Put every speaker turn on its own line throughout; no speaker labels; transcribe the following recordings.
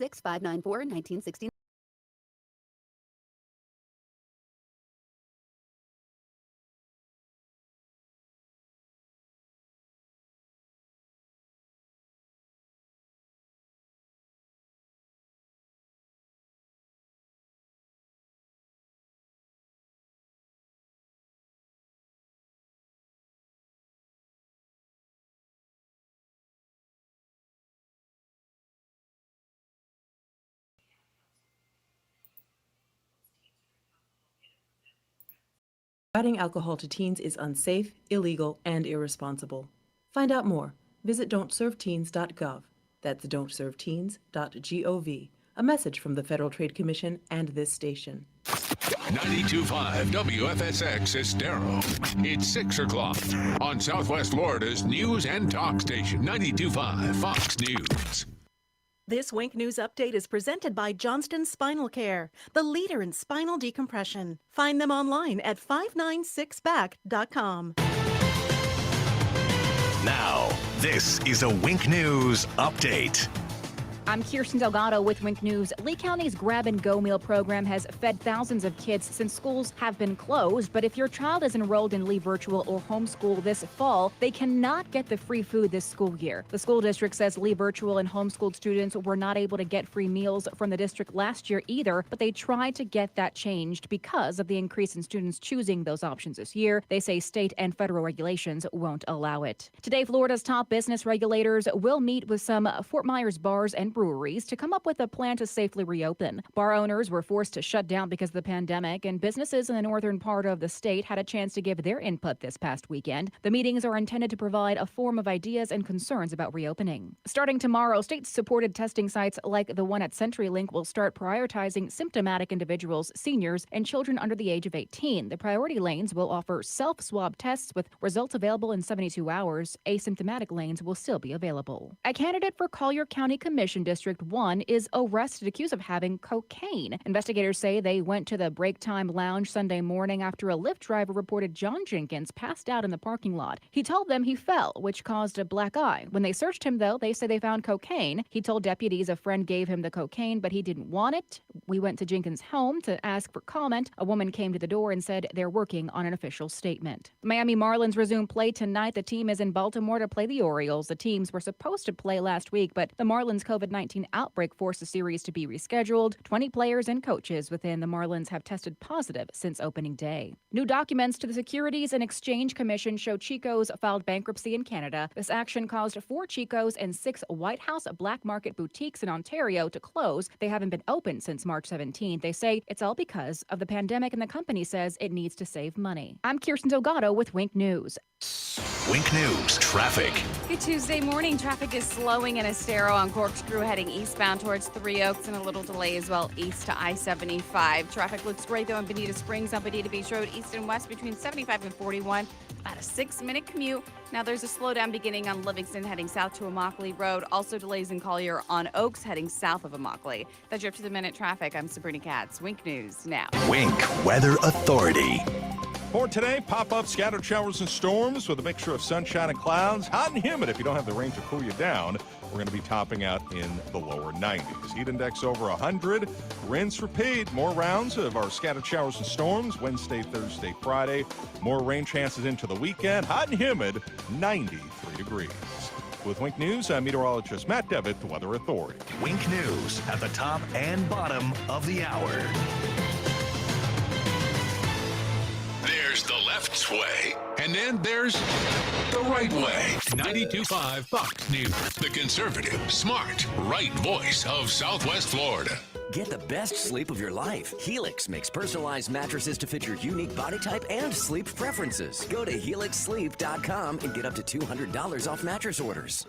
6594-1969.
Providing alcohol to teens is unsafe, illegal, and irresponsible. Find out more. Visit don'tserveteens.gov. That's don'tserveteens.gov. A message from the Federal Trade Commission and this station.
92.5 WFSX Estero. It's 6 o'clock on Southwest Florida's news and talk station, 92.5 Fox News.
This Wink News update is presented by Johnston Spinal Care, the leader in spinal decompression. Find them online at 596back.com.
Now, this is a Wink News update.
I'm Kirsten Delgado with Wink News. Lee County's Grab and Go meal program has fed thousands of kids since schools have been closed. But if your child is enrolled in Lee Virtual or Homeschool this fall, they cannot get the free food this school year. The school district says Lee Virtual and homeschooled students were not able to get free meals from the district last year either, but they tried to get that changed because of the increase in students choosing those options this year. They say state and federal regulations won't allow it. Today, Florida's top business regulators will meet with some Fort Myers bars and breweries to come up with a plan to safely reopen. Bar owners were forced to shut down because of the pandemic, and businesses in the northern part of the state had a chance to give their input this past weekend. The meetings are intended to provide a forum of ideas and concerns about reopening. Starting tomorrow, state-supported testing sites like the one at CenturyLink will start prioritizing symptomatic individuals, seniors, and children under the age of 18. The priority lanes will offer self-swab tests with results available in 72 hours. Asymptomatic lanes will still be available. A candidate for Collier County Commission District 1 is arrested accused of having cocaine. Investigators say they went to the break time lounge Sunday morning after a Lyft driver reported John Jenkins passed out in the parking lot. He told them he fell, which caused a black eye. When they searched him, though, they say they found cocaine. He told deputies a friend gave him the cocaine, but he didn't want it. We went to Jenkins' home to ask for comment. A woman came to the door and said they're working on an official statement. Miami Marlins resume play tonight. The team is in Baltimore to play the Orioles. The teams were supposed to play last week, but the Marlins' COVID-19 outbreak forced the series to be rescheduled. 20 players and coaches within the Marlins have tested positive since opening day. New documents to the Securities and Exchange Commission show Chico's filed bankruptcy in Canada. This action caused 4 Chico's and 6 White House black market boutiques in Ontario to close. They haven't been open since March 17th. They say it's all because of the pandemic, and the company says it needs to save money. I'm Kirsten Delgado with Wink News.
Wink News traffic.
Good Tuesday morning. Traffic is slowing in Estero on Corkscrew heading eastbound towards Three Oaks, and a little delay as well east to I-75. Traffic looks great though in Bonita Springs on Bonita Beach Road east and west between 75 and 41. About a 6-minute commute. Now there's a slowdown beginning on Livingston heading south to Immokalee Road. Also delays in Collier on Oaks heading south of Immokalee. That's your up-to-the-minute traffic. I'm Sabrina Katz. Wink News now.
Wink Weather Authority.
For today, pop-up scattered showers and storms with a mixture of sunshine and clouds. Hot and humid if you don't have the rain to cool you down. We're going to be topping out in the lower 90s. Heat index over 100. Rinse, repeat. More rounds of our scattered showers and storms Wednesday, Thursday, Friday. More rain chances into the weekend. Hot and humid, 93 degrees. With Wink News, I'm meteorologist Matt Devitt, the Weather Authority.
Wink News at the top and bottom of the hour.
There's the left way, and then there's the right way. 92.5 Fox News, the conservative, smart, right voice of Southwest Florida.
Get the best sleep of your life. Helix makes personalized mattresses to fit your unique body type and sleep preferences. Go to helixsleep.com and get up to $200 off mattress orders.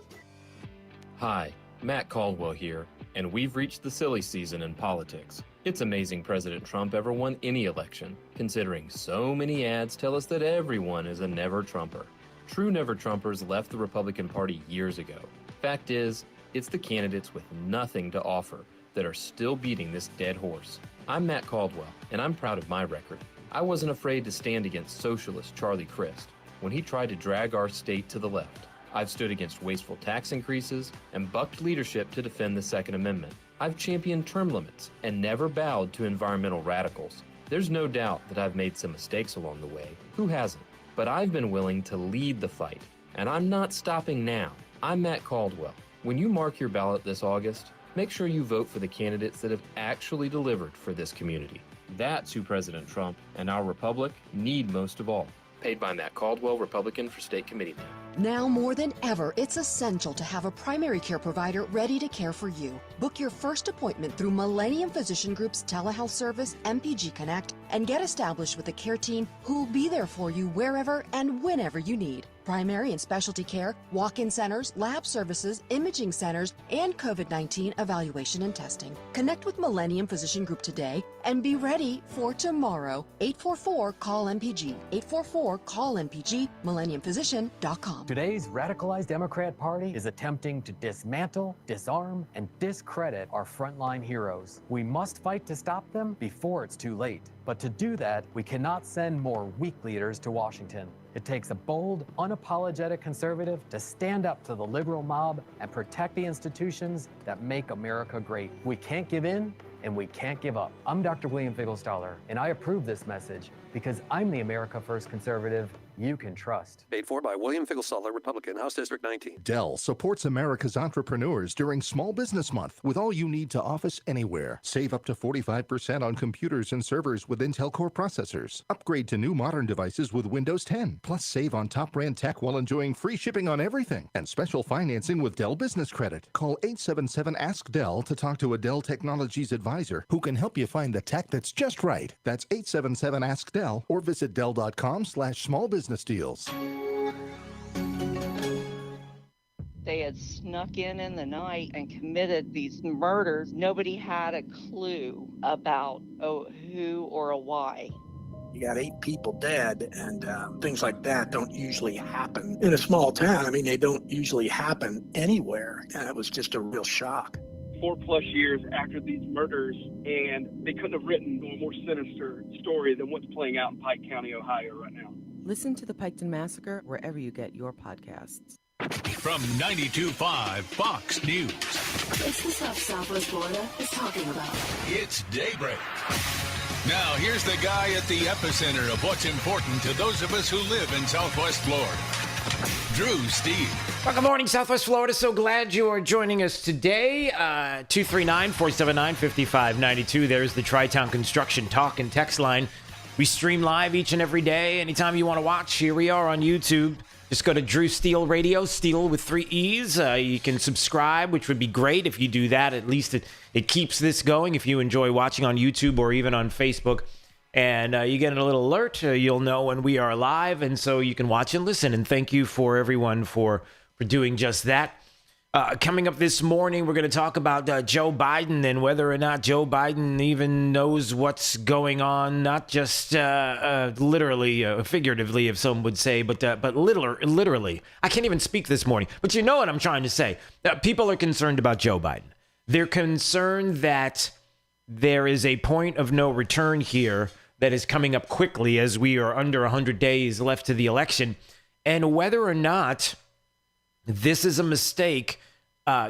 Hi, Matt Caldwell here, and we've reached the silly season in politics. It's amazing President Trump ever won any election, considering so many ads tell us that everyone is a never-Trumper. True never-Trumpers left the Republican Party years ago. Fact is, it's the candidates with nothing to offer that are still beating this dead horse. I'm Matt Caldwell, and I'm proud of my record. I wasn't afraid to stand against socialist Charlie Crist when he tried to drag our state to the left. I've stood against wasteful tax increases and bucked leadership to defend the Second Amendment. I've championed term limits and never bowed to environmental radicals. There's no doubt that I've made some mistakes along the way. Who hasn't? But I've been willing to lead the fight, and I'm not stopping now. I'm Matt Caldwell. When you mark your ballot this August, make sure you vote for the candidates that have actually delivered for this community. That's who President Trump and our republic need most of all. Paid by Matt Caldwell, Republican for State Committeeman.
Now more than ever, it's essential to have a primary care provider ready to care for you. Book your first appointment through Millennium Physician Group's telehealth service, MPG Connect, and get established with a care team who'll be there for you wherever and whenever you need. Primary and specialty care, walk-in centers, lab services, imaging centers, and COVID-19 evaluation and testing. Connect with Millennium Physician Group today and be ready for tomorrow. 844-CALL-MPG. 844-CALL-MPG, millenniumphysician.com.
Today's radicalized Democrat Party is attempting to dismantle, disarm, and discredit our frontline heroes. We must fight to stop them before it's too late. But to do that, we cannot send more weak leaders to Washington. It takes a bold, unapologetic conservative to stand up to the liberal mob and protect the institutions that make America great. We can't give in, and we can't give up. I'm Dr. William Figglestaller, and I approve this message because I'm the America First conservative you can trust.
Paid for by William Figglestaller, Republican, House District 19.
Dell supports America's entrepreneurs during Small Business Month with all you need to office anywhere. Save up to 45% on computers and servers with Intel Core processors. Upgrade to new modern devices with Windows 10. Plus save on top brand tech while enjoying free shipping on everything. And special financing with Dell Business Credit. Call 877-ASK-DELL to talk to a Dell Technologies advisor who can help you find the tech that's just right. That's 877-ASK-DELL or visit Dell.com/smallbusinessdeals.
They had snuck in the night and committed these murders. Nobody had a clue about a who or a why.
You got 8 people dead, and things like that don't usually happen in a small town. I mean, they don't usually happen anywhere, and it was just a real shock.
4+ years after these murders, and they couldn't have written a more sinister story than what's playing out in Pike County, Ohio right now.
Listen to the Piketon Massacre wherever you get your podcasts.
From 92.5 Fox News.
It's the stuff Southwest Florida is talking about.
It's Daybreak. Now, here's the guy at the epicenter of what's important to those of us who live in Southwest Florida. Drew Steve.
Well, good morning, Southwest Florida. So glad you are joining us today. 239-479-5592. There's the Tri-Town Construction Talk and Text line. We stream live each and every day. Anytime you want to watch, here we are on YouTube. Just go to Drew Steele Radio, Steele with 3 E's. You can subscribe, which would be great if you do that. At least it keeps this going if you enjoy watching on YouTube or even on Facebook. And you get a little alert. You'll know when we are live, and so you can watch and listen. And thank you for everyone for doing just that. Coming up this morning, we're going to talk about Joe Biden and whether or not Joe Biden even knows what's going on, not just literally, figuratively, if some would say, but literally. I can't even speak this morning, but you know what I'm trying to say. People are concerned about Joe Biden. They're concerned that there is a point of no return here that is coming up quickly as we are under 100 days left to the election, and whether or not this is a mistake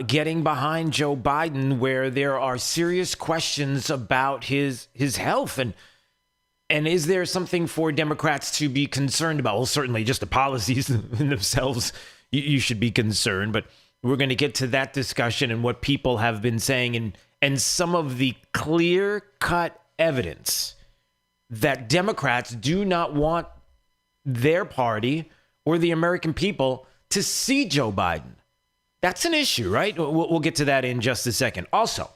getting behind Joe Biden, where there are serious questions about his health. And is there something for Democrats to be concerned about? Well, certainly just the policies in themselves, you should be concerned. But we're going to get to that discussion and what people have been saying and some of the clear-cut evidence that Democrats do not want their party or the American people to see Joe Biden. That's an issue, right? We'll get to that in just a second. Also,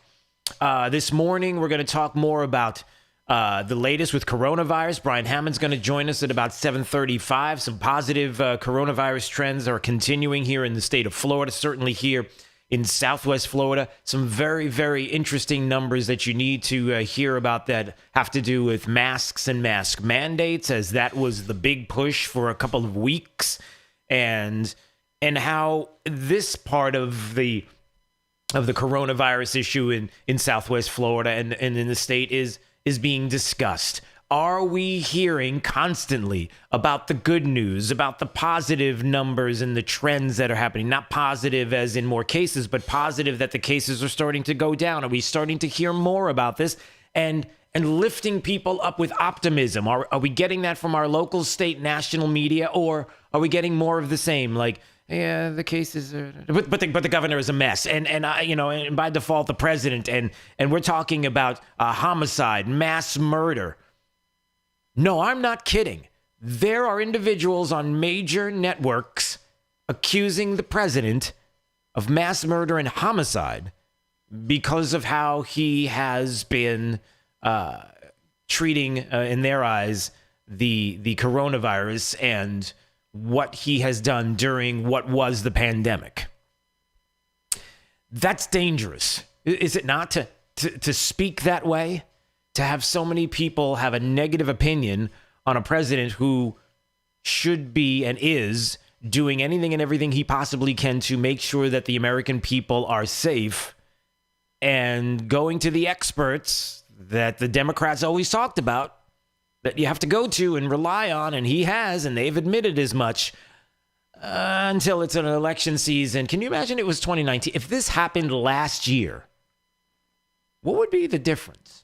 this morning, we're going to talk more about the latest with coronavirus. Brian Hammond's going to join us at about 7:35. Some positive coronavirus trends are continuing here in the state of Florida, certainly here in Southwest Florida. Some very, very interesting numbers that you need to hear about that have to do with masks and mask mandates, as that was the big push for a couple of weeks. And how this part of the coronavirus issue in Southwest Florida and in the state is being discussed. Are we hearing constantly about the good news, about the positive numbers and the trends that are happening? Not positive as in more cases, but positive that the cases are starting to go down. Are we starting to hear more about this and lifting people up with optimism? Are we getting that from our local, state, national media, or are we getting more of the same? Like, yeah, the cases are, but the governor is a mess, and by default the president, and we're talking about homicide, mass murder. No, I'm not kidding. There are individuals on major networks accusing the president of mass murder and homicide because of how he has been treating, in their eyes, the coronavirus and what he has done during what was the pandemic. That's dangerous, is it not, to speak that way? To have so many people have a negative opinion on a president who should be and is doing anything and everything he possibly can to make sure that the American people are safe, and going to the experts that the Democrats always talked about, that you have to go to and rely on, and he has, and they've admitted as much, until it's an election season. Can you imagine it was 2019? If this happened last year, what would be the difference?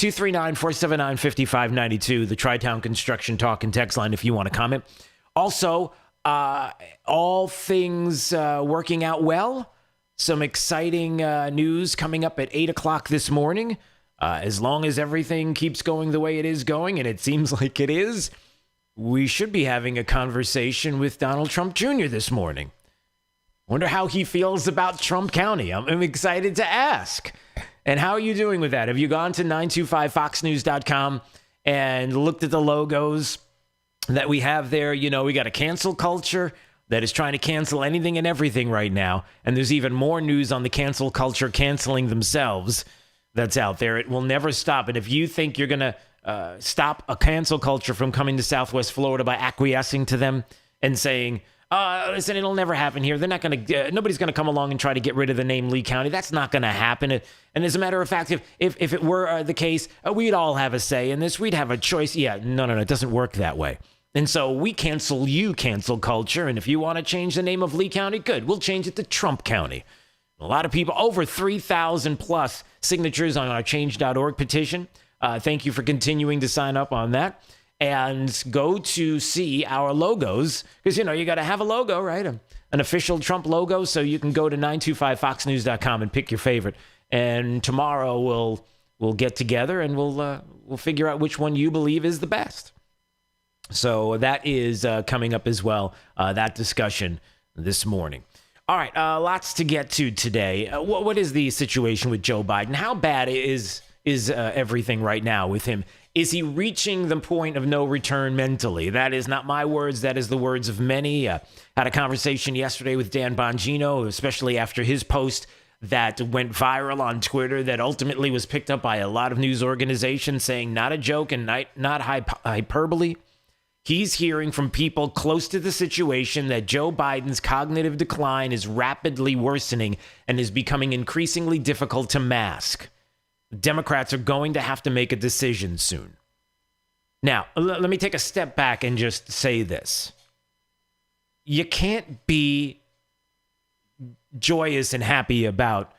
239-479-5592, the Tri-Town Construction Talk and Text line if you want to comment. Also, all things working out well. Some exciting news coming up at 8 o'clock this morning. As long as everything keeps going the way it is going, and it seems like it is, we should be having a conversation with Donald Trump Jr. this morning. Wonder how he feels about Trump County. I'm excited to ask. And how are you doing with that? Have you gone to 925foxnews.com and looked at the logos that we have there? You know, we got a cancel culture that is trying to cancel anything and everything right now. And there's even more news on the cancel culture canceling themselves that's out there. It will never stop. And if you think you're going to stop a cancel culture from coming to Southwest Florida by acquiescing to them and saying, listen, it'll never happen here. They're not going to, nobody's going to come along and try to get rid of the name Lee County. That's not going to happen. And as a matter of fact, if it were the case, we'd all have a say in this. We'd have a choice. Yeah, no, it doesn't work that way. And so we cancel you, cancel culture. And if you want to change the name of Lee County, good. We'll change it to Trump County. A lot of people, over 3,000 plus signatures on our change.org petition. Thank you for continuing to sign up on that. And go to see our logos, because, you know, you got to have a logo, right? An official Trump logo, so you can go to 925foxnews.com and pick your favorite. And tomorrow we'll get together and we'll figure out which one you believe is the best. So that is coming up as well, that discussion this morning. All right, lots to get to today. What is the situation with Joe Biden? How bad is everything right now with him? Is he reaching the point of no return mentally? That is not my words. That is the words of many. Had a conversation yesterday with Dan Bongino, especially after his post that went viral on Twitter that ultimately was picked up by a lot of news organizations saying not a joke and not hyperbole. He's hearing from people close to the situation that Joe Biden's cognitive decline is rapidly worsening and is becoming increasingly difficult to mask. Democrats are going to have to make a decision soon. Now, let me take a step back and just say this. You can't be joyous and happy about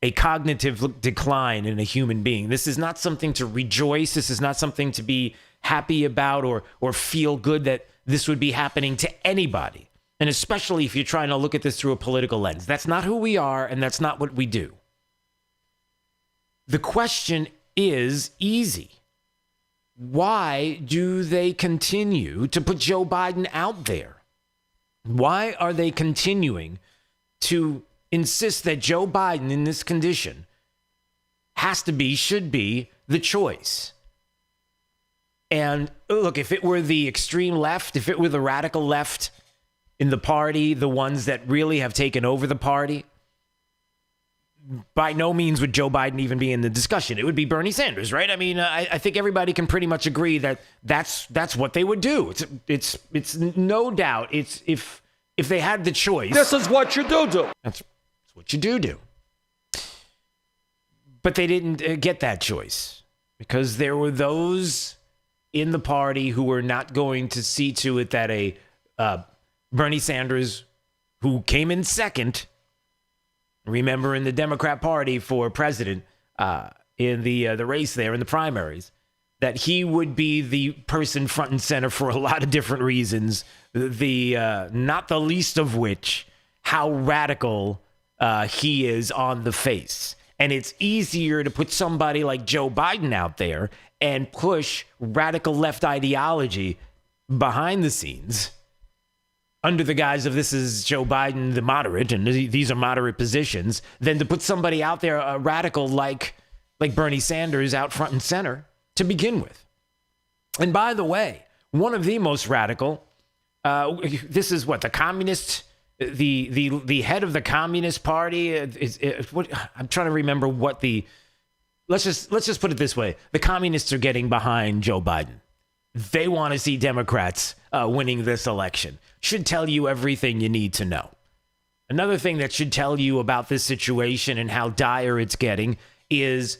a cognitive decline in a human being. This is not something to rejoice. This is not something to be happy about or feel good that this would be happening to anybody. And especially if you're trying to look at this through a political lens. That's not who we are, and that's not what we do. The question is easy. Why do they continue to put Joe Biden out there? Why are they continuing to insist that Joe Biden in this condition should be the choice? And look, if it were the extreme left, if it were the radical left in the party, the ones that really have taken over the party, by no means would Joe Biden even be in the discussion. It would be Bernie Sanders, right? I mean, I think everybody can pretty much agree that that's what they would do. It's no doubt. It's if they had the choice.
This is what you do.
That's what you do. But they didn't get that choice. because there were those in the party who were not going to see to it that a Bernie Sanders, who came in second, remember, in the Democrat Party for president in the race there in the primaries, that he would be the person front and center for a lot of different reasons, not the least of which how radical he is on the face. And it's easier to put somebody like Joe Biden out there and push radical left ideology behind the scenes under the guise of this is Joe Biden, the moderate, and these are moderate positions, than to put somebody out there, a radical like Bernie Sanders, out front and center to begin with. And by the way, one of the most radical, this is what, the communist, the head of the Communist Party is what I'm trying to remember what let's just put it this way. The communists are getting behind Joe Biden. They want to see Democrats winning this election. Should tell you everything you need to know. Another thing that should tell you about this situation and how dire it's getting is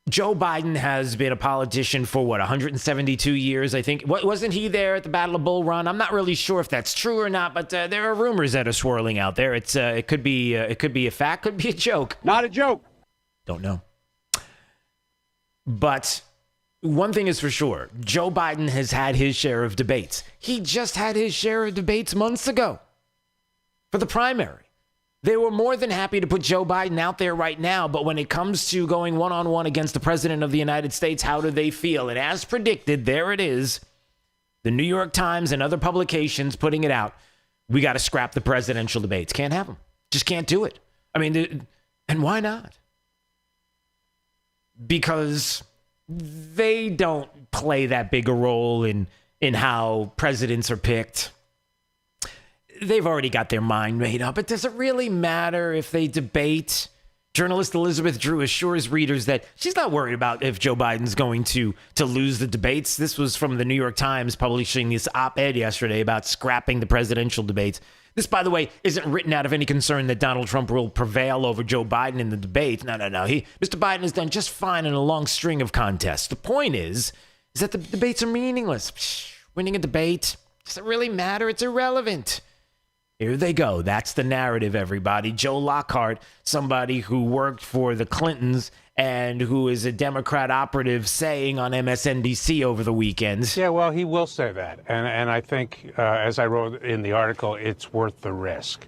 Joe Biden has been a politician for 172 years, I think. Wasn't he there at the Battle of Bull Run? I'm not really sure if that's true or not, but there are rumors that are swirling out there. It could be a fact, could be a joke.
Not a joke.
Don't know. But one thing is for sure, Joe Biden has had his share of debates. He just had his share of debates months ago for the primary. They were more than happy to put Joe Biden out there right now, but when it comes to going one-on-one against the president of the United States, how do they feel? And as predicted, there it is. The New York Times and other publications putting it out. We got to scrap the presidential debates. Can't have them. Just can't do it. I mean, and why not? Because they don't play that big a role in how presidents are picked. They've already got their mind made up. But does it really matter if they debate? Journalist Elizabeth Drew assures readers that she's not worried about if Joe Biden's going to lose the debates. This was from the New York Times publishing this op-ed yesterday about scrapping the presidential debates. This, by the way, isn't written out of any concern that Donald Trump will prevail over Joe Biden in the debate. No. Mr. Biden has done just fine in a long string of contests. The point is that the debates are meaningless. Winning a debate, does it really matter? It's irrelevant. Here they go. That's the narrative, everybody. Joe Lockhart, somebody who worked for the Clintons and who is a Democrat operative, saying on MSNBC over the weekend.
Yeah, well, he will say that. And I think, as I wrote in the article, it's worth the risk.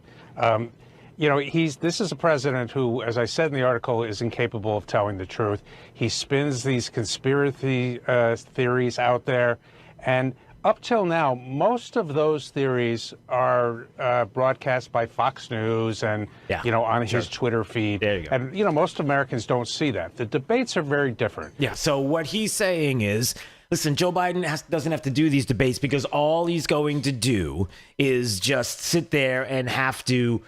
This is a president who, as I said in the article, is incapable of telling the truth. He spins these conspiracy theories out there. And up till now, most of those theories are broadcast by Fox News and, on his Twitter feed.
There you go.
And, most Americans don't see that. The debates are very different.
Yeah, so what he's saying is, listen, Joe Biden doesn't have to do these debates because all he's going to do is just sit there and have to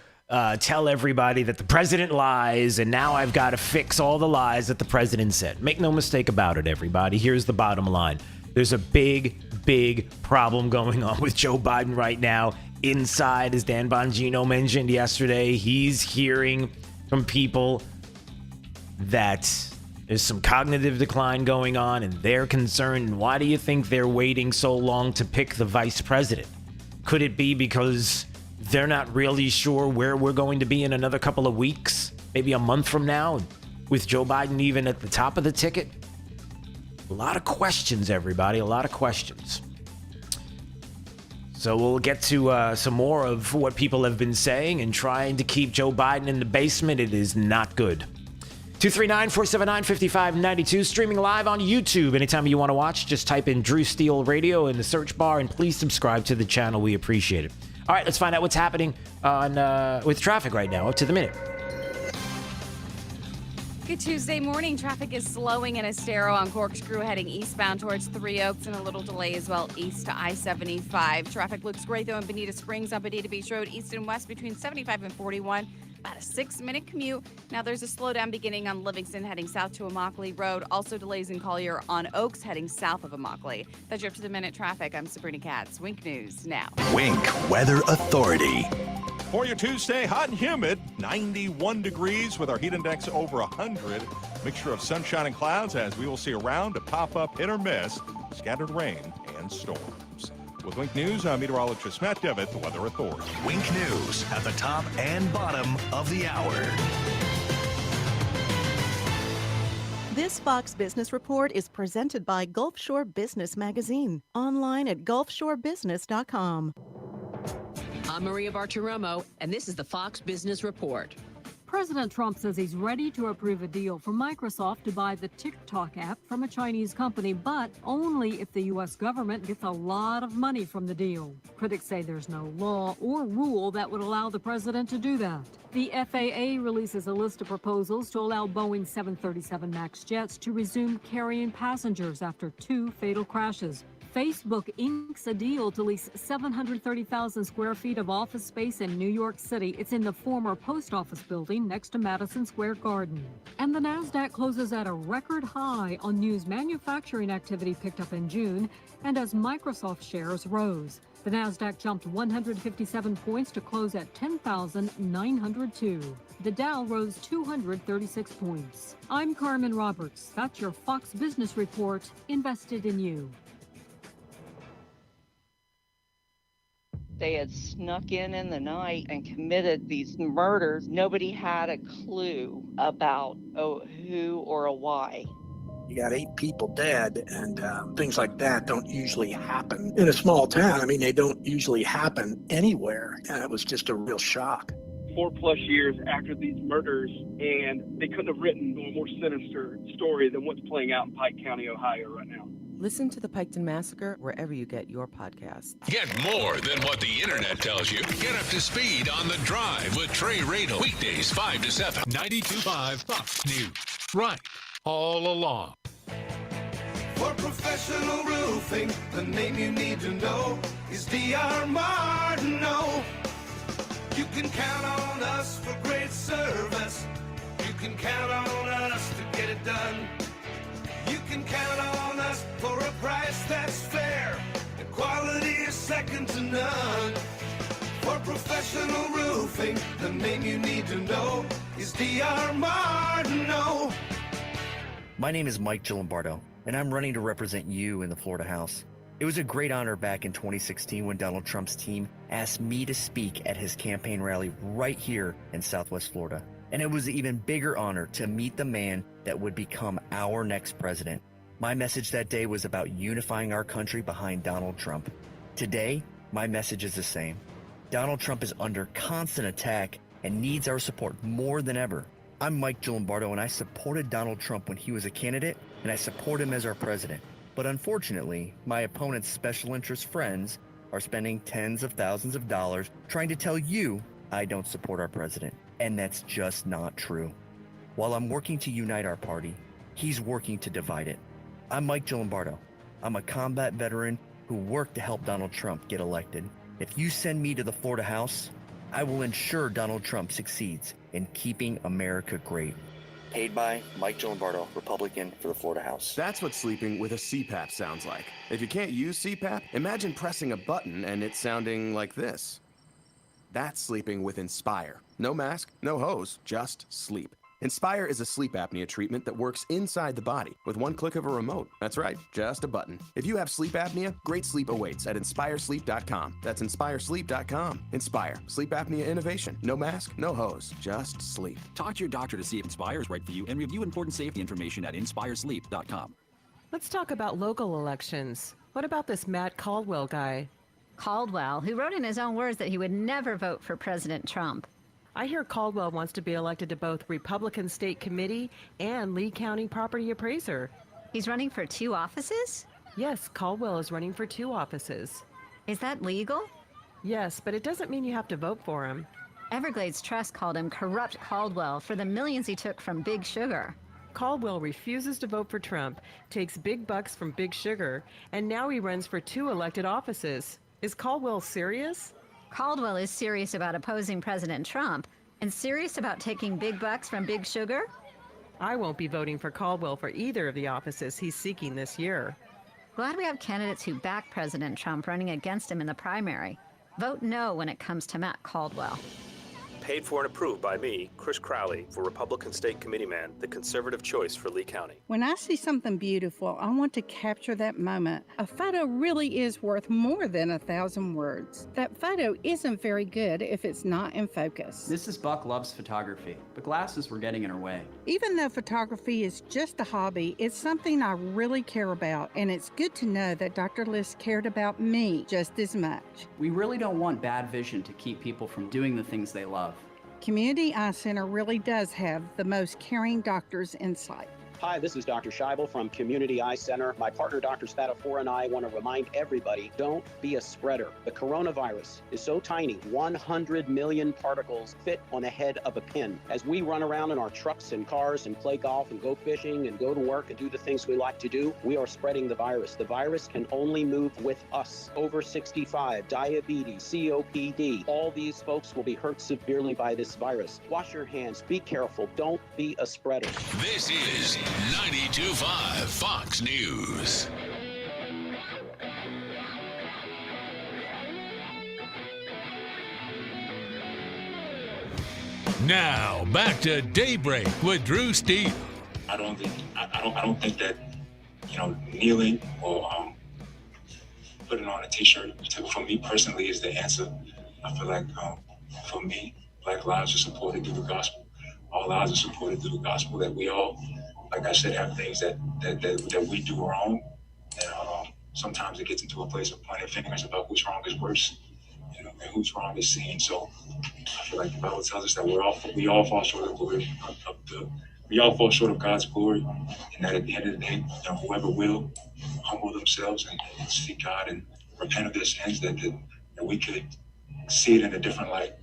tell everybody that the president lies, and now I've got to fix all the lies that the president said. Make no mistake about it, everybody. Here's the bottom line. There's a big problem going on with Joe Biden right now. Inside, as Dan Bongino mentioned yesterday, he's hearing from people that there's some cognitive decline going on, and they're concerned. And why do you think they're waiting so long to pick the vice president? Could it be because they're not really sure where we're going to be in another couple of weeks, maybe a month from now, with Joe Biden even at the top of the ticket? A lot of questions, everybody. A lot of questions. So we'll get to some more of what people have been saying and trying to keep Joe Biden in the basement. It is not good. 239-479-5592. Streaming live on YouTube. Anytime you want to watch, just type in Drew Steele Radio in the search bar and please subscribe to the channel. We appreciate it. All right, let's find out what's happening with traffic right now. Up to the minute.
Good Tuesday morning. Traffic is slowing in Estero on Corkscrew heading eastbound towards Three Oaks, and a little delay as well east to I-75. Traffic looks great though in Bonita Springs on Bonita Beach Road east and west between 75 and 41. About a 6-minute commute. Now there's a slowdown beginning on Livingston heading south to Immokalee Road. Also delays in Collier on Oaks heading south of Immokalee. That's your up to the minute traffic. I'm Sabrina Katz. Wink News now.
Wink Weather Authority.
For your Tuesday, hot and humid, 91 degrees with our heat index over 100. Mixture of sunshine and clouds as we will see around a pop-up hit or miss, scattered rain and storms. With Wink News, I'm meteorologist Matt Devitt, the Weather Authority.
Wink News at the top and bottom of the hour.
This Fox Business Report is presented by Gulf Shore Business Magazine, online at gulfshorebusiness.com.
I'm Maria Bartiromo, and this is the Fox Business Report.
President Trump says he's ready to approve a deal for Microsoft to buy the Tick-Tock app from a Chinese company, but only if the U.S. government gets a lot of money from the deal. Critics say there's no law or rule that would allow the president to do that. The FAA releases a list of proposals to allow Boeing 737 MAX jets to resume carrying passengers after 2 fatal crashes. Facebook inks a deal to lease 730,000 square feet of office space in New York City. It's in the former post office building next to Madison Square Garden. And the NASDAQ closes at a record high on news manufacturing activity picked up in June, and as Microsoft shares rose. The NASDAQ jumped 157 points to close at 10,902. The Dow rose 236 points. I'm Carmen Roberts. That's your Fox Business Report, invested in you.
They had snuck in the night and committed these murders. Nobody had a clue about who or a why.
You got 8 people dead, and things like that don't usually happen in a small town. I mean, they don't usually happen anywhere, and it was just a real shock.
4+ years after these murders, and they couldn't have written a more sinister story than what's playing out in Pike County, Ohio right now.
Listen to the Piketon Massacre wherever you get your podcasts.
Get more than what the internet tells you. Get up to speed on The Drive with Trey Radel. Weekdays 5 to 7. 92.5 Fox News. Right. All along.
For professional roofing, the name you need to know is D.R. Martineau. You can count on us for great service. You can count on us to get it done. You can count on us for a price that's fair. The quality is second to none. For professional roofing, the name you need to know is D.R. Martineau.
My name is Mike Gillimbardo, and I'm running to represent you in the Florida House. It was a great honor back in 2016 when Donald Trump's team asked me to speak at his campaign rally right here in Southwest Florida. And it was an even bigger honor to meet the man that would become our next president. My message that day was about unifying our country behind Donald Trump. Today, my message is the same. Donald Trump is under constant attack and needs our support more than ever. I'm Mike Gillimbardo, and I supported Donald Trump when he was a candidate, and I support him as our president. But unfortunately, my opponent's special interest friends are spending tens of thousands of dollars trying to tell you I don't support our president. And that's just not true. While I'm working to unite our party, he's working to divide it. I'm Mike Gillimbardo. I'm a combat veteran who worked to help Donald Trump get elected. If you send me to the Florida House, I will ensure Donald Trump succeeds in keeping America great. Paid by Mike Gillimbardo, Republican for the Florida House.
That's what sleeping with a CPAP sounds like. If you can't use CPAP, imagine pressing a button and it sounding like this. That's sleeping with Inspire. No mask, no hose, just sleep. Inspire is a sleep apnea treatment that works inside the body with one click of a remote. That's right, just a button. If you have sleep apnea, great sleep awaits at InspireSleep.com. That's InspireSleep.com. Inspire. Sleep apnea innovation. No mask, no hose, just sleep.
Talk to your doctor to see if Inspire is right for you and review important safety information at InspireSleep.com.
Let's talk about local elections. What about this Matt Caldwell guy?
Caldwell, who wrote in his own words that he would never vote for President Trump.
I hear Caldwell wants to be elected to both Republican State Committee and Lee County Property Appraiser.
He's running for 2 offices?
Yes, Caldwell is running for 2 offices.
Is that legal?
Yes, but it doesn't mean you have to vote for him.
Everglades Trust called him Corrupt Caldwell for the millions he took from Big Sugar.
Caldwell refuses to vote for Trump, takes big bucks from Big Sugar, and now he runs for 2 elected offices. Is Caldwell serious?
Caldwell is serious about opposing President Trump and serious about taking big bucks from Big Sugar?
I won't be voting for Caldwell for either of the offices he's seeking this year.
Glad we have candidates who back President Trump running against him in the primary. Vote no when it comes to Matt Caldwell.
Paid for and approved by me, Chris Crowley, for Republican State Committeeman, the conservative choice for Lee County.
When I see something beautiful, I want to capture that moment. A photo really is worth more than 1,000 words. That photo isn't very good if it's not in focus.
Mrs. Buck loves photography, but glasses were getting in her way.
Even though photography is just a hobby, it's something I really care about, and it's good to know that Dr. List cared about me just as much.
We really don't want bad vision to keep people from doing the things they love.
Community Eye Center really does have the most caring doctors in sight.
Hi, this is Dr. Scheibel from Community Eye Center. My partner, Dr. Spatafora, and I want to remind everybody, don't be a spreader. The coronavirus is so tiny, 100 million particles fit on the head of a pin. As we run around in our trucks and cars and play golf and go fishing and go to work and do the things we like to do, we are spreading the virus. The virus can only move with us. Over 65, diabetes, COPD, all these folks will be hurt severely by this virus. Wash your hands, be careful, don't be a spreader.
This is 92.5 Fox News. Now back to Daybreak with Drew Steele.
I don't think that kneeling or putting on a T-shirt for me personally is the answer. I feel like for me, Black lives are supported through the gospel. All lives are supported through the gospel. That we all, like I said, have things that we do wrong, and sometimes it gets into a place of pointing fingers about who's wrong is worse, and who's wrong is seen. So I feel like the Bible tells us that we all fall short of glory, we all fall short of God's glory, and that at the end of the day, whoever will humble themselves and seek God and repent of their sins, that we could see it in a different light.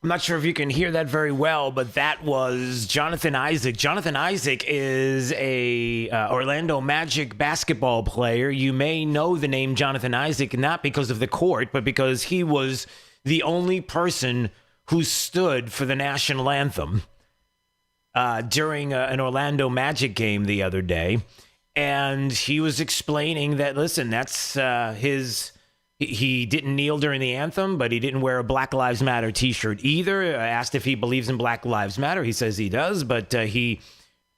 I'm not sure if you can hear that very well, but that was Jonathan Isaac. Jonathan Isaac is a Orlando Magic basketball player. You may know the name Jonathan Isaac, not because of the court, but because he was the only person who stood for the national anthem during an Orlando Magic game the other day. And he was explaining that, listen, that's his... He didn't kneel during the anthem, but he didn't wear a Black Lives Matter T-shirt either. I asked if he believes in Black Lives Matter. He says he does, but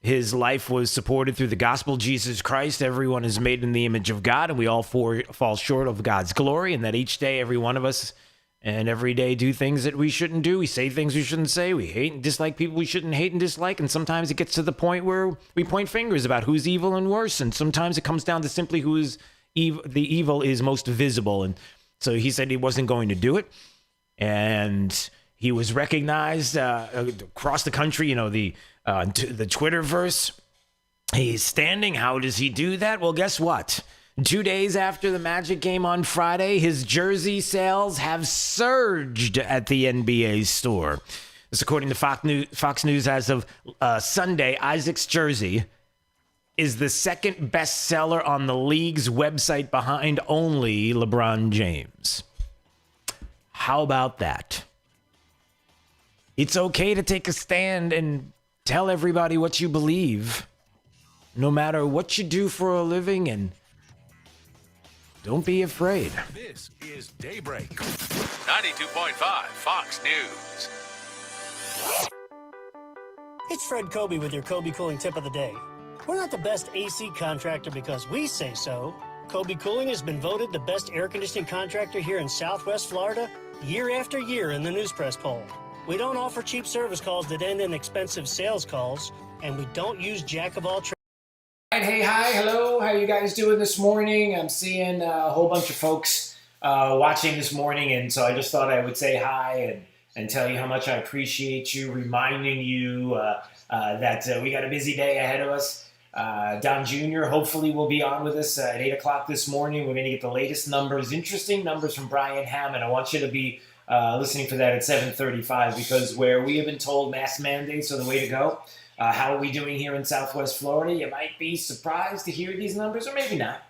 his life was supported through the gospel, Jesus Christ. Everyone is made in the image of God, and we all fall short of God's glory, and that each day, every one of us, and every day do things that we shouldn't do. We say things we shouldn't say. We hate and dislike people we shouldn't hate and dislike, and sometimes it gets to the point where we point fingers about who's evil and worse, and sometimes it comes down to simply who is the evil is most visible. And so he said he wasn't going to do it, and he was recognized across the country. The Twitterverse, he's standing. How does he do that? Well, guess what? 2 days after the Magic game on Friday, his jersey sales have surged at the NBA store. This according to Fox News as of Sunday. Isaac's jersey is the second best seller on the league's website behind only LeBron James. How about that? It's okay to take a stand and tell everybody what you believe, no matter what you do for a living, and don't be afraid.
This is Daybreak. 92.5 Fox News.
It's Fred Kobe with your Kobe Cooling tip of the day. We're not the best AC contractor because we say so. Kobe Cooling has been voted the best air conditioning contractor here in Southwest Florida year after year in the News Press poll. We don't offer cheap service calls that end in expensive sales calls, and we don't use jack of all trades.
Hey, hi, hello. How you guys doing this morning? I'm seeing a whole bunch of folks watching this morning, and so I just thought I would say hi and tell you how much I appreciate you, reminding you that we got a busy day ahead of us. Don Jr. hopefully will be on with us at 8 o'clock this morning. We're going to get the latest numbers, interesting numbers from Brian Hammond. I want you to be listening for that at 7:35, because where we have been told mask mandates are the way to go. How are we doing here in Southwest Florida? You might be surprised to hear these numbers, or maybe not.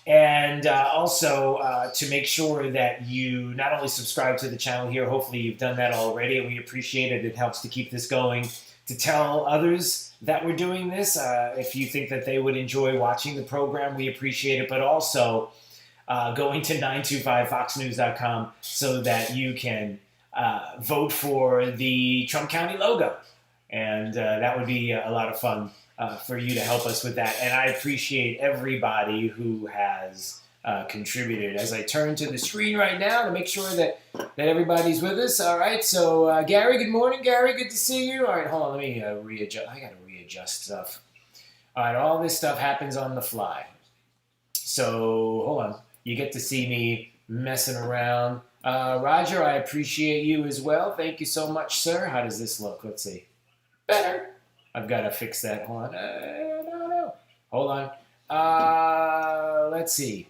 And also to make sure that you not only subscribe to the channel here, hopefully you've done that already, and we appreciate it. It helps to keep this going, to tell others that we're doing this. If you think that they would enjoy watching the program, we appreciate it. But also going to 925foxnews.com so that you can vote for the Trump County logo. And that would be a lot of fun for you to help us with that. And I appreciate everybody who has contributed. As I turn to the screen right now to make sure that everybody's with us. All right, so Gary, good morning, Gary. Good to see you. All right, hold on, let me readjust. I got to readjust stuff. All right, all this stuff happens on the fly. So hold on. You get to see me messing around. Roger, I appreciate you as well. Thank you so much, sir. How does this look? Let's see. Better. I've got to fix that. Hold on. No. Hold on. Let's see.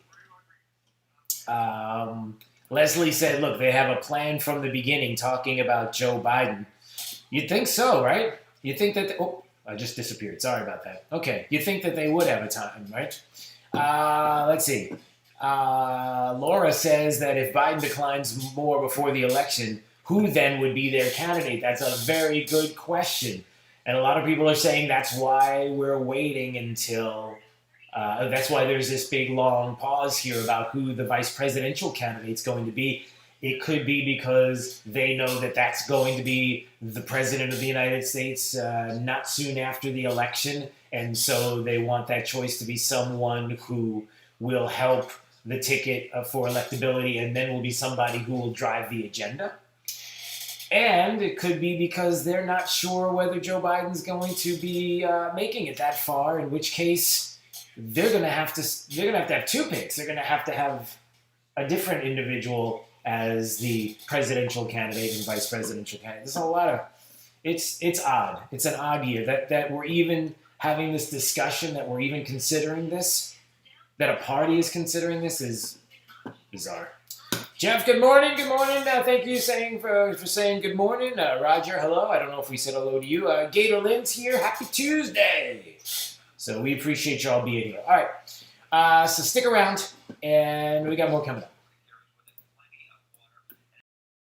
Leslie said, look, they have a plan from the beginning talking about Joe Biden. You'd think so, right? You'd think that... I just disappeared. Sorry about that. Okay. You'd think that they would have a time, right? Let's see. Laura says that if Biden declines more before the election, who then would be their candidate? That's a very good question. And a lot of people are saying that's why we're waiting until... that's why there's this big, long pause here about who the vice presidential candidate's going to be. It could be because they know that that's going to be the president of the United States not soon after the election. And so they want that choice to be someone who will help the ticket for electability, and then will be somebody who will drive the agenda. And it could be because they're not sure whether Joe Biden's going to be making it that far, in which case they're going to have to have two picks. They're going to have a different individual as the presidential candidate and vice presidential candidate. There's a lot of, it's odd. It's an odd year that we're even having this discussion, that we're even considering this, that a party is considering this is bizarre. Jeff, good morning. Good morning. Thank you for saying good morning. Roger, hello. I don't know if we said hello to you. Gator Lynn's here. Happy Tuesday. So we appreciate y'all being here. All right. So stick around, and we got more coming up.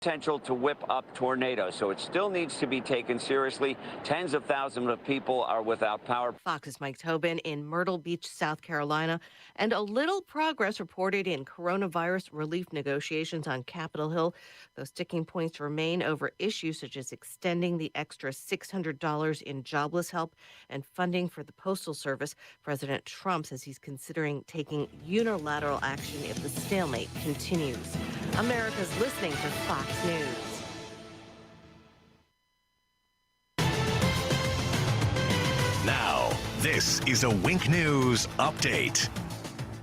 Potential to whip up tornadoes, so it still needs to be taken seriously. Tens of thousands of people are without power.
Fox's Mike Tobin in Myrtle Beach, South Carolina, and a little progress reported in coronavirus relief negotiations on Capitol Hill. Those sticking points remain over issues such as extending the extra $600 in jobless help and funding for the Postal Service. President Trump says he's considering taking unilateral action if the stalemate continues. America's listening to Fox News.
Now, this is a Wink News update.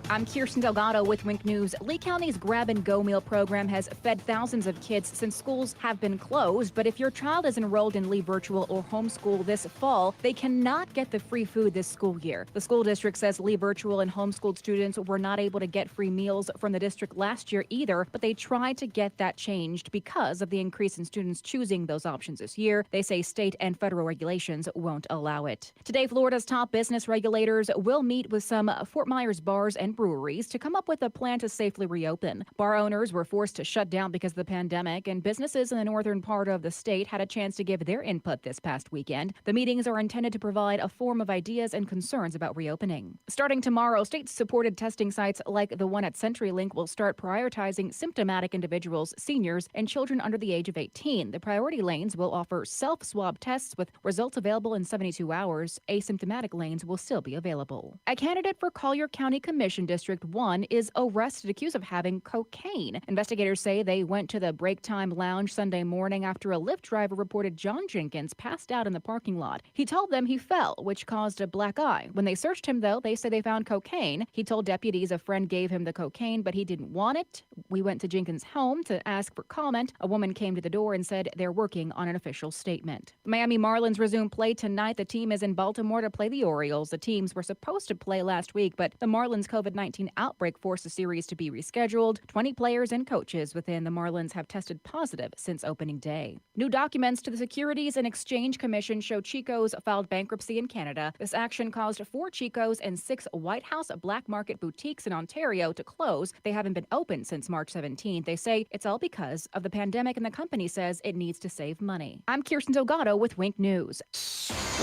I'm Kirsten Delgado with Wink News. Lee County's Grab and Go meal program has fed thousands of kids since schools have been closed. But if your child is enrolled in Lee Virtual or Homeschool this fall, they cannot get the free food this school year. The school district says Lee Virtual and homeschooled students were not able to get free meals from the district last year either, but they tried to get that changed because of the increase in students choosing those options this year. They say state and federal regulations won't allow it. Today, Florida's top business regulators will meet with some Fort Myers bars and breweries to come up with a plan to safely reopen. Bar owners were forced to shut down because of the pandemic, and businesses in the northern part of the state had a chance to give their input this past weekend. The meetings are intended to provide a forum of ideas and concerns about reopening. Starting tomorrow, state-supported testing sites like the one at CenturyLink will start prioritizing symptomatic individuals, seniors, and children under the age of 18. The priority lanes will offer self-swab tests with results available in 72 hours. Asymptomatic lanes will still be available. A candidate for Collier County Commission District 1 is arrested accused of having cocaine. Investigators say they went to the break time lounge Sunday morning after a Lyft driver reported John Jenkins passed out in the parking lot. He told them he fell, which caused a black eye. When they searched him, though, they say they found cocaine. He told deputies a friend gave him the cocaine, but he didn't want it. We went to Jenkins' home to ask for comment. A woman came to the door and said they're working on an official statement. The Miami Marlins resume play tonight. The team is in Baltimore to play the Orioles. The teams were supposed to play last week, but the Marlins' COVID-19 outbreak forced the series to be rescheduled. 20 players and coaches within the Marlins have tested positive since opening day. New documents to the Securities and Exchange Commission show Chico's filed bankruptcy in Canada. This action caused 4 Chico's and 6 White House black market boutiques in Ontario to close. They haven't been open since March 17th. They say it's all because of the pandemic, and the company says it needs to save money. I'm Kirsten Delgado with Wink News.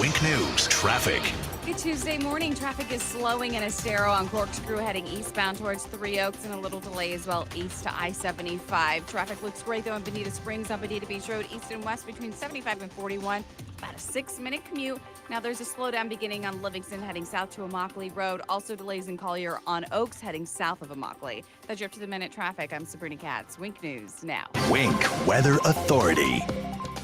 Wink News traffic.
Good Tuesday morning. Traffic is slowing in Estero on Corkscrew through heading eastbound towards Three Oaks and a little delay as well east to I-75. Traffic looks great though in Bonita Springs on Bonita Beach Road, east and west between 75 and 41. About a 6-minute commute. Now there's a slowdown beginning on Livingston heading south to Immokalee Road. Also delays in Collier on Oaks heading south of Immokalee. That's your up to the minute traffic. I'm Sabrina Katz. Wink News now.
Wink Weather Authority.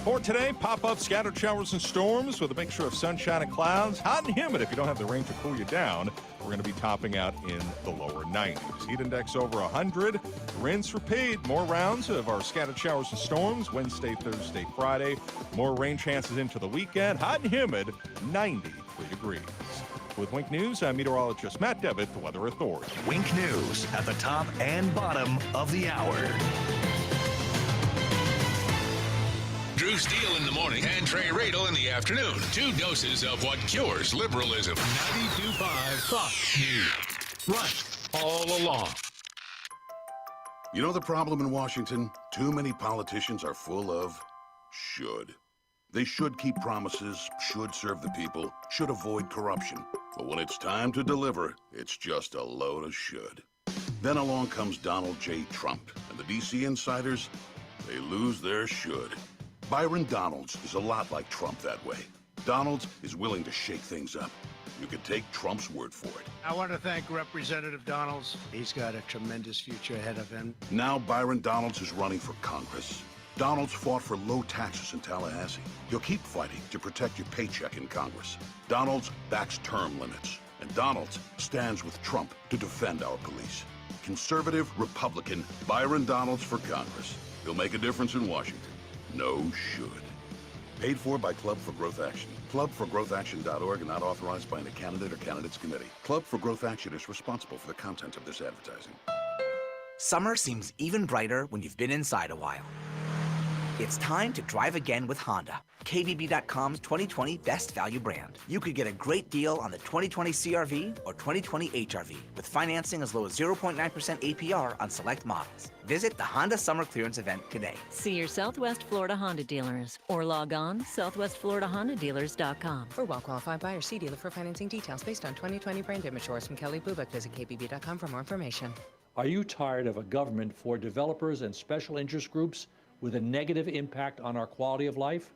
For today, pop-up scattered showers and storms with a mixture of sunshine and clouds. Hot and humid if you don't have the rain to cool you down. We're going to be topping out in the lower 90s. Heat index over 100. Rinse, repeat. More rounds of our scattered showers and storms Wednesday, Thursday, Friday. More rain chances into the weekend. Hot and humid, 93 degrees. With Wink News, I'm meteorologist Matt Devitt, the Weather Authority.
Wink News at the top and bottom of the hour.
Drew Steele in the morning and Trey Radel in the afternoon. 2 doses of what cures liberalism. 92.5 Fox News. Right all along.
You know the problem in Washington? Too many politicians are full of should. They should keep promises, should serve the people, should avoid corruption. But when it's time to deliver, it's just a load of should. Then along comes Donald J. Trump, and the D.C. insiders, they lose their should. Byron Donalds is a lot like Trump that way. Donalds is willing to shake things up. You can take Trump's word for it.
I want to thank Representative Donalds. He's got a tremendous future ahead of him.
Now Byron Donalds is running for Congress. Donalds fought for low taxes in Tallahassee. He'll keep fighting to protect your paycheck in Congress. Donalds backs term limits. And Donalds stands with Trump to defend our police. Conservative Republican Byron Donalds for Congress. He'll make a difference in Washington. No should. Paid for by Club for Growth Action. Clubforgrowthaction.org and not authorized by any candidate or candidates committee. Club for Growth Action is responsible for the content of this advertising.
Summer seems even brighter when you've been inside a while. It's time to drive again with Honda, KBB.com's 2020 Best Value brand. You could get a great deal on the 2020 CRV or 2020 HRV with financing as low as 0.9% APR on select models. Visit the Honda Summer Clearance event today.
See your Southwest Florida Honda dealers or log on southwestfloridahondadealers.com.
For well-qualified buyers, see dealer for financing details based on 2020 brand image source from Kelly Blue Book. Visit KBB.com for more information.
Are you tired of a government for developers and special interest groups with a negative impact on our quality of life?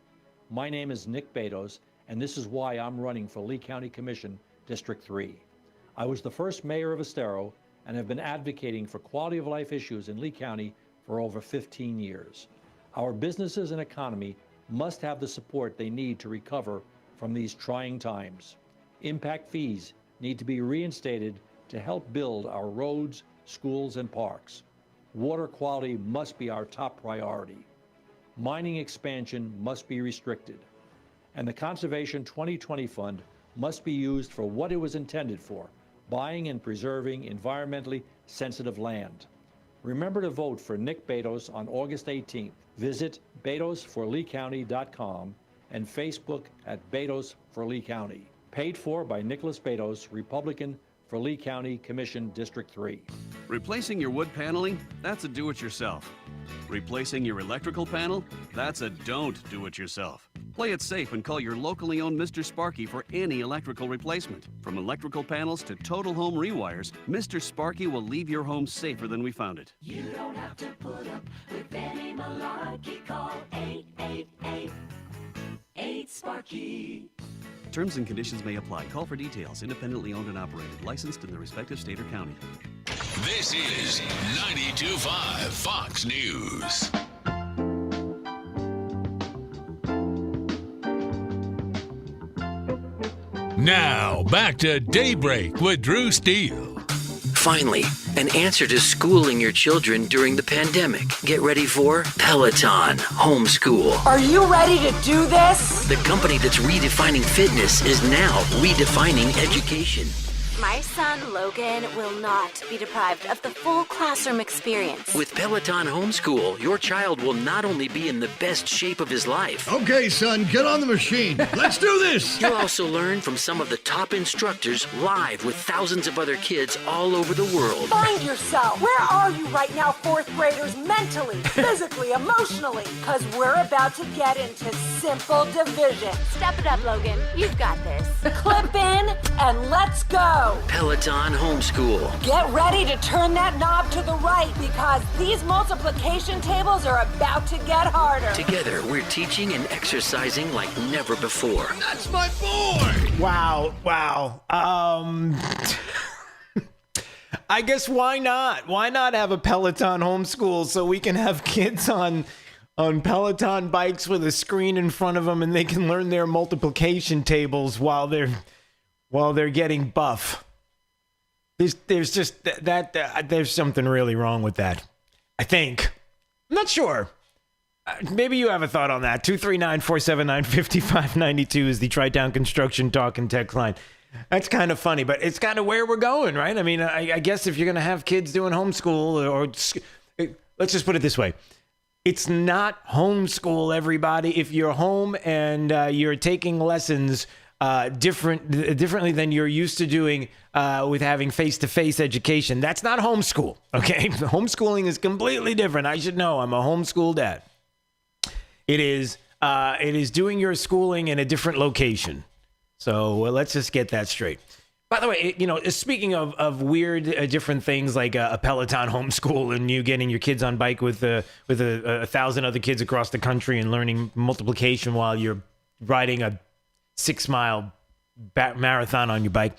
My name is Nick Betos, and this is why I'm running for Lee County Commission, District 3. I was the first mayor of Estero and have been advocating for quality of life issues in Lee County for over 15 years. Our businesses and economy must have the support they need to recover from these trying times. Impact fees need to be reinstated to help build our roads, schools, and parks. Water quality must be our top priority. Mining expansion must be restricted. And the Conservation 2020 Fund must be used for what it was intended for, buying and preserving environmentally sensitive land. Remember to vote for Nick Betos on August 18th. Visit BetosForLeeCounty.com and Facebook at Betos for Lee County. Paid for by Nicholas Betos, Republican for Lee County Commission, District 3.
Replacing your wood paneling? That's a do-it-yourself. Replacing your electrical panel? That's a don't do-it-yourself. Play it safe and call your locally owned Mr. Sparky for any electrical replacement. From electrical panels to total home rewires, Mr. Sparky will leave your home safer than we found it.
You don't have to put up with any malarkey. Call 888-8-SPARKY.
Terms and conditions may apply. Call for details. Independently owned and operated. Licensed in the respective state or county.
This is 92.5 Fox News. Now, back to Daybreak with Drew Steele.
Finally, an answer to schooling your children during the pandemic. Get ready for Peloton Homeschool.
Are you ready to do this?
The company that's redefining fitness is now redefining education.
My son, Logan, will not be deprived of the full classroom experience.
With Peloton Homeschool, your child will not only be in the best shape of his life.
Okay, son, get on the machine. Let's do this.
You'll also learn from some of the top instructors live with thousands of other kids all over the world.
Find yourself. Where are you right now, fourth graders, mentally, physically, emotionally? Because we're about to get into simple division.
Step it up, Logan. You've got this.
Clip in, and let's go.
Peloton Homeschool.
Get ready to turn that knob to the right because these multiplication tables are about to get harder.
Together, we're teaching and exercising like never before.
That's my boy.
Wow. I guess why not? Why not have a Peloton homeschool so we can have kids on Peloton bikes with a screen in front of them and they can learn their multiplication tables while they're getting buff. There's just there's something really wrong with that. I think. I'm not sure. Maybe you have a thought on that. 239-479-5592 is the Tri-Town Construction Talk and Text line. That's kind of funny, but it's kind of where we're going, right? I mean, I guess if you're going to have kids doing homeschool or let's just put it this way. It's not homeschool, everybody. If you're home and you're taking lessons differently than you're used to doing with having face-to-face education, that's not homeschool, okay? Homeschooling is completely different. I should know. I'm a homeschool dad. It is doing your schooling in a different location. So let's just get that straight. By the way, speaking of weird different things like a Peloton homeschool and you getting your kids on bike with a 1,000 other kids across the country and learning multiplication while you're riding a 6-mile marathon on your bike.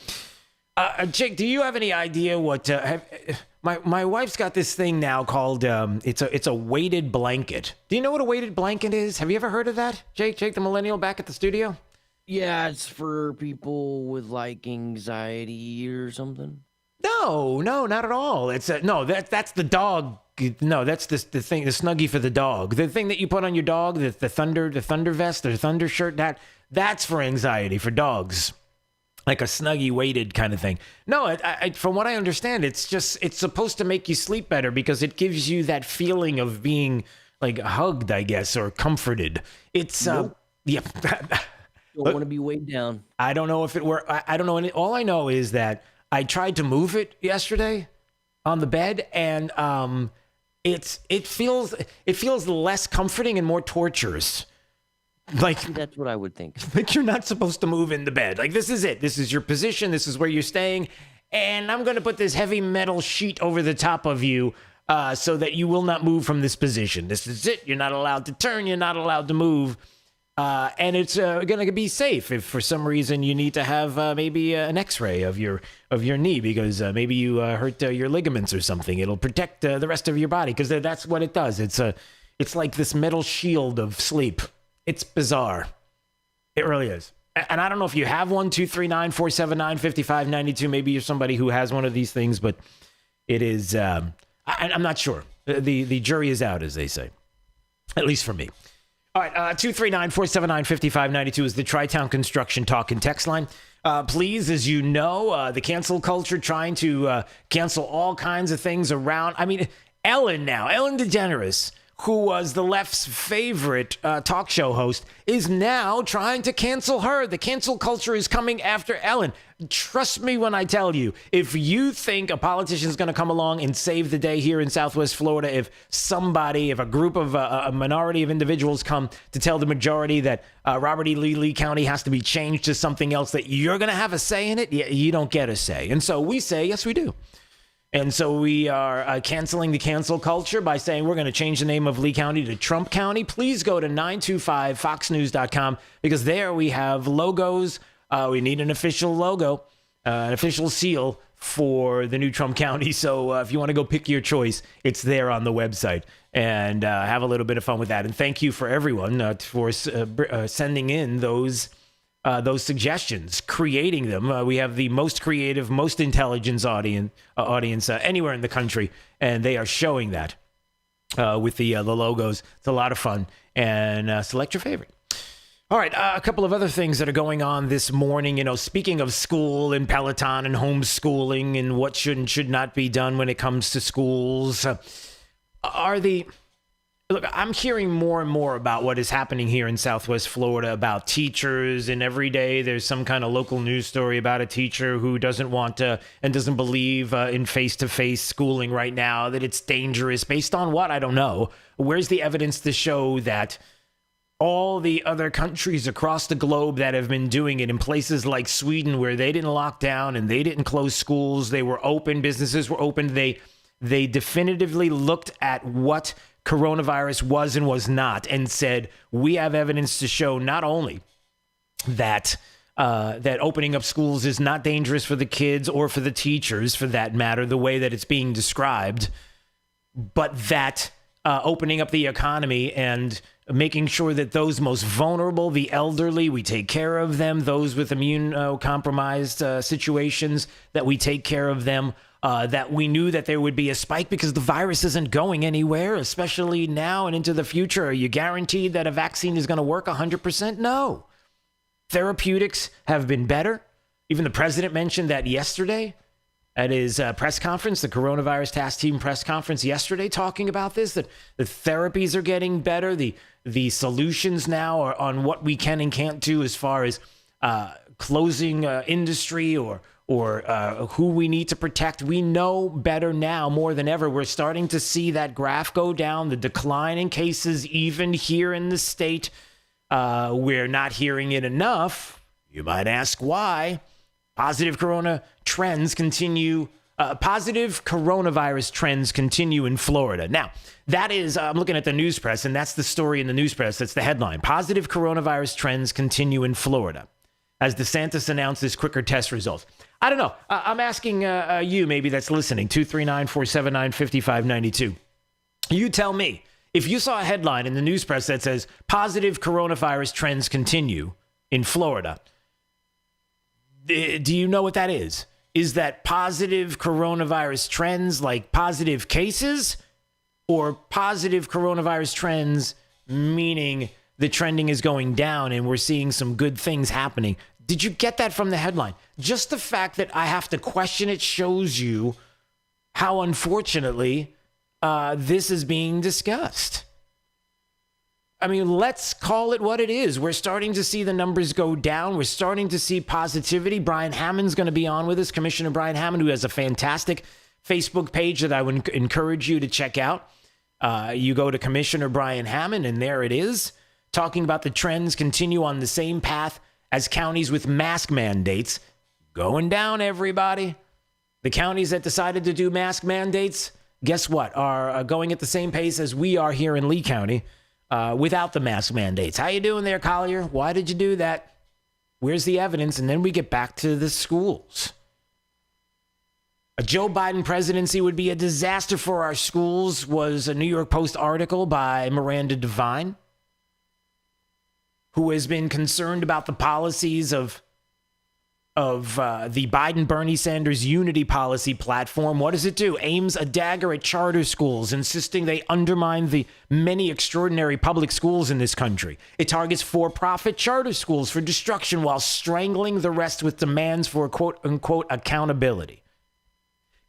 Jake, do you have any idea what? My wife's got this thing now called it's a weighted blanket. Do you know what a weighted blanket is? Have you ever heard of that, Jake? Jake, the millennial back at the studio.
Yeah, it's for people with like anxiety or something.
No, not at all. It's that's the dog. No, that's the thing, the Snuggie for the dog. The thing that you put on your dog, the thunder vest or thunder shirt. That's for anxiety for dogs, like a Snuggie weighted kind of thing. No, from what I understand, it's supposed to make you sleep better because it gives you that feeling of being like hugged, I guess, or comforted. It's
Nope.
Yeah.
Don't want to be weighed down.
I don't know if it were. I don't know. All I know is that I tried to move it yesterday on the bed, and it feels less comforting and more torturous. Like
that's what I would think.
Like you're not supposed to move in the bed. Like this is it. This is your position. This is where you're staying, and I'm gonna put this heavy metal sheet over the top of you. So that you will not move from this position. This is it. You're not allowed to turn. You're not allowed to move. And it's going to be safe if for some reason you need to have maybe an X-ray of your knee because maybe you hurt your ligaments or something. It'll protect the rest of your body because that's what it does. It's like this metal shield of sleep. It's bizarre. It really is. And I don't know if you have one, 239-479-5592. Maybe you're somebody who has one of these things, but it is, I'm not sure. The jury is out, as they say, at least for me. All right, 239-479-5592 is the Tri-Town Construction Talk and Text line. Please, as you know, the cancel culture trying to cancel all kinds of things around. I mean, Ellen DeGeneres, who was the left's favorite talk show host, is now trying to cancel her. The cancel culture is coming after Ellen. Trust me when I tell you, if you think a politician is going to come along and save the day here in Southwest Florida, if a group of a minority of individuals come to tell the majority that Robert E. Lee County has to be changed to something else, that you're going to have a say in it, you don't get a say. And so we say, yes, we do. And so we are canceling the cancel culture by saying we're going to change the name of Lee County to Trump County. Please go to 925foxnews.com because there we have logos. We need an official logo, an official seal for the new Trump County. So if you want to go pick your choice, it's there on the website and have a little bit of fun with that. And thank you for everyone for sending in those suggestions, creating them. We have the most creative, most intelligent audience anywhere in the country, and they are showing that with the logos. It's a lot of fun, and select your favorite. All right, a couple of other things that are going on this morning. Speaking of school and Peloton and homeschooling and what should and should not be done when it comes to schools, Look, I'm hearing more and more about what is happening here in Southwest Florida about teachers, and every day there's some kind of local news story about a teacher who doesn't want to and doesn't believe in face-to-face schooling right now, that it's dangerous. Based on what? I don't know. Where's the evidence to show that all the other countries across the globe that have been doing it in places like Sweden, where they didn't lock down and they didn't close schools, they were open, businesses were open. They definitively looked at what coronavirus was and was not and said, we have evidence to show not only that that opening up schools is not dangerous for the kids or for the teachers, for that matter, the way that it's being described, but that opening up the economy and making sure that those most vulnerable, the elderly, we take care of them, those with immunocompromised situations, that we take care of them, that we knew that there would be a spike because the virus isn't going anywhere, especially now and into the future. Are you guaranteed that a vaccine is going to work 100%? No. Therapeutics have been better. Even the president mentioned that yesterday at his press conference, the coronavirus task team press conference yesterday, talking about this, that the therapies are getting better. The solutions now are on what we can and can't do as far as closing industry or who we need to protect. We know better now more than ever. We're starting to see that graph go down, the decline in cases, even here in the state. We're not hearing it enough. You might ask why. Positive coronavirus trends continue in Florida. Now, that is, I'm looking at the news press, and that's the story in the news press. That's the headline. Positive coronavirus trends continue in Florida as DeSantis announces quicker test results. I don't know. I'm asking you, maybe that's listening, 239-479-5592. You tell me. If you saw a headline in the news press that says positive coronavirus trends continue in Florida, do you know what that is? Is that positive coronavirus trends like positive cases, or positive coronavirus trends meaning the trending is going down and we're seeing some good things happening? Did you get that from the headline? Just the fact that I have to question it shows you how, unfortunately, this is being discussed. I mean, let's call it what it is. We're starting to see the numbers go down. We're starting to see positivity. Brian Hammond's going to be on with us, Commissioner Brian Hammond, who has a fantastic Facebook page that I would encourage you to check out. You go to Commissioner Brian Hammond, and there it is, talking about the trends continue on the same path as counties with mask mandates. Going down, everybody. The counties that decided to do mask mandates, guess what, are going at the same pace as we are here in Lee County without the mask mandates. How you doing there, Collier? Why did you do that? Where's the evidence? And then we get back to the schools. A Joe Biden presidency would be a disaster for our schools was a New York Post article by Miranda Devine, who has been concerned about the policies of the Biden-Bernie Sanders unity policy platform. What does it do? Aims a dagger at charter schools, insisting they undermine the many extraordinary public schools in this country. It targets for-profit charter schools for destruction while strangling the rest with demands for quote-unquote accountability.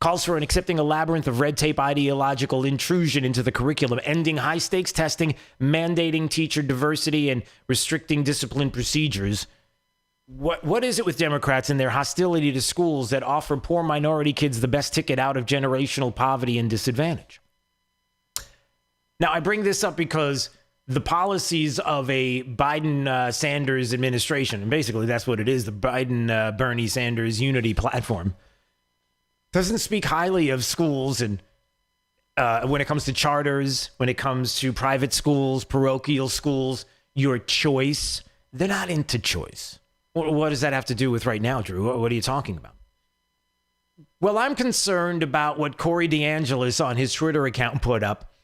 Calls for accepting a labyrinth of red tape ideological intrusion into the curriculum, ending high-stakes testing, mandating teacher diversity, and restricting discipline procedures. What is it with Democrats and their hostility to schools that offer poor minority kids the best ticket out of generational poverty and disadvantage? Now, I bring this up because the policies of a Biden-Sanders administration, and basically that's what it is, the Biden-Bernie Sanders unity platform, doesn't speak highly of schools and when it comes to charters, when it comes to private schools, parochial schools, your choice. They're not into choice. What does that have to do with right now, Drew? What are you talking about? Well, I'm concerned about what Corey DeAngelis on his Twitter account put up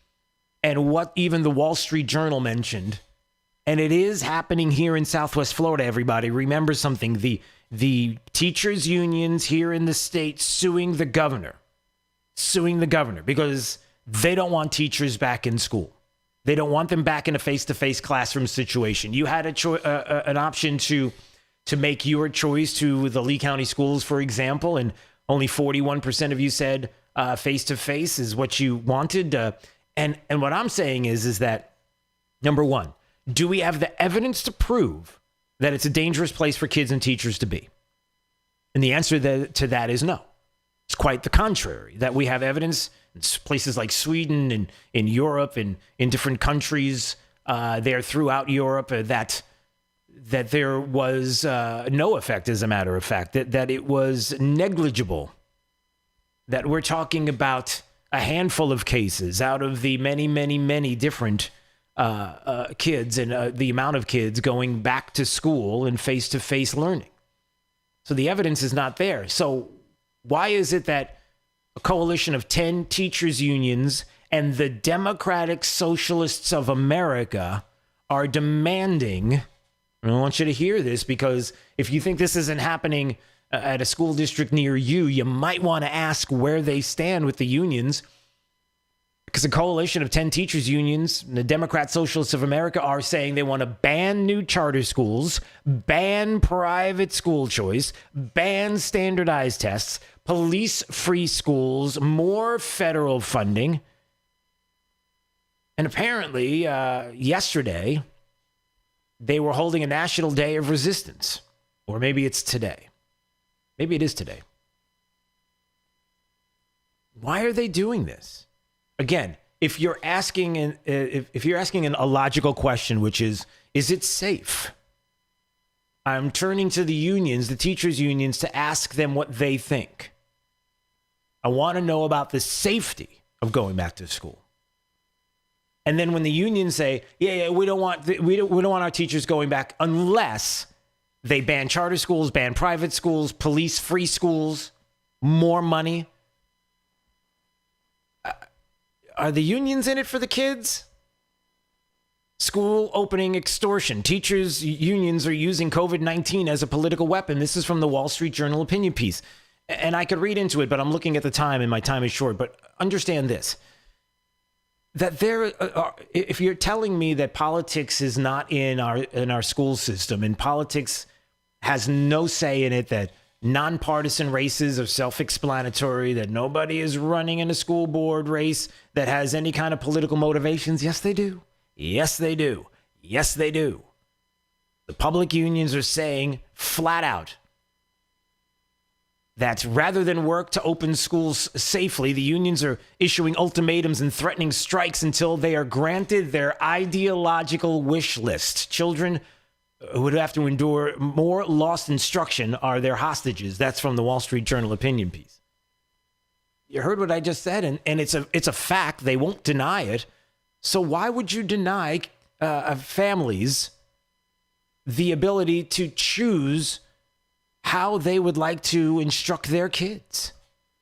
and what even the Wall Street Journal mentioned. And it is happening here in Southwest Florida, everybody. Remember something. The teachers' unions here in the state suing the governor because they don't want teachers back in school. They don't want them back in a face-to-face classroom situation. You had an option to make your choice to the Lee County schools, for example, and only 41% of you said face-to-face is what you wanted. And what I'm saying is that, number one, do we have the evidence to prove that it's a dangerous place for kids and teachers to be? And the answer to that is no. It's quite the contrary, that we have evidence in places like Sweden and in Europe and in different countries there throughout Europe that there was no effect, as a matter of fact, that it was negligible, that we're talking about a handful of cases out of the many, many, many different kids and the amount of kids going back to school and face-to-face learning. So the evidence is not there. So why is it that a coalition of 10 teachers' unions and the Democratic Socialists of America are demanding, and I want you to hear this, because if you think this isn't happening at a school district near you, you might want to ask where they stand with the unions. Because a coalition of 10 teachers unions, the Democrat Socialists of America, are saying they want to ban new charter schools, ban private school choice, ban standardized tests, police free schools, more federal funding. And apparently, yesterday, they were holding a national day of resistance. Or maybe it's today. Maybe it is today. Why are they doing this? Again, if you're asking a logical question, which is it safe? I'm turning to the unions, the teachers' unions, to ask them what they think. I want to know about the safety of going back to school. And then when the unions say, yeah, we don't want our teachers going back unless they ban charter schools, ban private schools, police free schools, more money. Are the unions in it for the kids? School opening extortion. Teachers' unions are using COVID-19 as a political weapon. This is from the Wall Street Journal opinion piece. And I could read into it, but I'm looking at the time and my time is short. But understand this, that there are, if you're telling me that politics is not in our school system and politics has no say in it, that nonpartisan races are self-explanatory, that nobody is running in a school board race that has any kind of political motivations. Yes, they do. Yes, they do. Yes, they do. The public unions are saying flat out that rather than work to open schools safely, the unions are issuing ultimatums and threatening strikes until they are granted their ideological wish list. Children who would have to endure more lost instruction are their hostages. That's from the Wall Street Journal opinion piece. You heard what I just said, and it's a fact. They won't deny it. So why would you deny families the ability to choose how they would like to instruct their kids?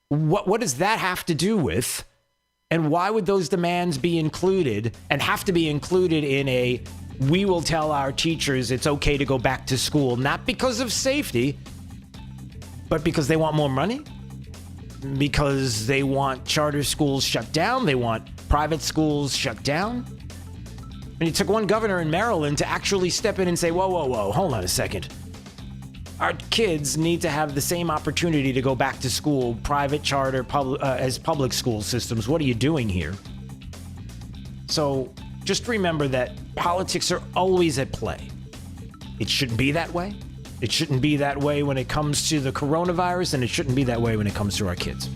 What does that have to do with? And why would those demands be included and have to be included in a we will tell our teachers it's okay to go back to school, not because of safety, but because they want more money? Because they want charter schools shut down? They want private schools shut down? And it took one governor in Maryland to actually step in and say, whoa, hold on a second. Our kids need to have the same opportunity to go back to school, private, charter, as public school systems. What are you doing here? So just remember that politics are always at play. It shouldn't be that way. It shouldn't be that way when it comes to the coronavirus, and it shouldn't be that way when it comes to our kids.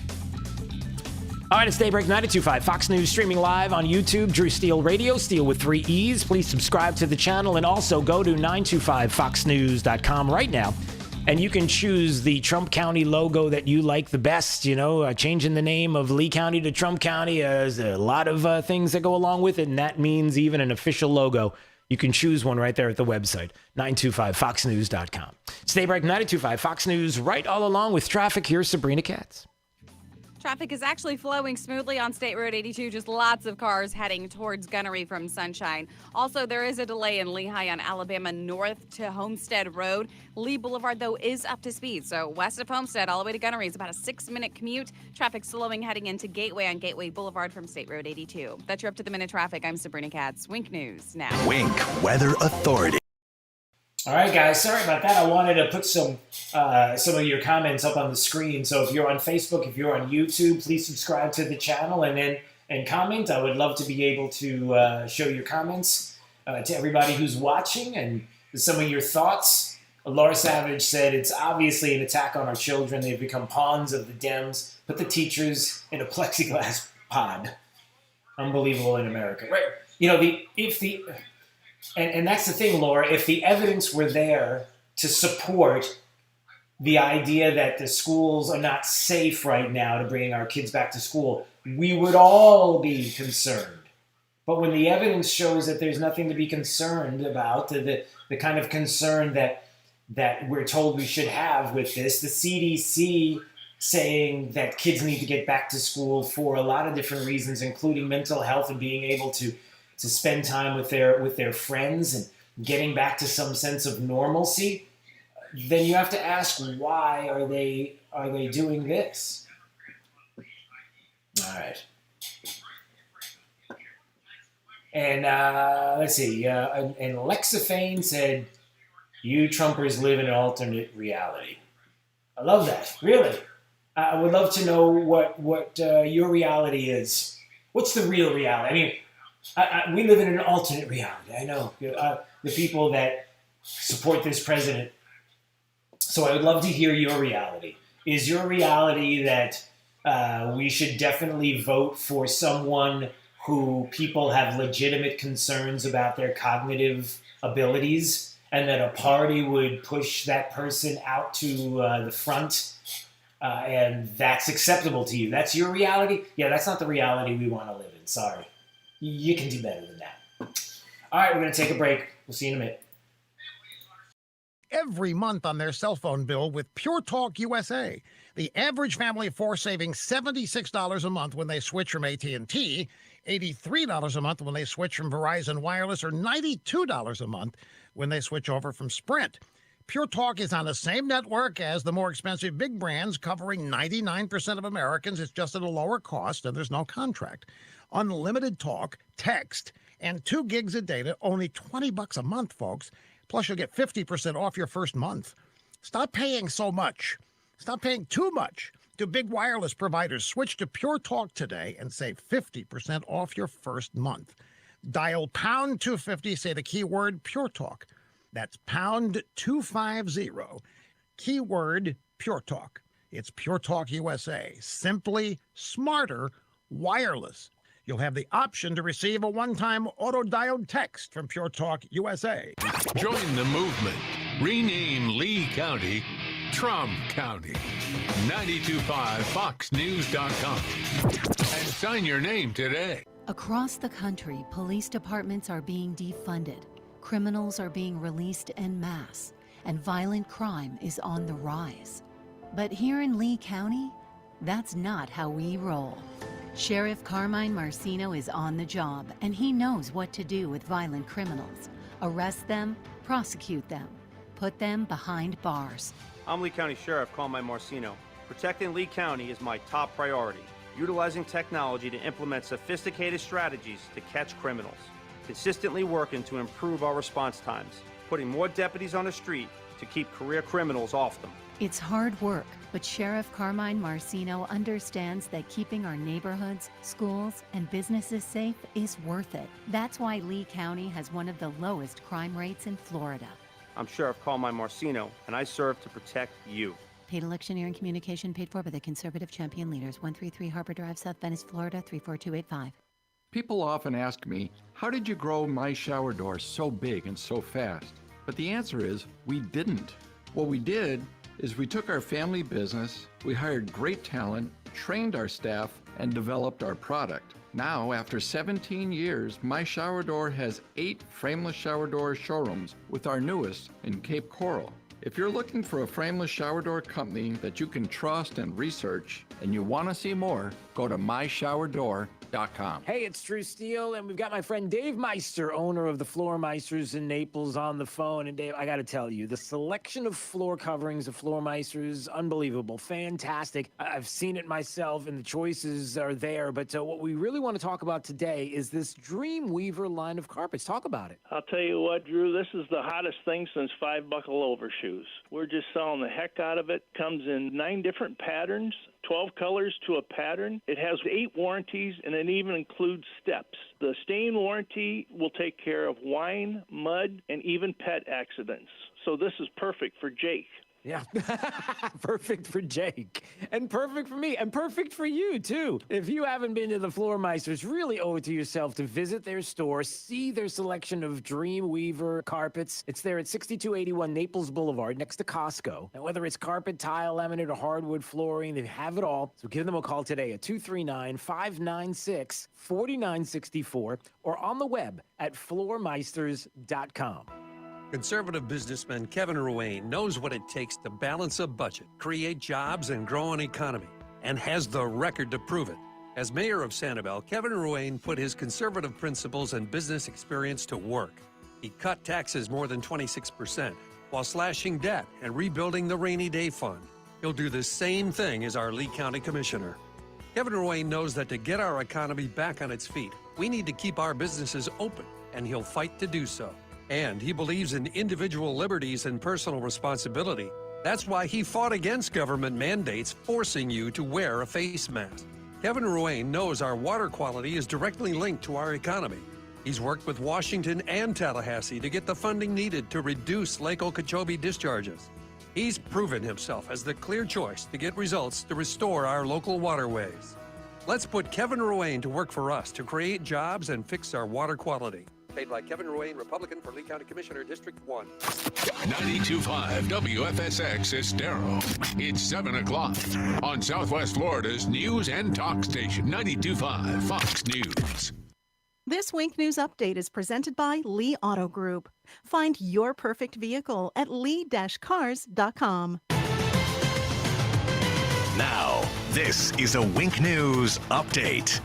All right, it's Daybreak 92.5 Fox News, streaming live on YouTube, Drew Steele Radio, Steele with 3 E's. Please subscribe to the channel and also go to 925foxnews.com right now. And you can choose the Trump County logo that you like the best. You know, changing the name of Lee County to Trump County. There's a lot of things that go along with it, and that means even an official logo. You can choose one right there at the website, 925foxnews.com. It's Daybreak 92.5 Fox News, right all along with traffic. Here's Sabrina Katz.
Traffic is actually flowing smoothly on State Road 82. Just lots of cars heading towards Gunnery from Sunshine. Also, there is a delay in Lehigh on Alabama north to Homestead Road. Lee Boulevard, though, is up to speed. So west of Homestead all the way to Gunnery is about a 6-minute commute. Traffic slowing heading into Gateway on Gateway Boulevard from State Road 82. That's your up-to-the-minute traffic. I'm Sabrina Katz. Wink News now.
Wink Weather Authority.
All right, guys. Sorry about that. I wanted to put some of your comments up on the screen. So if you're on Facebook, if you're on YouTube, please subscribe to the channel and comment. I would love to be able to show your comments to everybody who's watching and some of your thoughts. Laura Savage said, it's obviously an attack on our children. They've become pawns of the Dems. Put the teachers in a plexiglass pod. Unbelievable in America. Right. You know, And that's the thing, Laura. If the evidence were there to support the idea that the schools are not safe right now to bring our kids back to school, we would all be concerned. But when the evidence shows that there's nothing to be concerned about, the kind of concern that we're told we should have with this, the CDC saying that kids need to get back to school for a lot of different reasons, including mental health and being able to spend time with their friends and getting back to some sense of normalcy, then you have to ask, why are they doing this? All right. And let's see. And Lexafane said, "You Trumpers live in an alternate reality." I love that. Really, I would love to know what your reality is. What's the real reality? I mean, we live in an alternate reality. I know the people that support this president. So I would love to hear your reality. Is your reality that we should definitely vote for someone who people have legitimate concerns about their cognitive abilities, and that a party would push that person out to the front, and that's acceptable to you? That's your reality? Yeah, that's not the reality we want to live in. Sorry. You can do better than that. All right, we're going to take a break. We'll see you in a minute.
Every month on their cell phone bill with Pure Talk USA. The average family of four saving $76 a month when they switch from AT&T, $83 a month when they switch from Verizon Wireless, or $92 a month when they switch over from Sprint. Pure Talk is on the same network as the more expensive big brands, covering 99% of Americans. It's just at a lower cost, and there's no contract. Unlimited talk, text, and 2 gigs of data, only $20 a month, folks. Plus, you'll get 50% off your first month. Stop paying so much. Stop paying too much to big wireless providers. Switch to Pure Talk today and save 50% off your first month. Dial pound 250, say the keyword Pure Talk. That's pound 250, keyword Pure Talk. It's Pure Talk USA. Simply smarter wireless. You'll have the option to receive a one-time auto-dialed text from Pure Talk USA.
Join the movement. Rename Lee County Trump County. 925foxnews.com. And sign your name today.
Across the country, police departments are being defunded. Criminals are being released en masse, and violent crime is on the rise. But here in Lee County, that's not how we roll. Sheriff Carmine Marcino is on the job, and he knows what to do with violent criminals. Arrest them, prosecute them, put them behind bars.
I'm Lee County Sheriff Carmine Marcino. Protecting Lee County is my top priority. Utilizing technology to implement sophisticated strategies to catch criminals. Consistently working to improve our response times. Putting more deputies on the street to keep career criminals off them.
It's hard work, but Sheriff Carmine Marcino understands that keeping our neighborhoods, schools, and businesses safe is worth it. That's why Lee County has one of the lowest crime rates in Florida.
I'm Sheriff Carmine Marcino, and I serve to protect you.
Paid electioneering communication paid for by the Conservative Champion Leaders, 133 Harbor Drive, South Venice, Florida, 34285.
People often ask me, how did you grow my shower door so big and so fast? But the answer is, we didn't. What we did is we took our family business, we hired great talent, trained our staff, and developed our product. Now, after 17 years, My Shower Door has 8 frameless shower door showrooms, with our newest in Cape Coral. If you're looking for a frameless shower door company that you can trust and research, and you want to see more, go to myshowerdoor.com.
Hey, it's Drew Steele, and we've got my friend Dave Meister, owner of the Floor Meisters in Naples, on the phone. And Dave, I got to tell you, the selection of floor coverings of Floor Meisters, unbelievable, fantastic. I've seen it myself, and the choices are there. But what we really want to talk about today is this Dreamweaver line of carpets. Talk about it.
I'll tell you what, Drew, this is the hottest thing since 5-buckle overshoes. We're just selling the heck out of it. Comes in 9 different patterns, 12 colors to a pattern. It has 8 warranties, and it even includes steps. The stain warranty will take care of wine, mud, and even pet accidents. So this is perfect for Jake.
Yeah, perfect for Jake, and perfect for me, and perfect for you, too. If you haven't been to the Floormeisters, really owe it to yourself to visit their store, see their selection of Dreamweaver carpets. It's there at 6281 Naples Boulevard, next to Costco. And whether it's carpet, tile, laminate, or hardwood flooring, they have it all. So give them a call today at 239-596-4964 or on the web at floormeisters.com.
Conservative businessman Kevin Ruane knows what it takes to balance a budget, create jobs, and grow an economy, and has the record to prove it. As mayor of Sanibel, Kevin Ruane put his conservative principles and business experience to work. He cut taxes more than 26% while slashing debt and rebuilding the rainy day fund. He'll do the same thing as our Lee County Commissioner. Kevin Ruane knows that to get our economy back on its feet, we need to keep our businesses open, and he'll fight to do so. And he believes in individual liberties and personal responsibility. That's why he fought against government mandates forcing you to wear a face mask. Kevin Ruane knows our water quality is directly linked to our economy. He's worked with Washington and Tallahassee to get the funding needed to reduce Lake Okeechobee discharges. He's proven himself as the clear choice to get results to restore our local waterways. Let's put Kevin Ruane to work for us to create jobs and fix our water quality. Paid by Kevin Ruane, Republican for Lee County Commissioner, District 1.
92.5 WFSX Estero. It's 7 o'clock on Southwest Florida's news and talk station, 92.5 Fox News.
This Wink News Update is presented by Lee Auto Group. Find your perfect vehicle at lee-cars.com.
Now, this is a Wink News Update.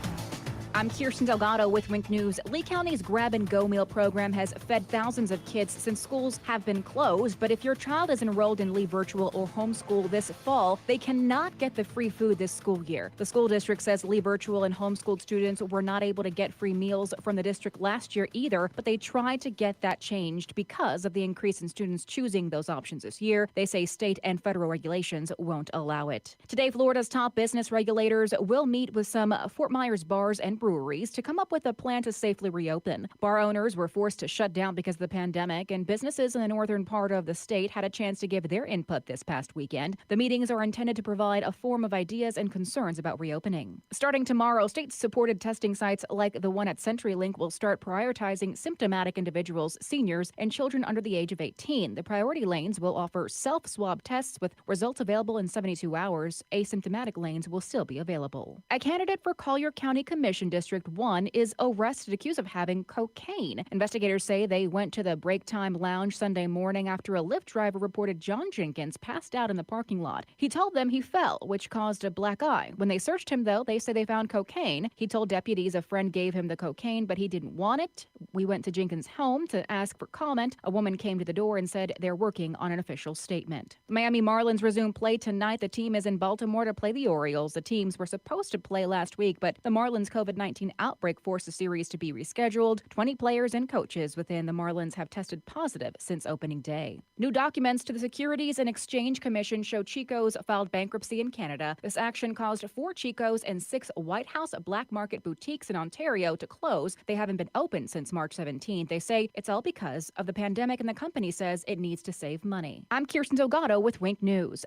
I'm Kirsten Delgado with Wink News. Lee County's Grab and Go meal program has fed thousands of kids since schools have been closed. But if your child is enrolled in Lee Virtual or Homeschool this fall, they cannot get the free food this school year. The school district says Lee Virtual and homeschooled students were not able to get free meals from the district last year either, but they tried to get that changed because of the increase in students choosing those options this year. They say state and federal regulations won't allow it. Today, Florida's top business regulators will meet with some Fort Myers bars and breweries to come up with a plan to safely reopen. Bar owners were forced to shut down because of the pandemic, and businesses in the northern part of the state had a chance to give their input this past weekend. The meetings are intended to provide a forum of ideas and concerns about reopening. Starting tomorrow, state-supported testing sites like the one at CenturyLink will start prioritizing symptomatic individuals, seniors, and children under the age of 18. The priority lanes will offer self-swab tests with results available in 72 hours. Asymptomatic lanes will still be available. A candidate for Collier County Commission District 1 is arrested accused of having cocaine. Investigators say they went to the Break Time Lounge Sunday morning after a Lyft driver reported John Jenkins passed out in the parking lot. He told them he fell, which caused a black eye. When they searched him, though, they say they found cocaine. He told deputies a friend gave him the cocaine, but he didn't want it. We went to Jenkins' home to ask for comment. A woman came to the door and said they're working on an official statement. The Miami Marlins resume play tonight. The team is in Baltimore to play the Orioles. The teams were supposed to play last week, but the Marlins' COVID-19 outbreak forced the series to be rescheduled. 20 players and coaches within the Marlins have tested positive since opening day. New documents to the Securities and Exchange Commission show Chico's filed bankruptcy in Canada. This action caused 4 Chico's and 6 White House black market boutiques in Ontario to close. They haven't been open since March 17th. They say it's all because of the pandemic, and the company says it needs to save money. I'm Kirsten Delgado with Wink News.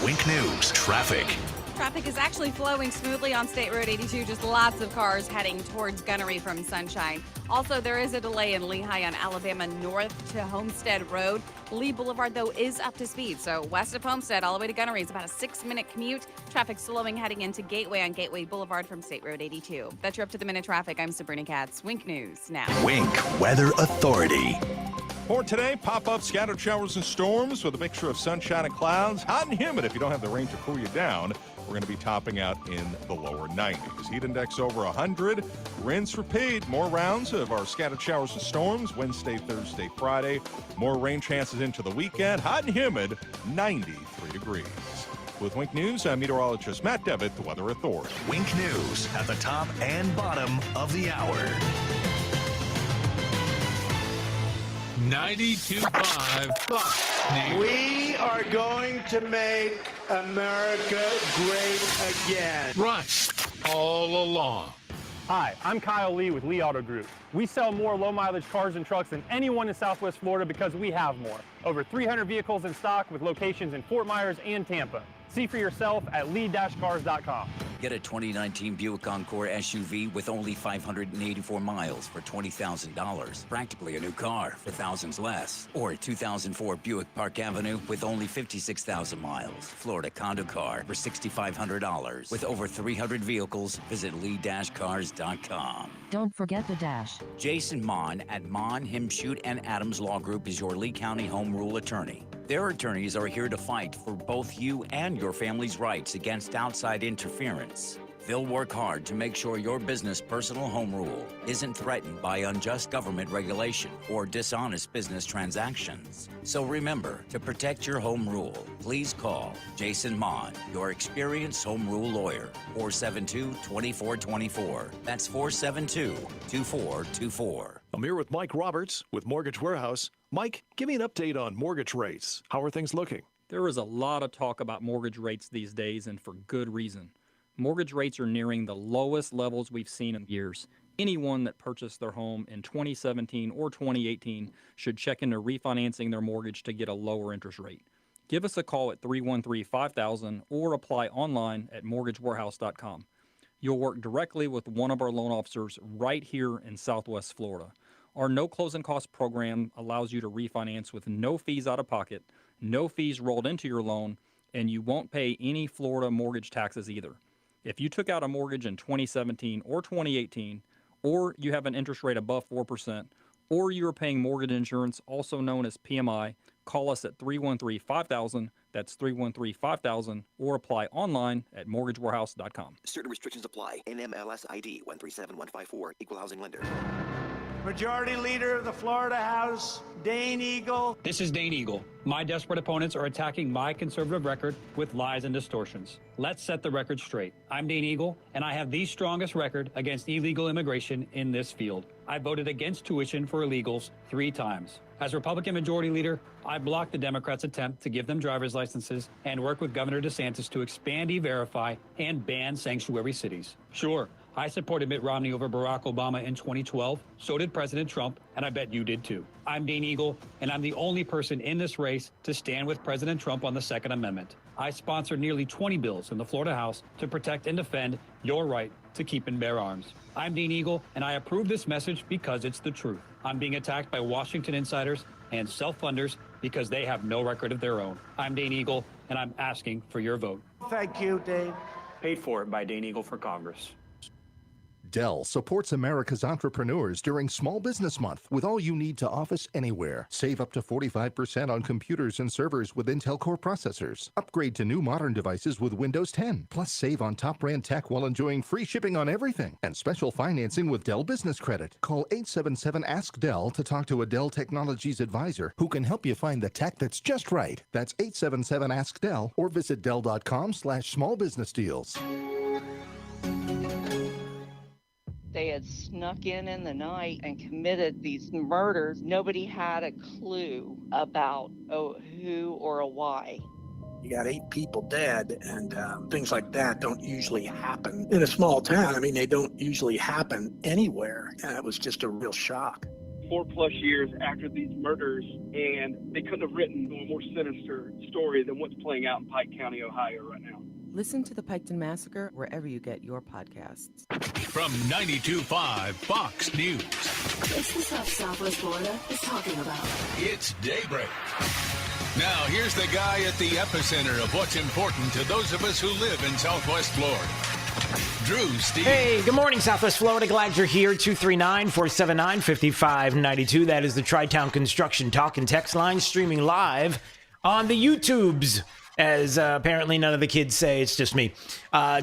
Wink News Traffic.
Traffic is actually flowing smoothly on State Road 82. Just lots of cars heading towards Gunnery from Sunshine. Also, there is a delay in Lehigh on Alabama north to Homestead Road. Lee Boulevard, though, is up to speed. So west of Homestead all the way to Gunnery is about a 6-minute commute. Traffic slowing heading into Gateway on Gateway Boulevard from State Road 82. That's your up-to-the-minute traffic. I'm Sabrina Katz. Wink News now.
Wink Weather Authority.
For today, pop-up scattered showers and storms with a mixture of sunshine and clouds. Hot and humid if you don't have the rain to cool you down. We're going to be topping out in the lower 90s. Heat index over 100. Rinse, repeat. More rounds of our scattered showers and storms Wednesday, Thursday, Friday. More rain chances into the weekend. Hot and humid, 93 degrees. With Wink News, I'm meteorologist Matt Devitt, the Weather Authority.
Wink News at the top and bottom of the hour.
92.5 Fox News.
We are going to make America great again.
Right. All along.
Hi, I'm Kyle Lee with Lee Auto Group. We sell more low-mileage cars and trucks than anyone in Southwest Florida because we have more. Over 300 vehicles in stock with locations in Fort Myers and Tampa. See for yourself at lee-cars.com.
Get a 2019 Buick Encore SUV with only 584 miles for $20,000. Practically a new car for thousands less. Or a 2004 Buick Park Avenue with only 56,000 miles. Florida condo car for $6,500. With over 300 vehicles, visit lee-cars.com.
Don't forget the dash.
Jason Mon at Mon, Himshoot, and Adams Law Group is your Lee County home rule attorney. Their attorneys are here to fight for both you and your family's rights against outside interference. They'll work hard to make sure your business personal home rule isn't threatened by unjust government regulation or dishonest business transactions. So remember, to protect your home rule, please call Jason Mon, your experienced home rule lawyer, 472-2424. That's 472-2424.
I'm here with Mike Roberts with Mortgage Warehouse. Mike, give me an update on mortgage rates. How are things looking?
There is a lot of talk about mortgage rates these days, and for good reason. Mortgage rates are nearing the lowest levels we've seen in years. Anyone that purchased their home in 2017 or 2018 should check into refinancing their mortgage to get a lower interest rate. Give us a call at 313-5000 or apply online at mortgagewarehouse.com. You'll work directly with one of our loan officers right here in Southwest Florida. Our no closing cost program allows you to refinance with no fees out of pocket, no fees rolled into your loan, and you won't pay any Florida mortgage taxes either. If you took out a mortgage in 2017 or 2018, or you have an interest rate above 4%, or you are paying mortgage insurance, also known as PMI, call us at 313-5000. That's 313-5000, or apply online at mortgagewarehouse.com.
Certain restrictions apply. NMLS ID 137154, Equal Housing Lender.
Majority Leader of the Florida House, Dane Eagle.
This is Dane Eagle. My desperate opponents are attacking my conservative record with lies and distortions. Let's set the record straight. I'm Dane Eagle, and I have the strongest record against illegal immigration in this field. I voted against tuition for illegals 3 times. As Republican Majority Leader, I blocked the Democrats' attempt to give them driver's licenses and work with Governor DeSantis to expand E-Verify and ban sanctuary cities. Sure, I supported Mitt Romney over Barack Obama in 2012. So did President Trump, and I bet you did too. I'm Dane Eagle, and I'm the only person in this race to stand with President Trump on the Second Amendment. I sponsored nearly 20 bills in the Florida House to protect and defend your right to keep and bear arms. I'm Dane Eagle, and I approve this message because it's the truth. I'm being attacked by Washington insiders and self-funders because they have no record of their own. I'm Dane Eagle, and I'm asking for your vote.
Thank you, Dane.
Paid for by Dane Eagle for Congress.
Dell supports America's entrepreneurs during Small Business Month with all you need to office anywhere. Save up to 45% on computers and servers with Intel Core processors. Upgrade to new modern devices with Windows 10. Plus save on top brand tech while enjoying free shipping on everything. And special financing with Dell Business Credit. Call 877-ASK-DELL to talk to a Dell Technologies advisor who can help you find the tech that's just right. That's 877-ASK-DELL or visit Dell.com/smallbusinessdeals.
They had snuck in the night and committed these murders. Nobody had a clue about who or a why.
You got 8 people dead, and things like that don't usually happen in a small town. I mean, they don't usually happen anywhere. And it was just a real shock.
4+ years after these murders, and they couldn't have written a more sinister story than what's playing out in Pike County, Ohio right now.
Listen to the Piketon Massacre wherever you get your podcasts.
From 92.5 Fox News.
It's the stuff Southwest Florida is talking about.
It's Daybreak. Now, here's the guy at the epicenter of what's important to those of us who live in Southwest Florida. Drew Steele.
Hey, good morning, Southwest Florida. Glad you're here. 239-479-5592. That is the Tri-Town Construction Talk and Text line, streaming live on the YouTubes. As apparently none of the kids say, it's just me.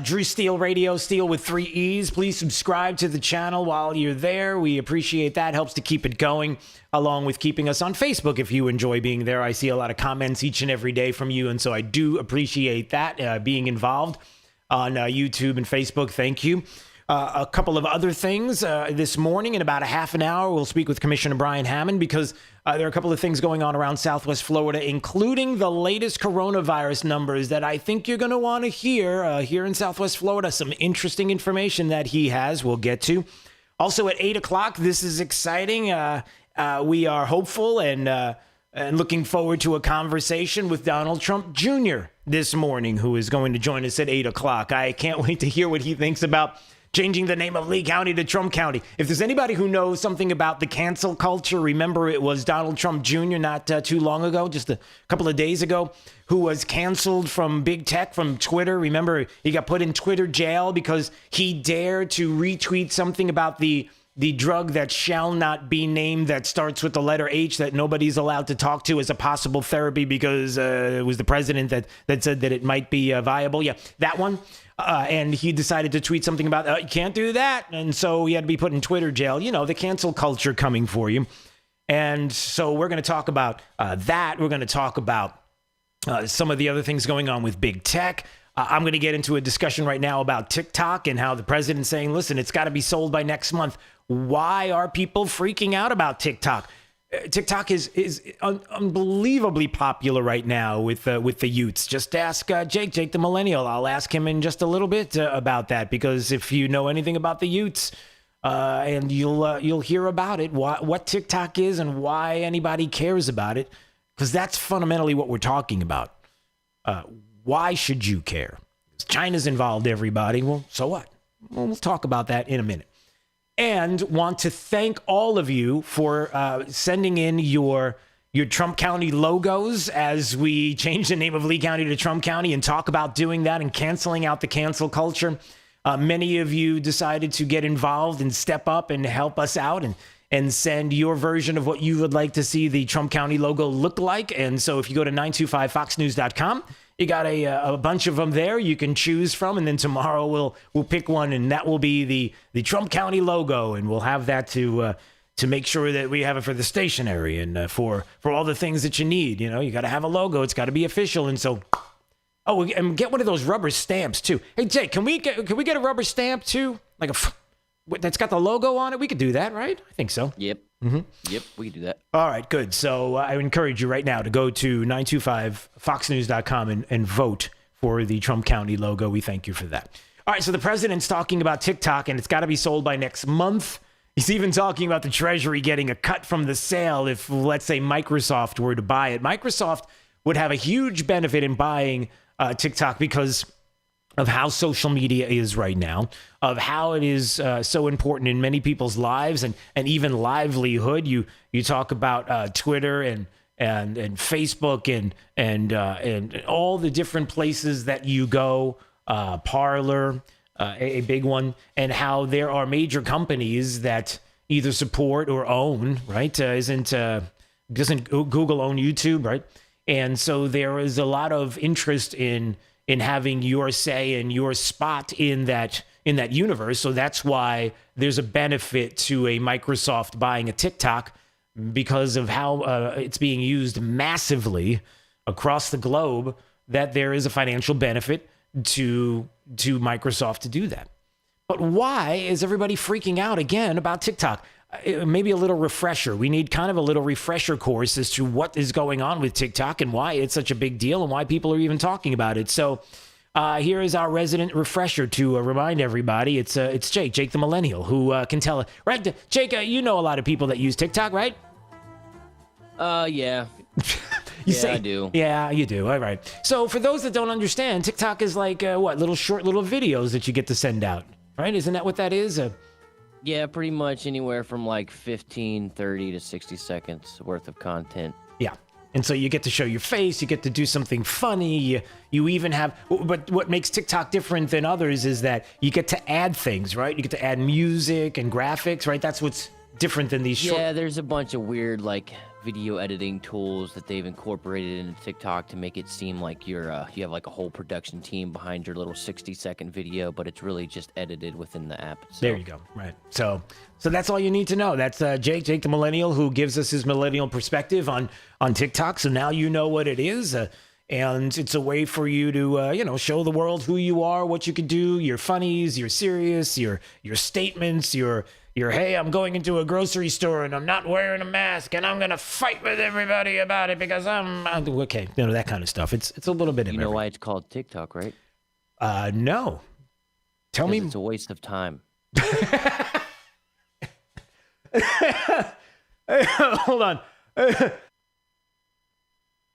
Drew Steele Radio, Steele with 3 E's. Please subscribe to the channel while you're there. We appreciate that. Helps to keep it going, along with keeping us on Facebook if you enjoy being there. I see a lot of comments each and every day from you, and so I do appreciate that, being involved on YouTube and Facebook. Thank you. a couple of other things this morning. In about a half an hour, we'll speak with Commissioner Brian Hammond because there are a couple of things going on around Southwest Florida, including the latest coronavirus numbers that I think you're going to want to hear here in Southwest Florida. Some interesting information that he has we'll get to. Also at 8 o'clock, this is exciting. We are hopeful and looking forward to a conversation with Donald Trump Jr. this morning, who is going to join us at 8 o'clock. I can't wait to hear what he thinks about changing the name of Lee County to Trump County. If there's anybody who knows something about the cancel culture, remember it was Donald Trump Jr. not too long ago, just a couple of days ago, who was canceled from big tech, from Twitter. Remember, he got put in Twitter jail because he dared to retweet something about the drug that shall not be named that starts with the letter H that nobody's allowed to talk to as a possible therapy because it was the president that said that it might be viable. Yeah, that one. And he decided to tweet something about, you can't do that. And so he had to be put in Twitter jail. You know, the cancel culture coming for you. And so we're going to talk about that. We're going to talk about some of the other things going on with big tech. I'm going to get into a discussion right now about Tick-Tock and how the president's saying, listen, it's got to be sold by next month. Why are people freaking out about Tick-Tock? TikTok is unbelievably popular right now with the youths. Just ask Jake the millennial. I'll ask him in just a little bit about that, because if you know anything about the youths, and you'll hear about it, what TikTok is and why anybody cares about it, because that's fundamentally what we're talking about. Why should you care? China's involved, everybody. Well, so what? Well, we'll talk about that in a minute. And want to thank all of you for sending in your Trump County logos as we change the name of Lee County to Trump County and talk about doing that and canceling out the cancel culture. Many of you decided to get involved and step up and help us out and send your version of what you would like to see the Trump County logo look like. And so if you go to 925foxnews.com, you got a bunch of them there you can choose from, and then tomorrow we'll pick one, and that will be the Trump County logo, and we'll have that to make sure that we have it for the stationery and for all the things that you need. You know, you got to have a logo; it's got to be official, and so and get one of those rubber stamps too. Hey Jake, can we get a rubber stamp too, like that's got the logo on it? We could do that, right? I think so.
Yep.
Mm-hmm.
Yep, we can do that.
All right, good. So I encourage you right now to go to 925foxnews.com and vote for the Trump County logo. We thank you for that. All right, so the president's talking about TikTok, and it's got to be sold by next month. He's even talking about the Treasury getting a cut from the sale if, let's say, Microsoft were to buy it. Microsoft would have a huge benefit in buying TikTok because of how social media is right now, of how it is so important in many people's lives and even livelihood. You talk about Twitter and Facebook and all the different places that you go, Parler, a big one, and how there are major companies that either support or own, right? Doesn't Google own YouTube, right? And so there is a lot of interest in having your say and your spot in that universe. So that's why there's a benefit to a Microsoft buying a TikTok, because of how it's being used massively across the globe, that there is a financial benefit to Microsoft to do that. But why is everybody freaking out again about TikTok? Maybe a little refresher. We need kind of a little refresher course as to what is going on with TikTok and why it's such a big deal and why people are even talking about it. So here is our resident refresher to remind everybody. It's Jake the millennial, who can tell it. Right, Jake, you know a lot of people that use TikTok, right?
Yeah. I do.
Yeah, you do. All right. So for those that don't understand, TikTok is like short little videos that you get to send out, right? Isn't that what that is?
Yeah, pretty much anywhere from like 15, 30 to 60 seconds worth of content.
Yeah. And so you get to show your face, you get to do something funny, you even have, but what makes TikTok different than others is that you get to add things, right? You get to add music and graphics, right? That's what's different than these short.
Yeah, there's a bunch of weird video editing tools that they've incorporated into TikTok to make it seem like you have like a whole production team behind your little 60-second video, but it's really just edited within the app itself.
There you go. Right. So that's all you need to know. That's Jake the millennial, who gives us his millennial perspective on TikTok. So now you know what it is. And it's a way for you to, show the world who you are, what you could do, your funnies, your serious, your statements, your hey, I'm going into a grocery store and I'm not wearing a mask and I'm going to fight with everybody about it because I'm okay. That kind of stuff. It's a little bit of
You know why it's called TikTok, right?
No. Tell me.
It's a waste of time.
Hold on.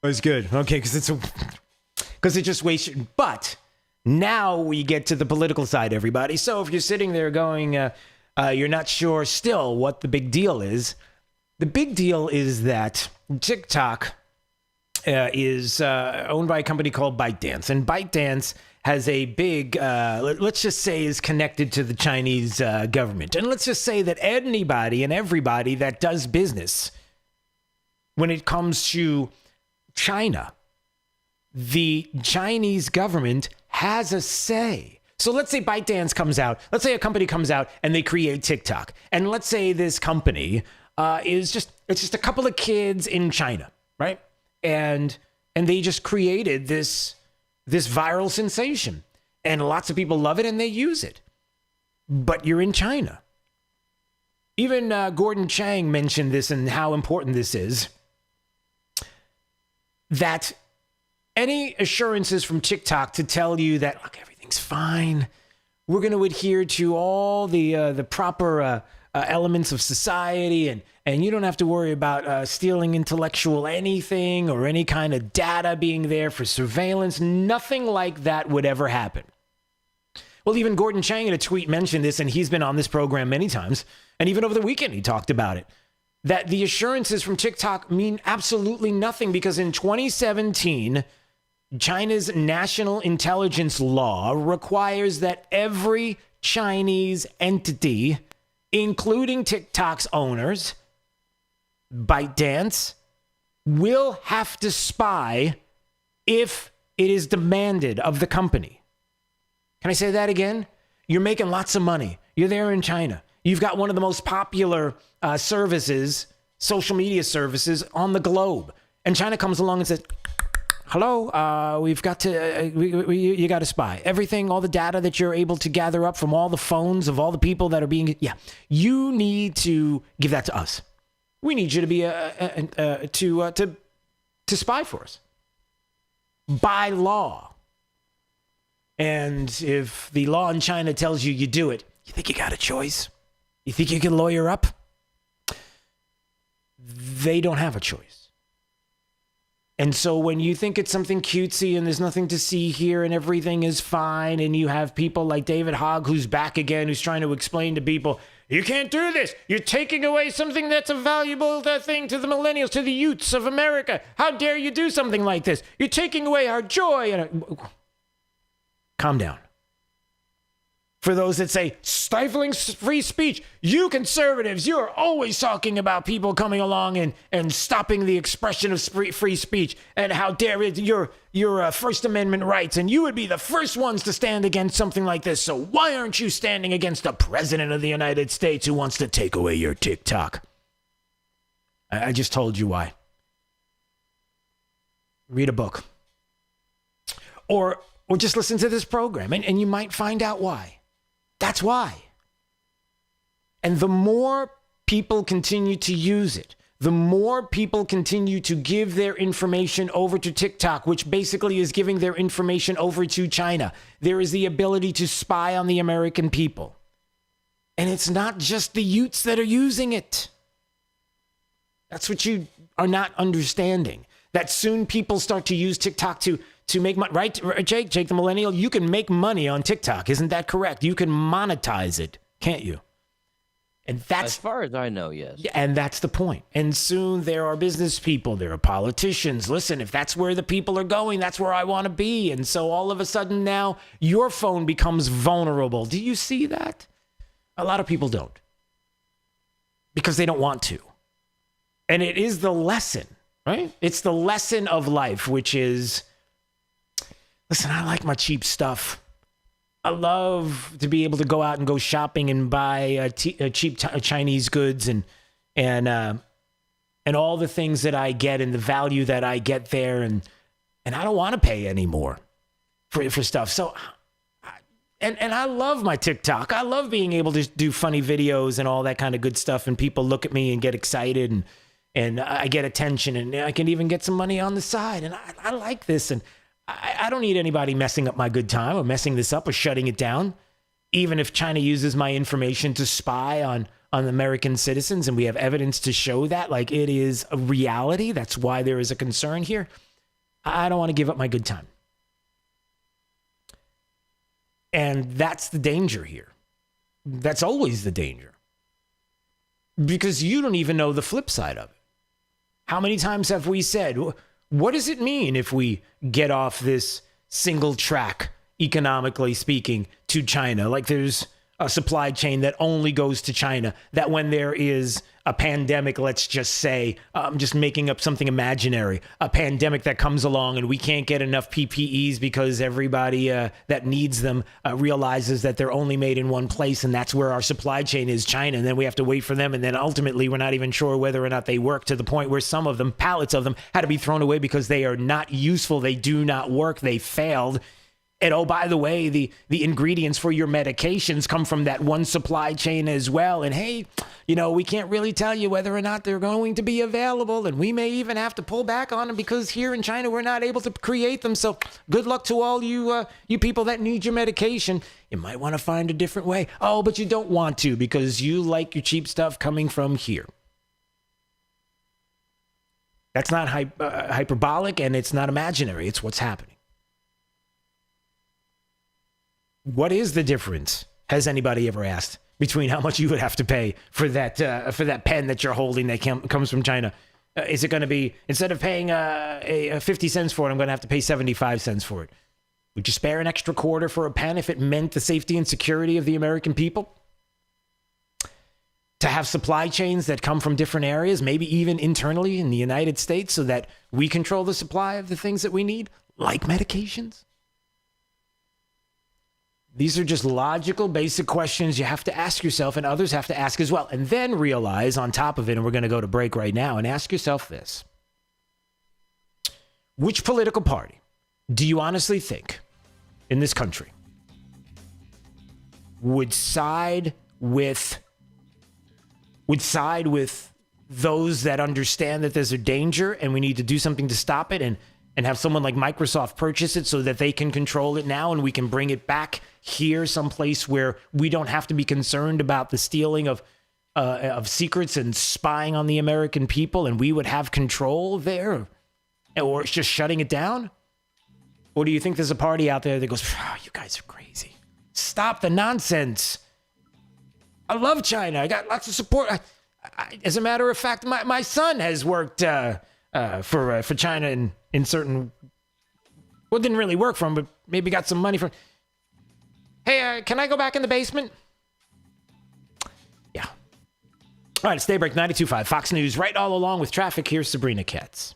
It's good. Okay, because it just wastes. But now we get to the political side, everybody. So if you're sitting there going, you're not sure still what the big deal is. The big deal is that TikTok is owned by a company called ByteDance, and ByteDance has a big, let's just say, is connected to the Chinese government. And let's just say that anybody and everybody that does business, when it comes to China, the Chinese government has a say. So let's say ByteDance comes out. Let's say a company comes out and they create TikTok. And let's say this company it's just a couple of kids in China, right? And they just created this viral sensation. And lots of people love it and they use it. But you're in China. Even Gordon Chang mentioned this and how important this is. That any assurances from TikTok to tell you that, look, everything's fine. We're going to adhere to all the proper elements of society, and you don't have to worry about stealing intellectual anything or any kind of data being there for surveillance. Nothing like that would ever happen. Well, even Gordon Chang in a tweet mentioned this, and he's been on this program many times, and even over the weekend he talked about it. That the assurances from TikTok mean absolutely nothing because in 2017, China's national intelligence law requires that every Chinese entity, including TikTok's owners, ByteDance, will have to spy if it is demanded of the company. Can I say that again? You're making lots of money. You're there in China. You've got one of the most popular services, social media services on the globe. And China comes along and says, hello, we've got to, you got to spy. Everything, all the data that you're able to gather up from all the phones of all the people that are being, you need to give that to us. We need you to be, to spy for us. By law. And if the law in China tells you do it, you think you got a choice? You think you can lawyer up? They don't have a choice. And so when you think it's something cutesy and there's nothing to see here and everything is fine, and you have people like David Hogg who's back again, who's trying to explain to people, you can't do this. You're taking away something that's a valuable thing to the millennials, to the youths of America. How dare you do something like this? You're taking away our joy. Calm down. For those that say, stifling free speech, you conservatives, you're always talking about people coming along and stopping the expression of free speech, and how dare it, your First Amendment rights, and you would be the first ones to stand against something like this, so why aren't you standing against the President of the United States who wants to take away your TikTok? I just told you why. Read a book. Or just listen to this program, and you might find out why. That's why. And the more people continue to use it, the more people continue to give their information over to TikTok, which basically is giving their information over to China. There is the ability to spy on the American people. And it's not just the youths that are using it. That's what you are not understanding. That soon people start to use TikTok to make money, right? Jake the millennial, you can make money on TikTok. Isn't that correct? You can monetize it, can't you? And that's,
as far as I know, yes.
And that's the point. And soon there are business people, there are politicians. Listen, if that's where the people are going, that's where I want to be. And so all of a sudden now your phone becomes vulnerable. Do you see that? A lot of people don't. Because they don't want to. And it is the lesson, right? It's the lesson of life, which is, listen, I like my cheap stuff. I love to be able to go out and go shopping and buy cheap Chinese goods and all the things that I get and the value that I get there. And And I don't want to pay anymore for stuff. So, and I love my TikTok. I love being able to do funny videos and all that kind of good stuff. And people look at me and get excited and I get attention and I can even get some money on the side. And I like this. And I don't need anybody messing up my good time or messing this up or shutting it down. Even if China uses my information to spy on American citizens and we have evidence to show that, like it is a reality. That's why there is a concern here. I don't want to give up my good time. And that's the danger here. That's always the danger. Because you don't even know the flip side of it. How many times have we said, what does it mean if we get off this single track, economically speaking, to China? Like there's a supply chain that only goes to China, that when there is a pandemic, let's just say, I'm just making up something imaginary, a pandemic that comes along and we can't get enough PPEs because everybody that needs them realizes that they're only made in one place and that's where our supply chain is, China, and then we have to wait for them, and then ultimately we're not even sure whether or not they work, to the point where some of them, pallets of them, had to be thrown away because they are not useful, they do not work, they failed. And oh, by the way, the ingredients for your medications come from that one supply chain as well. And hey, you know, we can't really tell you whether or not they're going to be available. And we may even have to pull back on them because here in China, we're not able to create them. So good luck to all you people that need your medication. You might want to find a different way. Oh, but you don't want to because you like your cheap stuff coming from here. That's not hyperbolic and it's not imaginary. It's what's happening. What is the difference, has anybody ever asked, between how much you would have to pay for that pen that you're holding that comes from China? Is it going to be, instead of paying 50 cents for it, I'm going to have to pay 75 cents for it? Would you spare an extra quarter for a pen if it meant the safety and security of the American people? To have supply chains that come from different areas, maybe even internally in the United States, so that we control the supply of the things that we need, like medications? These are just logical, basic questions you have to ask yourself and others have to ask as well. And then realize on top of it, and we're going to go to break right now, and ask yourself this. Which political party do you honestly think in this country would side with those that understand that there's a danger and we need to do something to stop it, and have someone like Microsoft purchase it so that they can control it now and we can bring it back here someplace where we don't have to be concerned about the stealing of secrets and spying on the American people, and we would have control there? Or it's just shutting it down? Or do you think there's a party out there that goes, oh, you guys are crazy. Stop the nonsense. I love China. I got lots of support. As a matter of fact, my son has worked for China in certain, well, didn't really work for him, but maybe got some money from. Hey, can I go back in the basement? Yeah. All right, it's Daybreak 92.5 Fox News. Right all along with traffic, here's Sabrina Katz.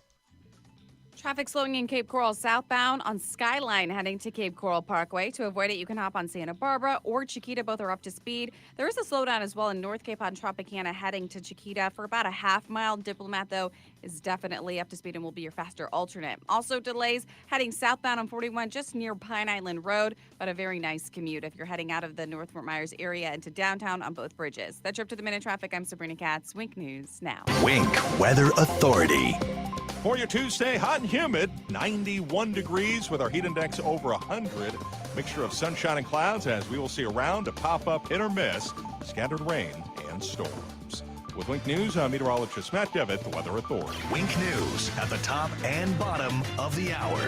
Traffic slowing in Cape Coral southbound on Skyline heading to Cape Coral Parkway. To avoid it, you can hop on Santa Barbara or Chiquita. Both are up to speed. There is a slowdown as well in North Cape on Tropicana heading to Chiquita for about a half mile. Diplomat, though, is definitely up to speed and will be your faster alternate. Also delays heading southbound on 41 just near Pine Island Road, but a very nice commute if you're heading out of the North Fort Myers area into downtown on both bridges. That trip to the minute traffic, I'm Sabrina Katz. Wink News now.
Wink Weather Authority.
For your Tuesday, hot and humid, 91 degrees with our heat index over 100. Mixture of sunshine and clouds as we will see around a pop-up hit or miss, scattered rain and storms. With Wink News, I'm meteorologist Matt Devitt, the Weather Authority.
Wink News at the top and bottom of the hour.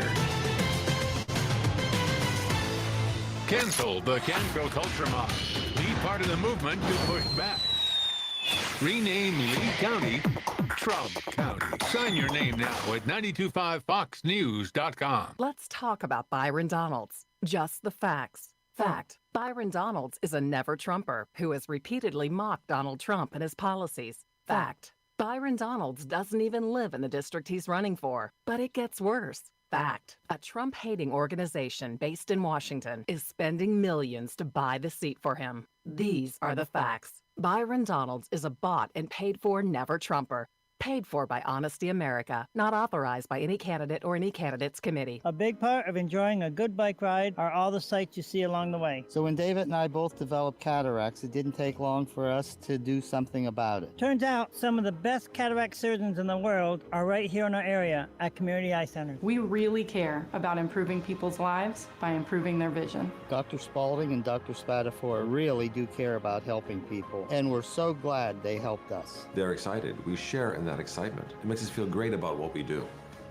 Cancel the cancel culture mob. Be part of the movement to push back. Rename Lee County Trump County. Sign your name now at 925foxnews.com.
Let's talk about Byron Donalds. Just the facts. Fact: Byron Donalds is a never-Trumper who has repeatedly mocked Donald Trump and his policies. Fact: Byron Donalds doesn't even live in the district he's running for. But it gets worse. Fact: a Trump-hating organization based in Washington is spending millions to buy the seat for him. These are the facts. Byron Donalds is a bought and paid for never-Trumper. Paid for by Honesty America. Not authorized by any candidate or any candidate's committee.
A big part of enjoying a good bike ride are all the sights you see along the way.
So when David and I both developed cataracts, it didn't take long for us to do something about it.
Turns out some of the best cataract surgeons in the world are right here in our area at Community Eye Center.
We really care about improving people's lives by improving their vision.
Dr. Spalding and Dr. Spatafor really do care about helping people, and we're so glad they helped us.
They're excited. We share in that excitement. It makes us feel great about what we do.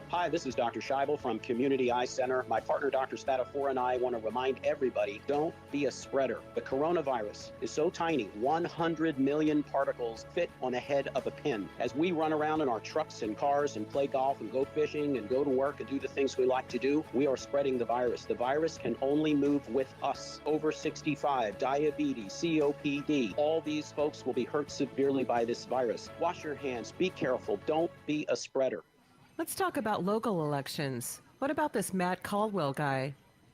Hi, this is Dr. Scheibel from Community Eye Center. My partner, Dr. Spatafor, and I want to remind everybody, don't be a spreader. The coronavirus is so tiny, 100 million particles fit on the head of a pin. As we run around in our trucks and cars and play golf and go fishing and go to work and do the things we like to do, we are spreading the virus. The virus can only move with us. Over 65, diabetes, COPD, all these folks will be hurt severely by this virus. Wash your hands, be careful, don't be a spreader.
Let's talk about local elections. What about this Matt Caldwell guy?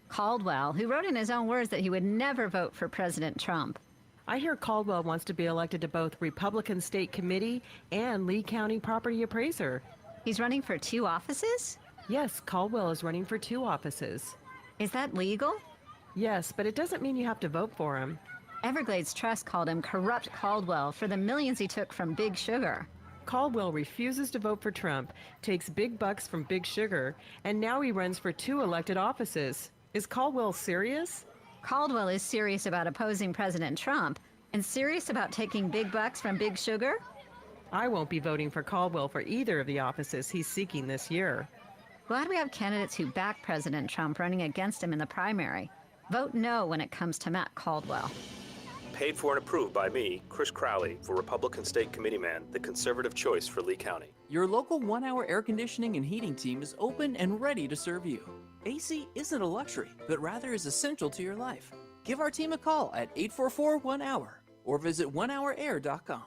Caldwell, who wrote in his own words that he would never vote for President Trump.
I hear Caldwell wants to be elected to both Republican State Committee and Lee County Property Appraiser.
He's running for 2 offices?
Yes, Caldwell is running for 2 offices.
Is that legal?
Yes, but it doesn't mean you have to vote for him.
Everglades Trust called him Corrupt Caldwell for the millions he took from Big Sugar.
Caldwell refuses to vote for Trump, takes big bucks from Big Sugar, and now he runs for 2 elected offices. Is Caldwell serious?
Caldwell is serious about opposing President Trump and serious about taking big bucks from Big Sugar?
I won't be voting for Caldwell for either of the offices he's seeking this year.
Glad we have candidates who back President Trump running against him in the primary. Vote no when it comes to Matt Caldwell.
Paid for and approved by me, Chris Crowley, for Republican State Committeeman, the conservative choice for Lee County.
Your local 1-hour air conditioning and heating team is open and ready to serve you. AC isn't a luxury, but rather is essential to your life. Give our team a call at 844-1-HOUR or visit onehourair.com.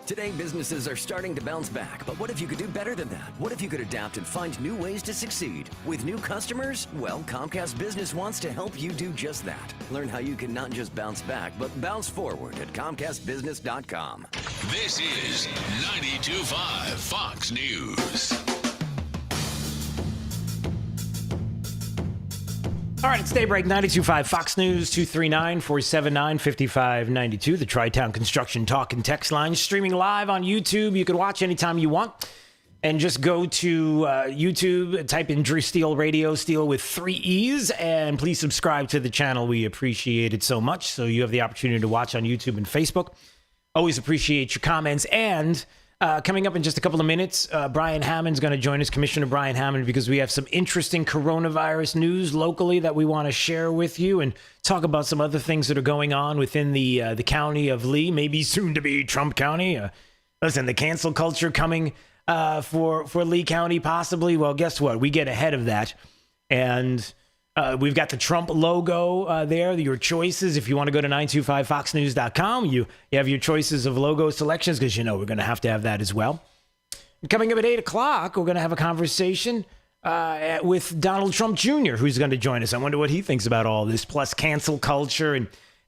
Today, businesses are starting to bounce back, but what if you could do better than that? What if you could adapt and find new ways to succeed? With new customers? Well, Comcast Business wants to help you do just that. Learn how you can not just bounce back, but bounce forward at ComcastBusiness.com.
This is 92.5 Fox News.
All right, it's Daybreak 92.5 Fox News 239-479-5592. The Tri-Town Construction Talk and Text line streaming live on YouTube. You can watch anytime you want. And just go to YouTube, type in Drew Steele Radio, Steele with 3 E's, and please subscribe to the channel. We appreciate it so much. So you have the opportunity to watch on YouTube and Facebook. Always appreciate your comments. And coming up in just a couple of minutes, Brian Hammond's going to join us, Commissioner Brian Hammond, because we have some interesting coronavirus news locally that we want to share with you and talk about some other things that are going on within the county of Lee, maybe soon to be Trump County. Listen, the cancel culture coming for Lee County, possibly. Well, guess what? We get ahead of that. And we've got the Trump logo there, your choices. If you want to go to 925foxnews.com, you have your choices of logo selections because, we're going to have that as well. Coming up at 8 o'clock, we're going to have a conversation with Donald Trump Jr., who's going to join us. I wonder what he thinks about all this, plus cancel culture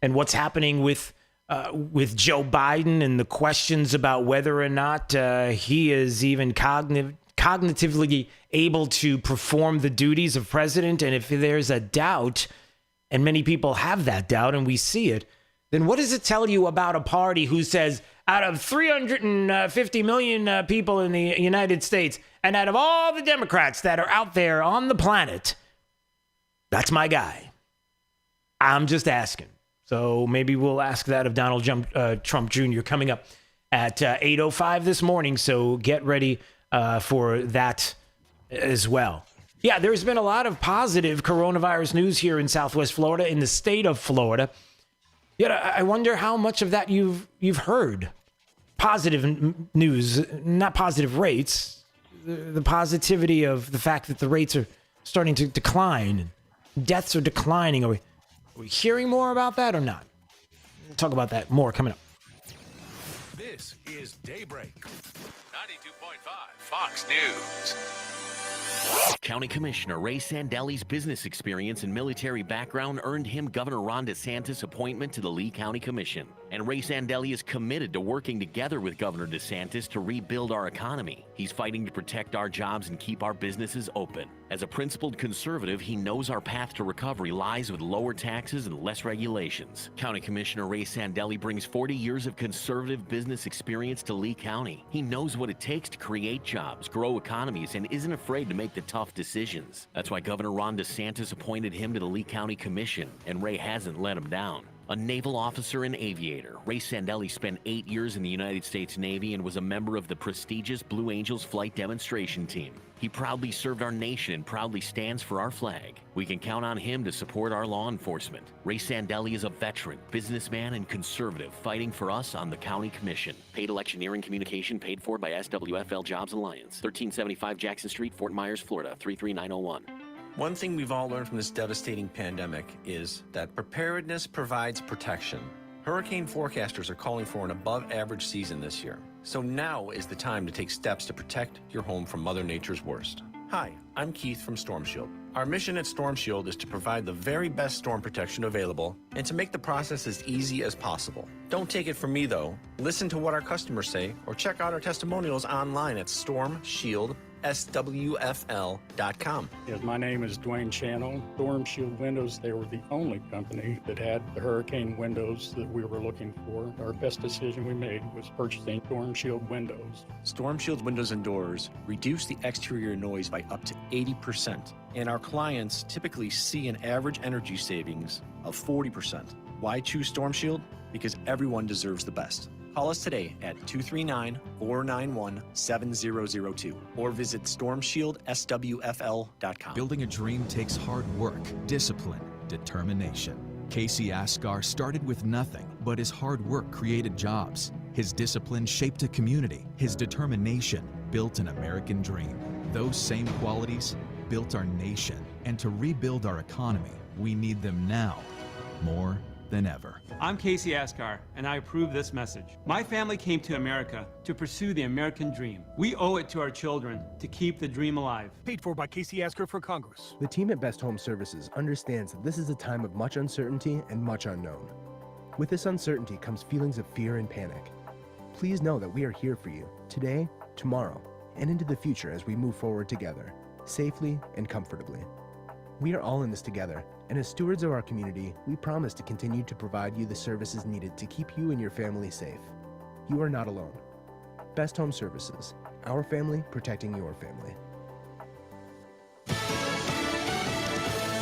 and what's happening with Joe Biden and the questions about whether or not he is even cognitively able to perform the duties of president. And if there's a doubt, and many people have that doubt and we see it, then what does it tell you about a party who says out of 350 million people in the United States and out of all the Democrats that are out there on the planet, that's my guy? I'm just asking. So maybe we'll ask that of Donald Trump Jr. coming up at 8:05 this morning. So get ready for that as well. Yeah, there's been a lot of positive coronavirus news here in Southwest Florida, in the state of Florida. Yet I wonder how much of that you've heard. Positive news, not positive rates. The positivity of the fact that the rates are starting to decline. Deaths are declining. Are we hearing more about that or not? We'll talk about that more coming up.
This is Daybreak. Fox News.
County Commissioner Ray Sandelli's business experience and military background earned him Governor Ron DeSantis' appointment to the Lee County Commission. And Ray Sandelli is committed to working together with Governor DeSantis to rebuild our economy. He's fighting to protect our jobs and keep our businesses open. As a principled conservative, he knows our path to recovery lies with lower taxes and less regulations. County Commissioner Ray Sandelli brings 40 years of conservative business experience to Lee County. He knows what it takes to create jobs, grow economies, and isn't afraid to make the tough decisions. That's why Governor Ron DeSantis appointed him to the Lee County Commission, and Ray hasn't let him down. A naval officer and aviator, Ray Sandelli spent 8 years in the United States Navy and was a member of the prestigious Blue Angels flight demonstration team. He proudly served our nation and proudly stands for our flag. We can count on him to support our law enforcement. Ray Sandelli is a veteran, businessman, and conservative fighting for us on the County Commission. Paid electioneering communication paid for by SWFL Jobs Alliance. 1375 Jackson Street, Fort Myers, Florida, 33901.
One thing we've all learned from this devastating pandemic is that preparedness provides protection. Hurricane forecasters are calling for an above-average season this year. So now is the time to take steps to protect your home from Mother Nature's worst. Hi, I'm Keith from Storm Shield. Our mission at Storm Shield is to provide the very best storm protection available and to make the process as easy as possible. Don't take it from me, though. Listen to what our customers say or check out our testimonials online at StormShieldSWFL.com.
Yes, my name is Dwayne Channel. Storm Shield Windows, they were the only company that had the hurricane windows that we were looking for. Our best decision we made was purchasing Storm Shield windows.
Storm Shield windows and doors reduce the exterior noise by up to 80%. And our clients typically see an average energy savings of 40%. Why choose Storm Shield? Because everyone deserves the best. Call us today at 239-491-7002 or visit StormShieldSWFL.com.
Building a dream takes hard work, discipline, determination. Casey Asghar started with nothing, but his hard work created jobs. His discipline shaped a community. His determination built an American dream. Those same qualities built our nation. And to rebuild our economy, we need them now more than ever.
I'm Casey Asghar, and I approve this message. My family came to America to pursue the American dream. We owe it to our children to keep the dream alive.
Paid for by Casey Asghar for Congress.
The team at Best Home Services understands that this is a time of much uncertainty and much unknown. With this uncertainty comes feelings of fear and panic. Please know that we are here for you today, tomorrow, and into the future as we move forward together, safely and comfortably. We are all in this together, and as stewards of our community, we promise to continue to provide you the services needed to keep you and your family safe. You are not alone. Best Home Services, our family protecting your family.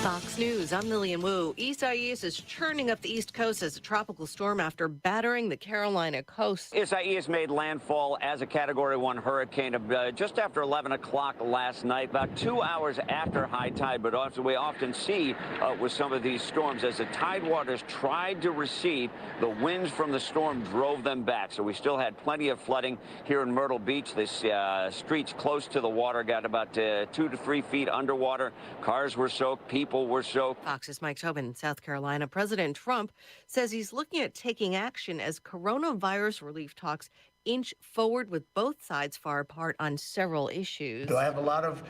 Fox News, I'm Lillian Wu. Isaias is churning up the East Coast as a tropical storm after battering the Carolina coast.
Isaias made landfall as a Category 1 hurricane just after 11 o'clock last night, about 2 hours after high tide. But as we often see with some of these storms, as the tidewaters tried to recede, the winds from the storm drove them back. So we still had plenty of flooding here in Myrtle Beach. The streets close to the water got about 2 to 3 feet underwater. Cars were soaked. People were soaked.
Fox's Mike Tobin in South Carolina. President Trump says he's looking at taking action as coronavirus relief talks inch forward with both sides far apart on several issues.
Do I have a lot of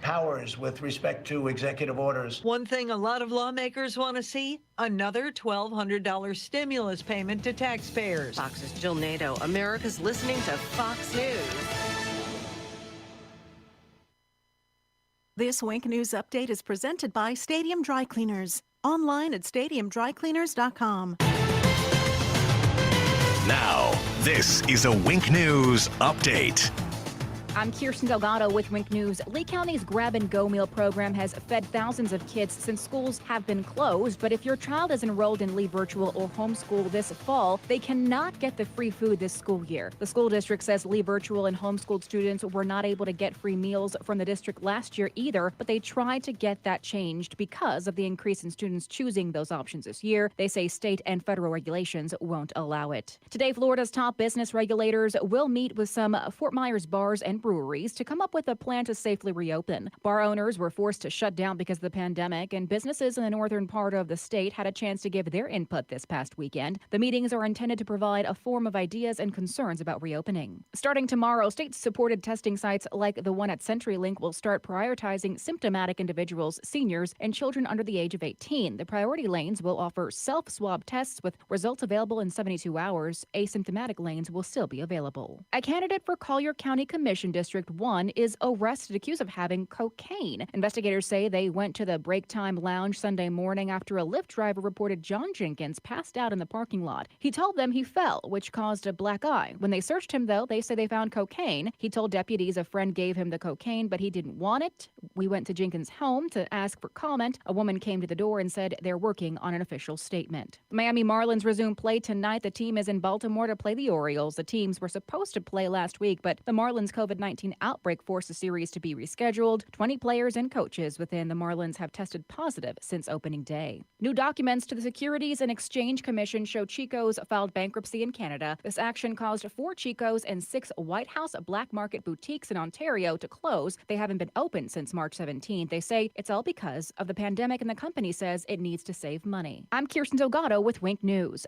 powers with respect to executive orders?
One thing a lot of lawmakers want to see, another $1,200 stimulus payment to taxpayers.
Fox's Jill Nato. America's listening to Fox News.
This Wink News update is presented by Stadium Dry Cleaners. Online at stadiumdrycleaners.com.
Now, this is a Wink News update.
I'm Kirsten Delgado with Wink News. Lee County's Grab and Go meal program has fed thousands of kids since schools have been closed. But if your child is enrolled in Lee Virtual or Homeschool this fall, they cannot get the free food this school year. The school district says Lee Virtual and homeschooled students were not able to get free meals from the district last year either, but they tried to get that changed because of the increase in students choosing those options this year. They say state and federal regulations won't allow it. Today, Florida's top business regulators will meet with some Fort Myers bars and breweries to come up with a plan to safely reopen. Bar owners were forced to shut down because of the pandemic, and businesses in the northern part of the state had a chance to give their input this past weekend. The meetings are intended to provide a forum of ideas and concerns about reopening. Starting tomorrow, state-supported testing sites like the one at CenturyLink will start prioritizing symptomatic individuals, seniors, and children under the age of 18. The priority lanes will offer self-swab tests with results available in 72 hours. Asymptomatic lanes will still be available. A candidate for Collier County Commission District 1 is arrested accused of having cocaine. Investigators say they went to the break time lounge Sunday morning after a Lyft driver reported John Jenkins passed out in the parking lot. He told them he fell, which caused a black eye. When they searched him, though, they say they found cocaine. He told deputies a friend gave him the cocaine, but he didn't want it. We went to Jenkins' home to ask for comment. A woman came to the door and said they're working on an official statement. Miami Marlins resume play tonight. The team is in Baltimore to play the Orioles. The teams were supposed to play last week, but the Marlins' COVID-19 outbreak forced the series to be rescheduled. 20 players and coaches within the Marlins have tested positive since opening day. New documents to the Securities and Exchange Commission show Chico's filed bankruptcy in Canada. This action caused 4 Chico's and 6 White House black market boutiques in Ontario to close. They haven't been open since March 17th. They say it's all because of the pandemic, and the company says it needs to save money. I'm Kirsten Delgado with Wink News.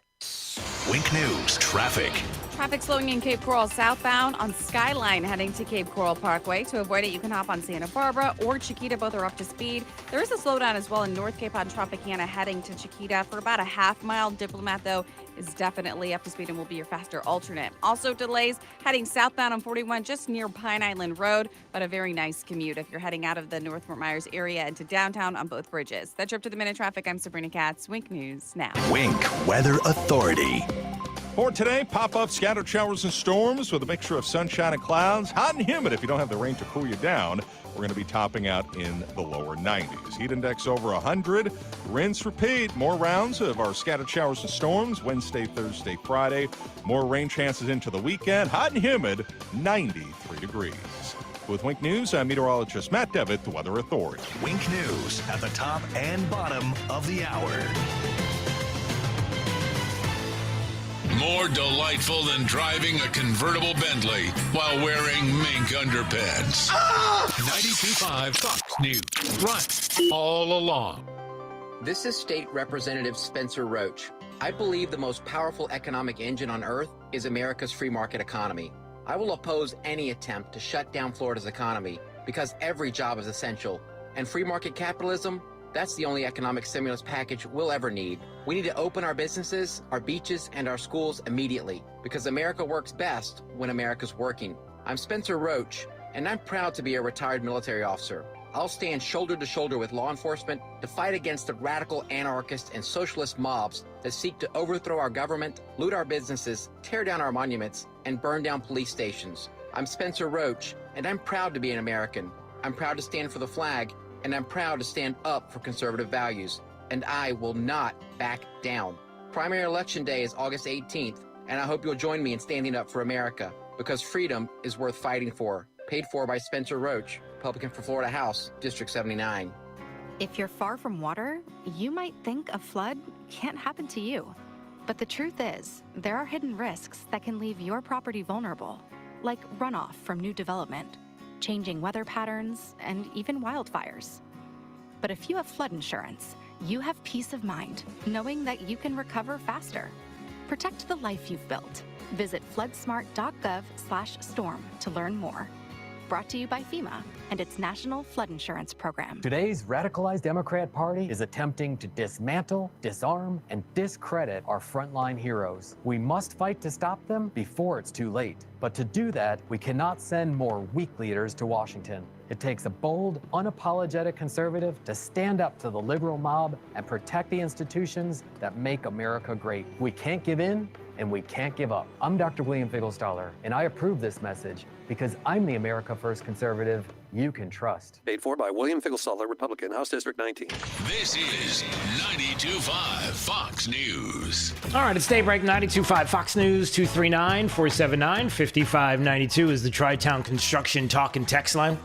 Wink News traffic.
Traffic slowing in Cape Coral southbound on Skyline heading to Cape Coral Parkway. To avoid it, you can hop on Santa Barbara or Chiquita. Both are up to speed. There is a slowdown as well in North Cape on Tropicana heading to Chiquita for about a half-mile. Diplomat, though, is definitely up to speed and will be your faster alternate. Also delays heading southbound on 41 just near Pine Island Road, but a very nice commute if you're heading out of the North Fort Myers area into downtown on both bridges. That's your up to the minute traffic. I'm Sabrina Katz. Wink News now.
Wink Weather Authority.
For today, pop-up scattered showers and storms with a mixture of sunshine and clouds. Hot and humid if you don't have the rain to cool you down. We're going to be topping out in the lower 90s. Heat index over 100. Rinse, repeat. More rounds of our scattered showers and storms Wednesday, Thursday, Friday. More rain chances into the weekend. Hot and humid, 93 degrees. With Wink News, I'm meteorologist Matt Devitt, the Weather Authority.
Wink News at the top and bottom of the hour.
More delightful than driving a convertible Bentley while wearing mink underpants. 92.5 Fox News. Right all along.
This is State Representative Spencer Roach. I believe the most powerful economic engine on earth is America's free market economy. I will oppose any attempt to shut down Florida's economy because every job is essential. And free market capitalism, that's the only economic stimulus package we'll ever need. We need to open our businesses, our beaches, and our schools immediately because America works best when America's working. I'm Spencer Roach, and I'm proud to be a retired military officer. I'll stand shoulder to shoulder with law enforcement to fight against the radical anarchists and socialist mobs that seek to overthrow our government, loot our businesses, tear down our monuments, and burn down police stations. I'm Spencer Roach, and I'm proud to be an American. I'm proud to stand for the flag, and I'm proud to stand up for conservative values. And I will not back down. Primary election day is August 18th, and I hope you'll join me in standing up for America, because freedom is worth fighting for. Paid for by Spencer Roach, Republican for Florida House, District 79.
If you're far from water, you might think a flood can't happen to you. But the truth is, there are hidden risks that can leave your property vulnerable, like runoff from new development, changing weather patterns, and even wildfires. But if you have flood insurance, you have peace of mind, knowing that you can recover faster. Protect the life you've built. Visit floodsmart.gov/storm to learn more. Brought to you by FEMA and its National Flood Insurance Program.
Today's radicalized Democrat Party is attempting to dismantle, disarm, and discredit our frontline heroes. We must fight to stop them before it's too late. But to do that, we cannot send more weak leaders to Washington. It takes a bold, unapologetic conservative to stand up to the liberal mob and protect the institutions that make America great. We can't give in, and we can't give up. I'm Dr. William Figglestaller, and I approve this message because I'm the America First conservative you can trust.
Paid for by William Figglestaller, Republican, House District 19.
This is 92.5 Fox News.
All right, it's Daybreak 92.5 Fox News. 239-479-5592 is the Tri-Town Construction Talk and Text line.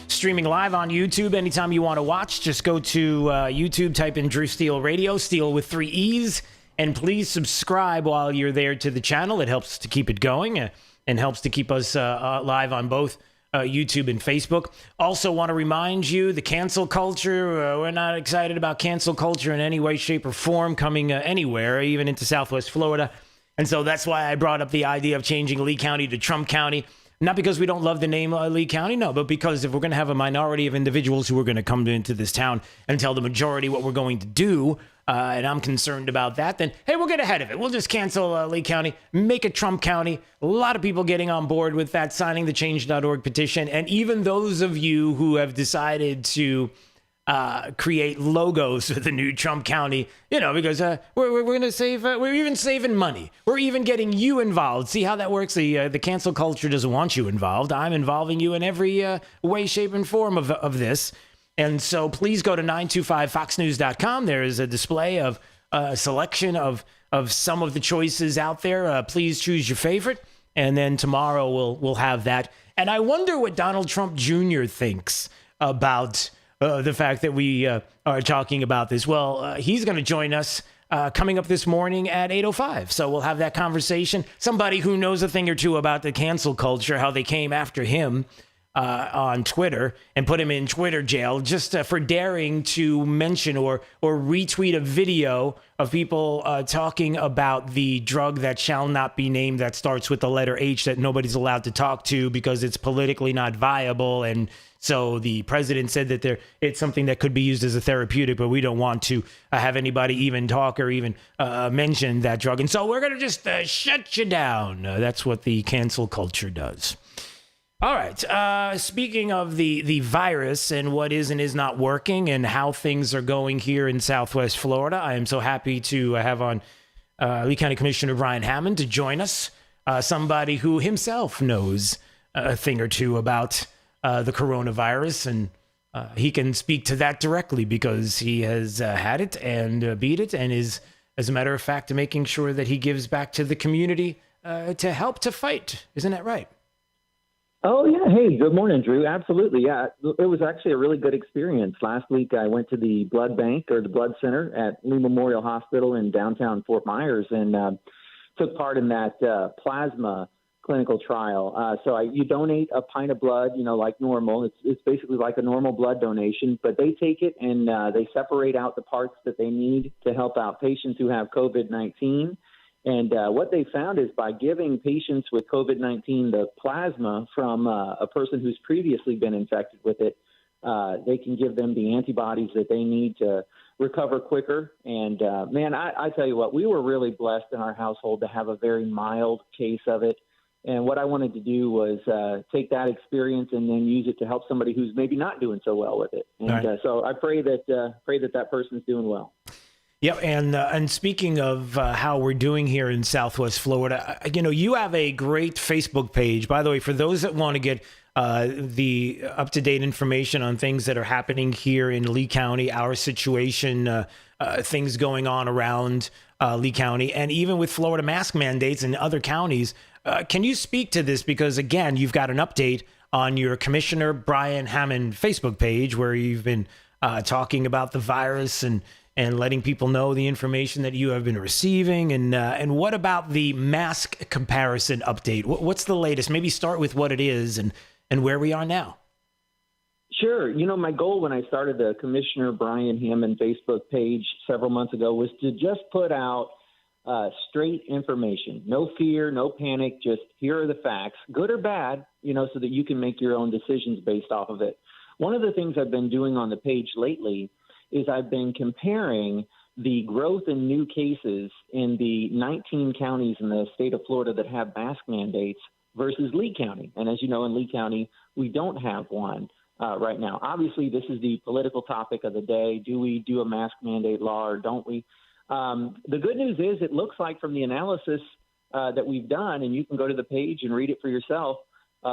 Streaming live on YouTube anytime you want to watch. Just go to YouTube, type in Drew Steele Radio, Steele with 3 E's, and please subscribe while you're there to the channel. It helps to keep it going and helps to keep us live on both YouTube and Facebook. Also want to remind you, the cancel culture, we're not excited about cancel culture in any way, shape, or form coming anywhere, even into Southwest Florida. And so that's why I brought up the idea of changing Lee County to Trump County. Not because we don't love the name Lee County, no, but because if we're going to have a minority of individuals who are going to come into this town and tell the majority what we're going to do, and I'm concerned about that, then, hey, we'll get ahead of it. We'll just cancel Lee County, make it Trump County. A lot of people getting on board with that, signing the change.org petition. And even those of you who have decided to create logos for the new Trump County, because we're going to save, we're even saving money. We're even getting you involved. See how that works? The cancel culture doesn't want you involved. I'm involving you in every way, shape, and form of this. And so please go to 925foxnews.com. There is a display of a selection of some of the choices out there. Please choose your favorite. And then tomorrow we'll have that. And I wonder what Donald Trump Jr. thinks about the fact that we are talking about this. Well, he's going to join us coming up this morning at 8:05. So we'll have that conversation. Somebody who knows a thing or two about the cancel culture, how they came after him on Twitter and put him in Twitter jail just for daring to mention or retweet a video of people talking about the drug that shall not be named that starts with the letter H that nobody's allowed to talk to because it's politically not viable. And so the president said that it's something that could be used as a therapeutic, but we don't want to have anybody even talk or even mention that drug. And so we're going to just shut you down. That's what the cancel culture does. All right. Speaking of the virus and what is and is not working and how things are going here in Southwest Florida, I am so happy to have on Lee County Commissioner Brian Hammond to join us, somebody who himself knows a thing or two about the coronavirus, and he can speak to that directly because he has had it and beat it and is, as a matter of fact, making sure that he gives back to the community to help to fight. Isn't that right?
Oh, yeah. Hey, good morning, Drew. Absolutely. Yeah, it was actually a really good experience. Last week, I went to the blood bank or the blood center at Lee Memorial Hospital in downtown Fort Myers and took part in that plasma clinical trial. So you donate a pint of blood, like normal. It's basically like a normal blood donation, but they take it and they separate out the parts that they need to help out patients who have COVID-19. And what they found is by giving patients with COVID-19 the plasma from a person who's previously been infected with it, they can give them the antibodies that they need to recover quicker. And man, I tell you what, we were really blessed in our household to have a very mild case of it. And what I wanted to do was take that experience and then use it to help somebody who's maybe not doing so well with it. And
right.
So I pray that person's doing well.
Yeah, and speaking of how we're doing here in Southwest Florida, you have a great Facebook page. By the way, for those that want to get the up-to-date information on things that are happening here in Lee County, our situation, things going on around Lee County, and even with Florida mask mandates in other counties, can you speak to this? Because, again, you've got an update on your Commissioner Brian Hammond Facebook page where you've been talking about the virus and letting people know the information that you have been receiving. And what about the mask comparison update? What's the latest? Maybe start with what it is and where we are now.
Sure. My goal when I started the Commissioner Brian Hammond Facebook page several months ago was to just put out straight information. No fear, no panic, just here are the facts, good or bad, so that you can make your own decisions based off of it. One of the things I've been doing on the page lately is I've been comparing the growth in new cases in the 19 counties in the state of Florida that have mask mandates versus Lee County. And as you know, in Lee County, we don't have one right now. Obviously, this is the political topic of the day. Do we do a mask mandate law or don't we? The good news is it looks like from the analysis that we've done, and you can go to the page and read it for yourself,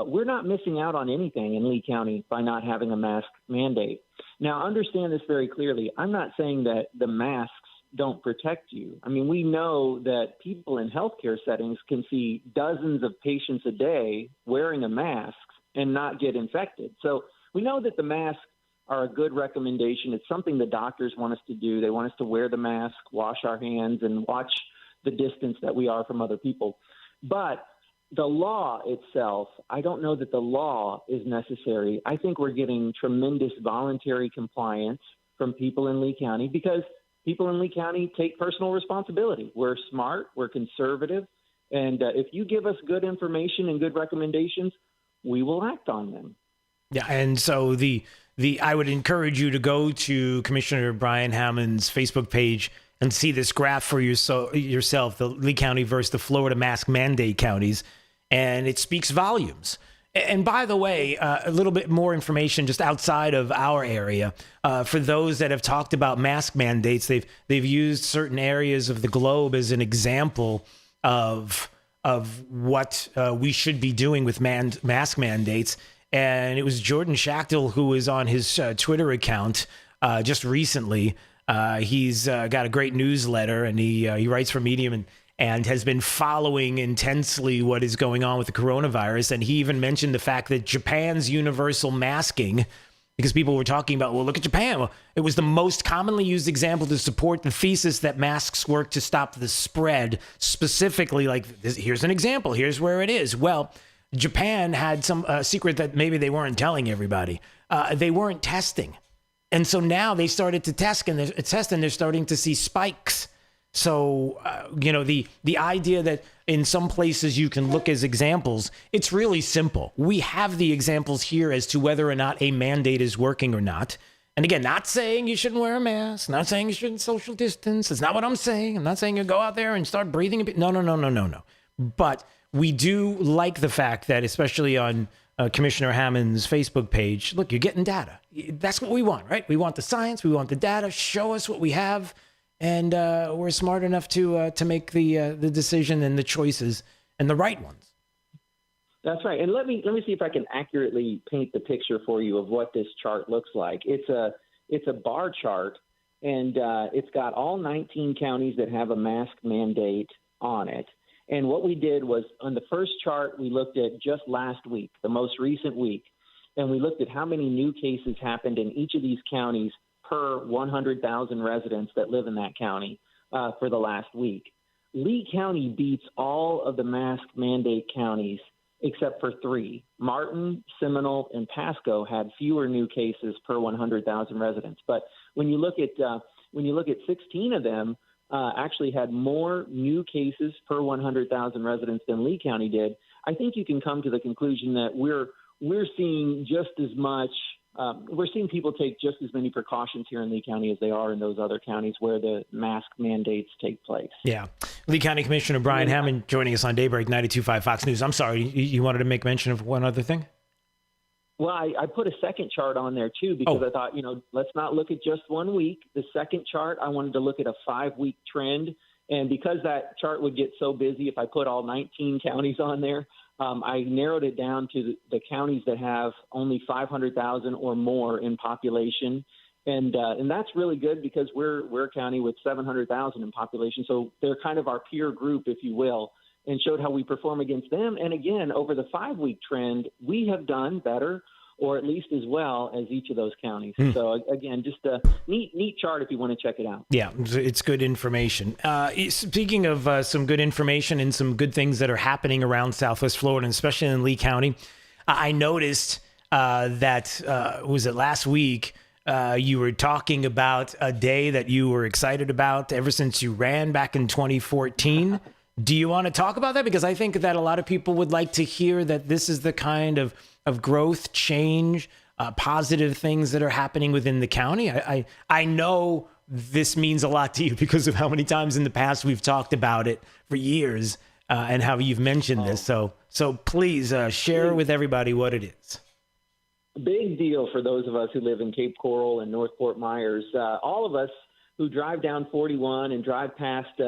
we're not missing out on anything in Lee County by not having a mask mandate. Now, understand this very clearly. I'm not saying that the masks don't protect you. I mean, we know that people in healthcare settings can see dozens of patients a day wearing a mask and not get infected. So we know that the masks are a good recommendation. It's something the doctors want us to do. They want us to wear the mask, wash our hands, and watch the distance that we are from other people. But the law itself, I don't know that the law is necessary. I think we're getting tremendous voluntary compliance from people in Lee County because people in Lee County take personal responsibility. We're smart, we're conservative, and if you give us good information and good recommendations, we will act on them.
Yeah, and so I would encourage you to go to Commissioner Brian Hammond's Facebook page and see this graph for yourself, the Lee County versus the Florida mask mandate counties, and it speaks volumes. And by the way, a little bit more information just outside of our area. For those that have talked about mask mandates, they've used certain areas of the globe as an example of what we should be doing with mask mandates. And it was Jordan Schachtel who was on his Twitter account just recently. He's got a great newsletter, and he writes for Medium and has been following intensely what is going on with the coronavirus. And he even mentioned the fact that Japan's universal masking, because people were talking about, well, look at Japan. Well, it was the most commonly used example to support the thesis that masks work to stop the spread. Specifically, like, here's an example. Here's where it is. Well, Japan had some secret that maybe they weren't telling everybody. They weren't testing. And so now they started to test, and they're starting to see spikes. So, the idea that in some places you can look as examples, it's really simple. We have the examples here as to whether or not a mandate is working or not. And again, not saying you shouldn't wear a mask, not saying you shouldn't social distance. That's not what I'm saying. I'm not saying you go out there and start breathing. No. But we do like the fact that, especially on Commissioner Hammond's Facebook page, look, you're getting data. That's what we want, right? We want the science. We want the data. Show us what we have. And we're smart enough to make the decision and the choices and the right ones.
That's right. And let me see if I can accurately paint the picture for you of what this chart looks like. It's a bar chart, and it's got all 19 counties that have a mask mandate on it. And what we did was, on the first chart, we looked at just last week, the most recent week, and we looked at how many new cases happened in each of these counties per 100,000 residents that live in that county for the last week. Lee County beats all of the mask mandate counties except for 3. Martin, Seminole, and Pasco had fewer new cases per 100,000 residents. But when you look at 16 of them, actually had more new cases per 100,000 residents than Lee County did. I think you can come to the conclusion that we're seeing just as much. We're seeing people take just as many precautions here in Lee County as they are in those other counties where the mask mandates take place.
Yeah. Lee County Commissioner Brian Hammond joining us on Daybreak 92.5 Fox News. I'm sorry, you wanted to make mention of one other thing?
Well, I put a second chart on there, too, because I thought, let's not look at just 1 week. The second chart, I wanted to look at a 5-week trend. And because that chart would get so busy if I put all 19 counties on there, I narrowed it down to the counties that have only 500,000 or more in population. And that's really good because we're a county with 700,000 in population. So they're kind of our peer group, if you will, and showed how we perform against them. And again, over the 5-week trend, we have done better, or at least as well as each of those counties. So again, just a neat chart if you want to check it out.
Yeah, it's good information. Speaking of some good information and some good things that are happening around Southwest Florida, and especially in Lee County, I noticed that, was it last week, you were talking about a day that you were excited about ever since you ran back in 2014. Do you want to talk about that? Because I think that a lot of people would like to hear that this is the kind of growth, change, positive things that are happening within the county. I know this means a lot to you because of how many times in the past we've talked about it for years and how you've mentioned this. So please share with everybody what it is.
Big deal for those of us who live in Cape Coral and North Fort Myers. All of us who drive down 41 and drive past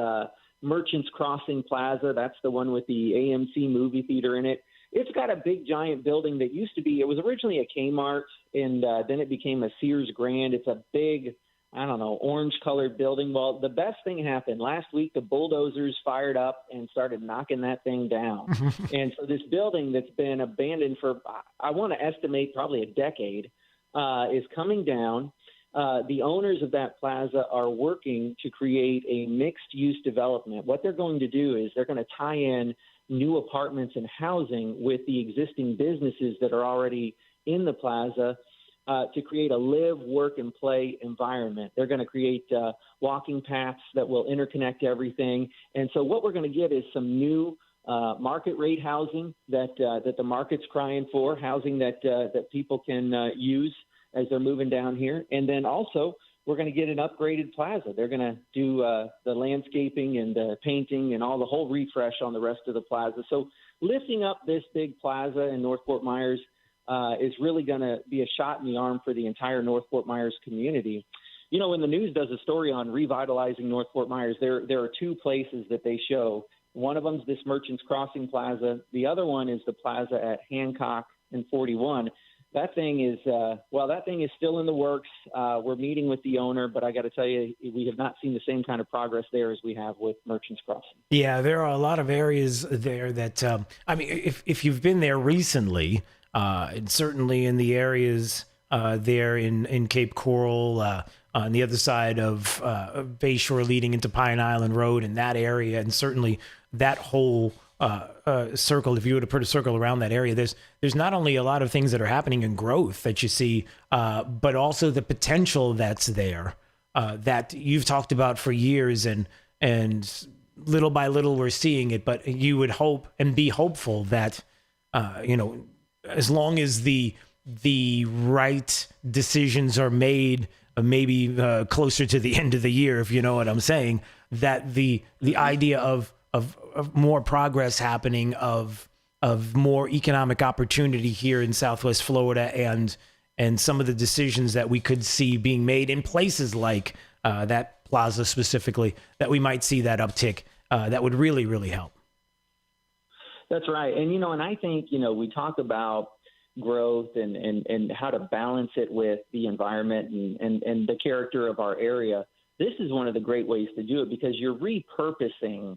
Merchants Crossing Plaza, that's the one with the AMC movie theater in it. It's got a big giant building that used to be, it was originally a Kmart, and then it became a Sears Grand. It's a big, orange colored building. Well, the best thing happened. Last week, the bulldozers fired up and started knocking that thing down. And so this building that's been abandoned for, I want to estimate probably a decade, is coming down. The owners of that plaza are working to create a mixed-use development. What they're going to do is they're going to tie in new apartments and housing with the existing businesses that are already in the plaza to create a live, work, and play environment. They're going to create walking paths that will interconnect everything. And so what we're going to get is some new market rate housing that the market's crying for, housing that people can use as they're moving down here. And then also we're going to get an upgraded plaza. They're going to do the landscaping and the painting and all the whole refresh on the rest of the plaza. So lifting up this big plaza in North Fort Myers is really going to be a shot in the arm for the entire North Fort Myers community. You know, when the news does a story on revitalizing North Fort Myers, there are two places that they show. One of them is this Merchants Crossing Plaza. The other one is the plaza at Hancock and 41. That thing is still in the works. We're meeting with the owner, but I got to tell you, we have not seen the same kind of progress there as we have with Merchants Crossing.
Yeah, there are a lot of areas there that, I mean, if you've been there recently, and certainly in the areas there in Cape Coral, on the other side of Bayshore leading into Pine Island Road in that area, and certainly that whole circle, if you were to put a circle around that area, there's not only a lot of things that are happening in growth that you see, but also the potential that's there that you've talked about for years, and little by little we're seeing it. But you would hope and be hopeful that as long as the right decisions are made, maybe closer to the end of the year, if you know what I'm saying, that the idea of more progress happening, of more economic opportunity here in Southwest Florida, and some of the decisions that we could see being made in places like that plaza specifically, that we might see that uptick that would really, really help.
That's right. And, and I think, we talk about growth and how to balance it with the environment and the character of our area. This is one of the great ways to do it, because you're repurposing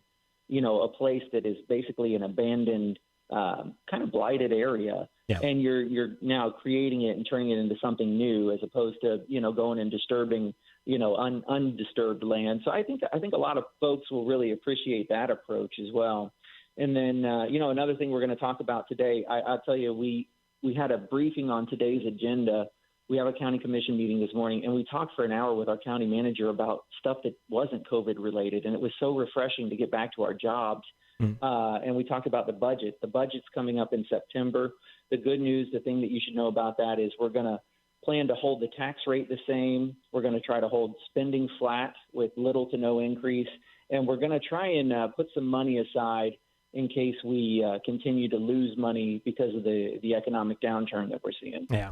a place that is basically an abandoned, kind of blighted area. Yeah. And you're now creating it and turning it into something new, as opposed to, going and disturbing, undisturbed land. So I think a lot of folks will really appreciate that approach as well. And then, another thing we're going to talk about today, I'll tell you, we had a briefing on today's agenda. We have a county commission meeting this morning, and we talked for an hour with our county manager about stuff that wasn't COVID related. And it was so refreshing to get back to our jobs. And we talked about the budget. The budget's coming up in September. The good news, the thing that you should know about that is we're going to plan to hold the tax rate the same. We're going to try to hold spending flat with little to no increase. And we're going to try and put some money aside in case we continue to lose money because of the economic downturn that we're seeing.
Yeah.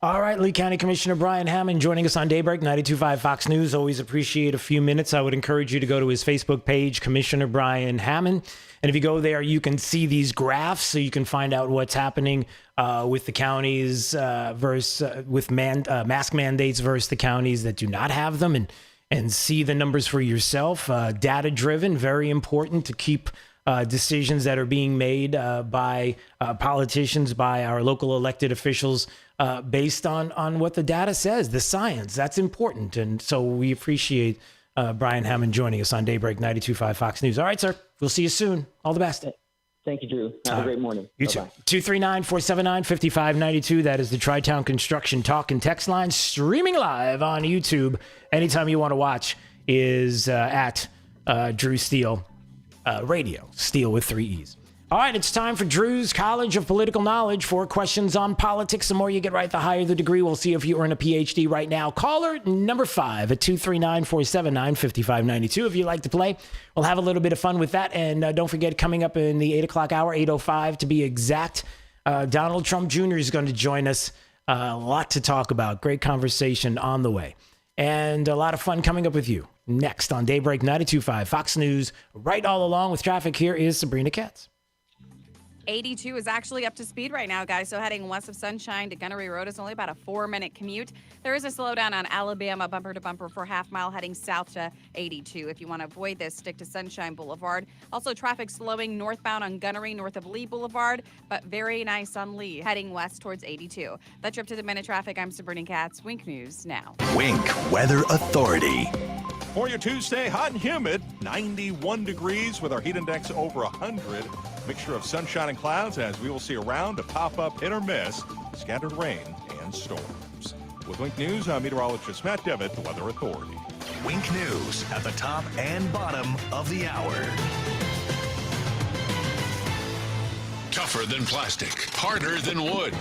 All right, Lee County Commissioner Brian Hammond joining us on Daybreak, 92.5 Fox News. Always appreciate a few minutes. I would encourage you to go to his Facebook page, Commissioner Brian Hammond. And if you go there, you can see these graphs, so you can find out what's happening with the counties versus with mask mandates versus the counties that do not have them, and see the numbers for yourself. Data-driven, very important to keep decisions that are being made by politicians, by our local elected officials, based on what the data says, the science. That's important. And so we appreciate Brian Hammond joining us on Daybreak 92.5 Fox News. All right, sir. We'll see you soon. All the best.
Thank you, Drew. Have a great morning.
You too. 239-479-5592. That is the Tri-Town Construction Talk and Text line, streaming live on YouTube. Anytime you want to watch is at Drew Steele Radio. Steele with 3 E's. All right, it's time for Drew's College of Political Knowledge. 4 questions on politics. The more you get right, the higher the degree. We'll see if you earn a PhD right now. Caller number 5 at 239-479-5592. If you'd like to play, we'll have a little bit of fun with that. And don't forget, coming up in the 8 o'clock hour, 8:05 to be exact, Donald Trump Jr. is going to join us. A lot to talk about. Great conversation on the way. And a lot of fun coming up with you. Next on Daybreak 92.5 Fox News. Right all along with traffic, here is Sabrina Katz.
82 is actually up to speed right now, guys. So heading west of Sunshine to Gunnery Road is only about a 4-minute commute. There is a slowdown on Alabama bumper to bumper for half-mile heading south to 82. If you want to avoid this, stick to Sunshine Boulevard. Also, traffic slowing northbound on Gunnery north of Lee Boulevard, but very nice on Lee heading west towards 82. That's your up to the minute traffic. I'm Sabrina Katz. Wink News now.
Wink Weather Authority.
For your Tuesday, hot and humid, 91 degrees with our heat index over 100. Mixture of sunshine and clouds as we will see a round of pop-up hit or miss, scattered rain and storms. With Wink News, I'm meteorologist Matt Devitt, the Weather Authority.
Wink News at the top and bottom of the hour.
Tougher than plastic, harder than wood.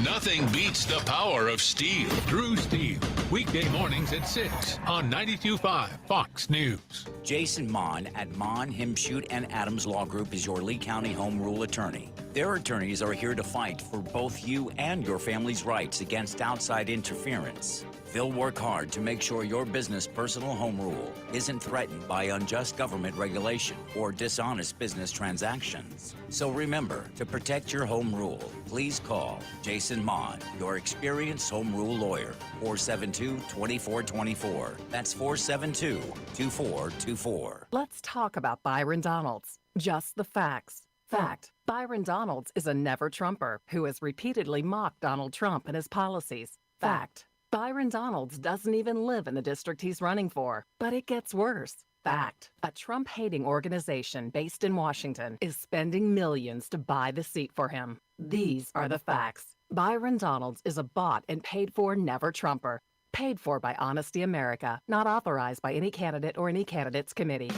Nothing beats the power of steel. Drew Steel, weekday mornings at 6 on 92.5 Fox News.
Jason Mon at Mon, Himshute, and Adams Law Group is your Lee County Home Rule attorney. Their attorneys are here to fight for both you and your family's rights against outside interference. They'll work hard to make sure your business personal home rule isn't threatened by unjust government regulation or dishonest business transactions. So remember, to protect your home rule, please call Jason Mon, your experienced home rule lawyer, 472-2424. That's 472-2424.
Let's talk about Byron Donalds. Just the facts. Fact. Byron Donalds is a never-Trumper who has repeatedly mocked Donald Trump and his policies. Fact. Byron Donalds doesn't even live in the district he's running for. But it gets worse. Fact. A Trump-hating organization based in Washington is spending millions to buy the seat for him. These are the facts. Byron Donalds is a bought and paid-for never-Trumper. Paid for by Honesty America, not authorized by any candidate or any candidates committee.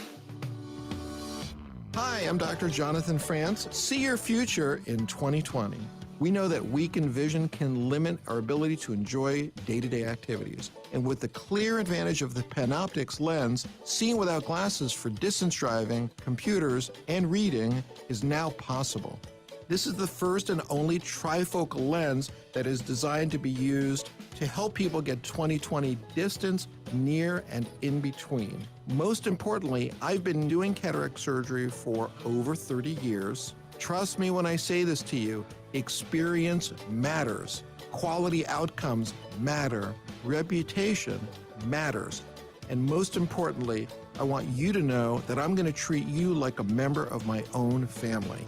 Hi, I'm Dr. Jonathan France. See your future in 2020. We know that weakened vision can limit our ability to enjoy day-to-day activities. And with the clear advantage of the Panoptix lens, seeing without glasses for distance driving, computers, and reading is now possible. This is the first and only trifocal lens that is designed to be used to help people get 20/20 distance, near, and in between. Most importantly, I've been doing cataract surgery for over 30 years. Trust me when I say this to you, experience matters. Quality outcomes matter. Reputation matters. And most importantly, I want you to know that I'm going to treat you like a member of my own family.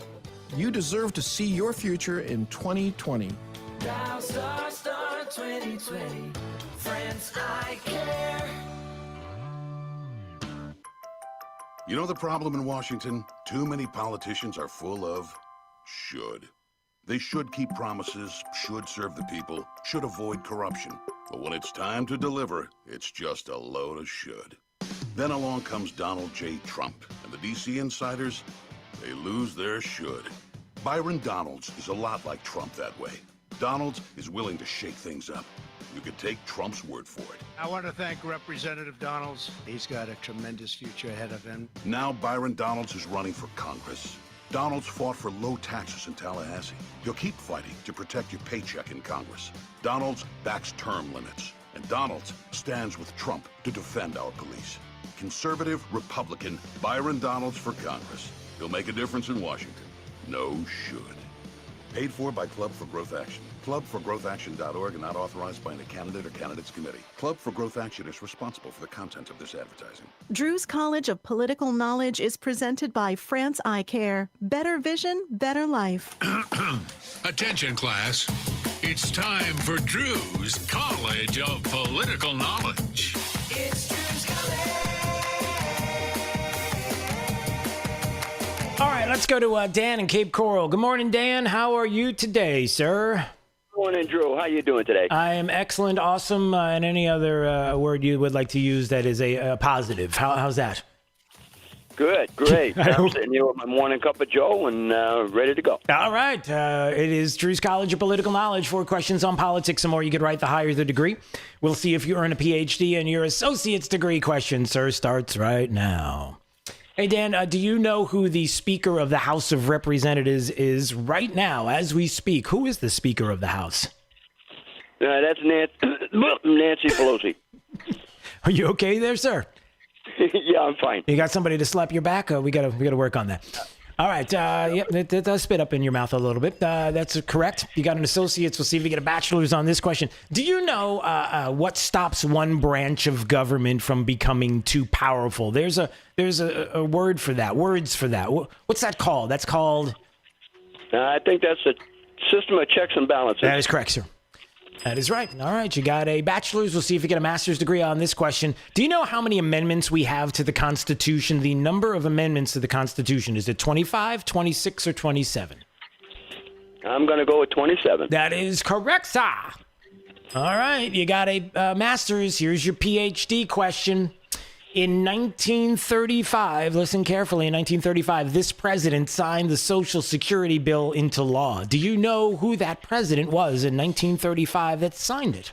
You deserve to see your future in 2020.
Dial star 2020. France, I care.
You know the problem in Washington? Too many politicians are full of should. They should keep promises, should serve the people, should avoid corruption. But when it's time to deliver, it's just a load of should. Then along comes Donald J. Trump, and the DC insiders, they lose their should. Byron Donalds is a lot like Trump that way. Donalds is willing to shake things up. You could take Trump's word for it.
I want to thank Representative Donalds. He's got a tremendous future ahead of him.
Now Byron Donalds is running for Congress. Donalds fought for low taxes in Tallahassee. He'll keep fighting to protect your paycheck in Congress. Donalds backs term limits. And Donalds stands with Trump to defend our police. Conservative Republican Byron Donalds for Congress. He'll make a difference in Washington. No should. Paid for by Club for Growth Action. Clubforgrowthaction.org and not authorized by any candidate or candidates committee. Club for Growth Action is responsible for the content of this advertising.
Drew's College of Political Knowledge is presented by France Eye Care. Better vision, better life.
Attention, class. It's time for Drew's College of Political Knowledge.
It's Drew's College.
All right, let's go to Dan in Cape Coral. Good morning, Dan. How are you today, sir?
Good morning, Drew. How you doing today?
I am excellent, awesome, and any other word you would like to use that is a positive. How's that?
Good, great. I'm sitting here with my morning cup of Joe and ready to go.
All right. It is Drew's College of Political Knowledge. 4 questions on politics. The more you could write, the higher the degree. We'll see if you earn a PhD, and your associate's degree question, sir, starts right now. Hey, Dan, do you know who the Speaker of the House of Representatives is right now as we speak? Who is the Speaker of the House?
That's Nancy Pelosi.
Are you okay there, sir?
Yeah, I'm fine.
You got somebody to slap your back? We gotta work on that. All right. Yep, it does spit up in your mouth a little bit. That's correct. You got an associate's. We'll see if you get a bachelor's on this question. Do you know what stops one branch of government from becoming too powerful? There's a word for that. Words for that. What's that called? That's called.
I think that's a system of checks and balances.
That is correct, sir. That is right. All right, you got a bachelor's. We'll see if you get a master's degree on this question. Do you know how many amendments we have to the Constitution? The number of amendments to the Constitution, is it 25, 26, or 27?
I'm going to go with 27.
That is correct, sir. All right, you got a master's. Here's your PhD question. In 1935, listen carefully, in 1935, this president signed the Social Security Bill into law. Do you know who that president was in 1935 that signed it?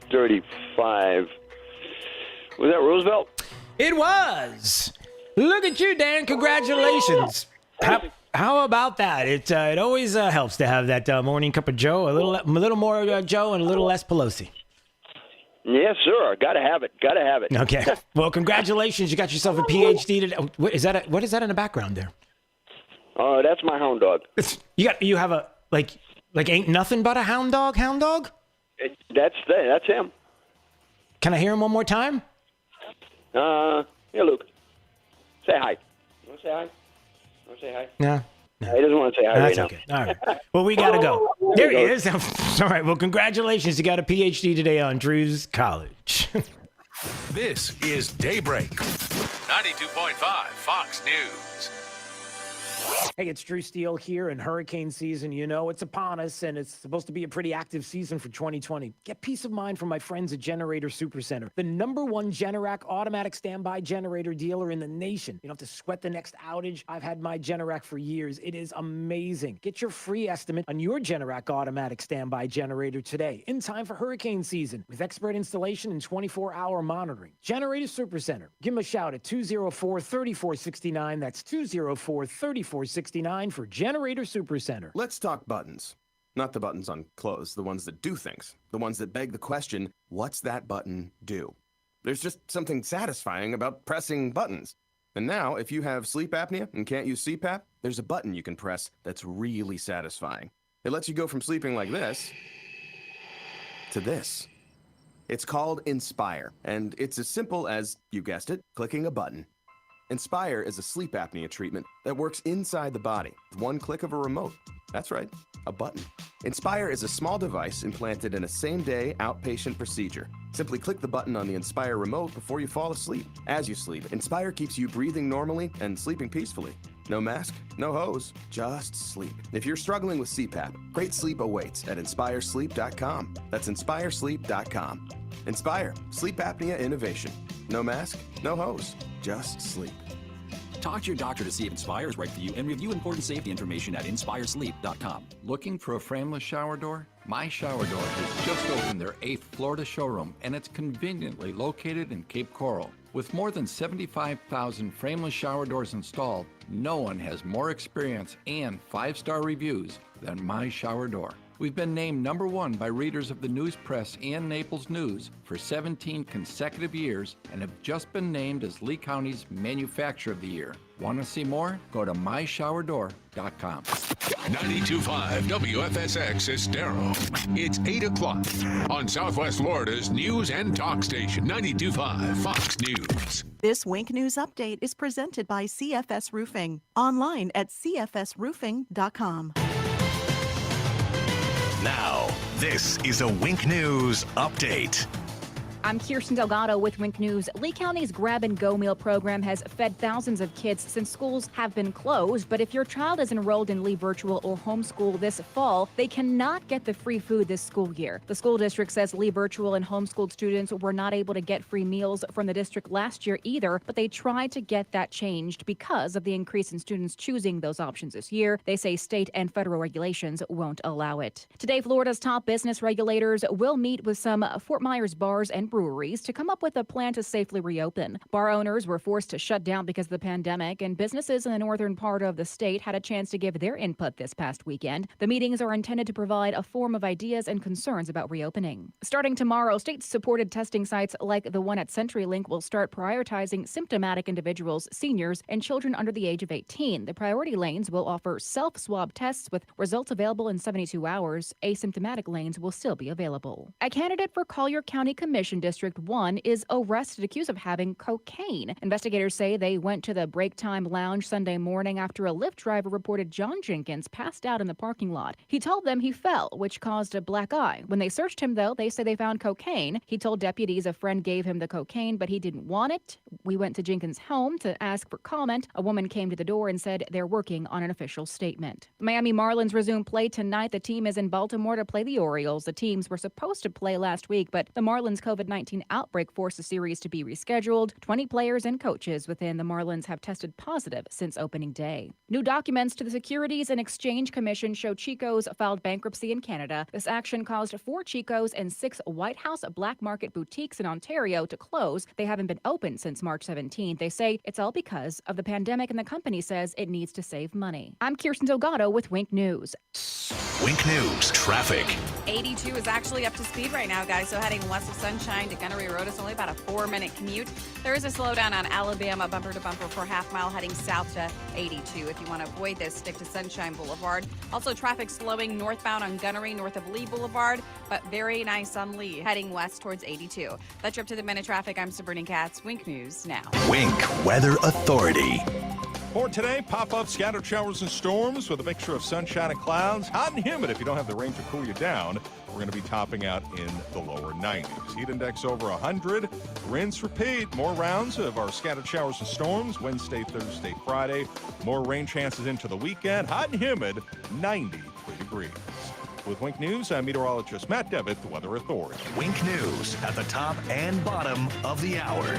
35. Was that Roosevelt?
It was. Look at you, Dan. Congratulations. How about that? It always helps to have that morning cup of Joe, a little more Joe and a little less Pelosi.
Yes, sir. Gotta have it.
Okay. Well, congratulations. You got yourself a PhD today. What is that in the background there?
Oh, that's my hound dog.
You have a like ain't nothing but a hound dog?
That's him.
Can I hear him one more time?
Yeah, Luke. Say hi. You want to say hi?
No.
He doesn't want to say hi
That's
right
okay. All right. Well, we got to go. There he is. All right. Well, congratulations. You got a PhD today on Drew's College.
This is Daybreak. 92.5 Fox News.
Hey, it's Drew Steele here, and hurricane season, it's upon us, and it's supposed to be a pretty active season for 2020. Get peace of mind from my friends at Generator Supercenter, the #1 Generac automatic standby generator dealer in the nation. You don't have to sweat the next outage. I've had my Generac for years. It is amazing. Get your free estimate on your Generac automatic standby generator today, in time for hurricane season, with expert installation and 24-hour monitoring. Generator Supercenter. Give them a shout at 204-3469. That's 204-3469 for Generator Supercenter.
Let's talk buttons. Not the buttons on clothes, the ones that do things. The ones that beg the question, what's that button do? There's just something satisfying about pressing buttons. And now, if you have sleep apnea and can't use CPAP, there's a button you can press that's really satisfying. It lets you go from sleeping like this to this. It's called Inspire, and it's as simple as, you guessed it, clicking a button. Inspire is a sleep apnea treatment that works inside the body with one click of a remote. That's right, a button. Inspire is a small device implanted in a same-day outpatient procedure. Simply click the button on the Inspire remote before you fall asleep. As you sleep, Inspire keeps you breathing normally and sleeping peacefully. No mask, no hose, just sleep. If you're struggling with CPAP, great sleep awaits at inspiresleep.com. That's inspiresleep.com. Inspire, sleep apnea innovation. No mask, no hose, just sleep.
Talk to your doctor to see if Inspire is right for you and review important safety information at inspiresleep.com.
Looking for a frameless shower door? My Shower Door has just opened their 8th Florida showroom, and it's conveniently located in Cape Coral. With more than 75,000 frameless shower doors installed, no one has more experience and 5-star reviews than My Shower Door. We've been named #1 by readers of the News Press and Naples News for 17 consecutive years and have just been named as Lee County's Manufacturer of the Year. Want to see more? Go to myshowerdor.com.
92.5 WFSX Estero. It's 8 o'clock on Southwest Florida's news and talk station, 92.5 Fox News.
This Wink News update is presented by CFS Roofing. Online at cfsroofing.com.
Now, this is a Wink News update.
I'm Kirsten Delgado with Wink News. Lee County's Grab and Go meal program has fed thousands of kids since schools have been closed. But if your child is enrolled in Lee Virtual or Homeschool this fall, they cannot get the free food this school year. The school district says Lee Virtual and homeschooled students were not able to get free meals from the district last year either, but they tried to get that changed because of the increase in students choosing those options this year. They say state and federal regulations won't allow it. Today, Florida's top business regulators will meet with some Fort Myers bars and breweries to come up with a plan to safely reopen. Bar owners were forced to shut down because of the pandemic, and businesses in the northern part of the state had a chance to give their input this past weekend. The meetings are intended to provide a forum of ideas and concerns about reopening. Starting tomorrow, state-supported testing sites like the one at CenturyLink will start prioritizing symptomatic individuals, seniors, and children under the age of 18. The priority lanes will offer self-swab tests with results available in 72 hours. Asymptomatic lanes will still be available. A candidate for Collier County Commission District 1 is arrested accused of having cocaine. Investigators say they went to the break time lounge Sunday morning after a Lyft driver reported John Jenkins passed out in the parking lot. He told them he fell, which caused a black eye. When they searched him, though, they say they found cocaine. He told deputies a friend gave him the cocaine, but he didn't want it. We went to Jenkins' home to ask for comment. A woman came to the door and said they're working on an official statement. The Miami Marlins resume play tonight. The team is in Baltimore to play the Orioles. The teams were supposed to play last week, but the Marlins' COVID-19 outbreak forced the series to be rescheduled. 20 players and coaches within the Marlins have tested positive since opening day. New documents to the Securities and Exchange Commission show Chico's filed bankruptcy in Canada. This action caused 4 Chico's and 6 White House black market boutiques in Ontario to close. They haven't been open since March 17th. They say it's all because of the pandemic, and the company says it needs to save money. I'm Kirsten Delgado with Wink News.
Wink News traffic.
82 is actually up to speed right now, guys. So heading west of Sunshine to Gunnery Road, it's only about a 4-minute commute. There is a slowdown on Alabama bumper to bumper for half mile heading south to 82. If you want to avoid this, stick to Sunshine Boulevard. Also, traffic slowing northbound on Gunnery north of Lee Boulevard, but very nice on Lee heading west towards 82. That's your up to the minute traffic. I'm Sabrina Katz. Wink News now.
Wink Weather Authority.
For today, pop-up scattered showers and storms with a mixture of sunshine and clouds. Hot and humid if you don't have the rain to cool you down. We're going to be topping out in the lower 90s. Heat index over 100. Rinse, repeat. More rounds of our scattered showers and storms Wednesday, Thursday, Friday. More rain chances into the weekend. Hot and humid, 93 degrees. With Wink News, I'm meteorologist Matt Devitt, the Weather Authority.
Wink News at the top and bottom of the hour.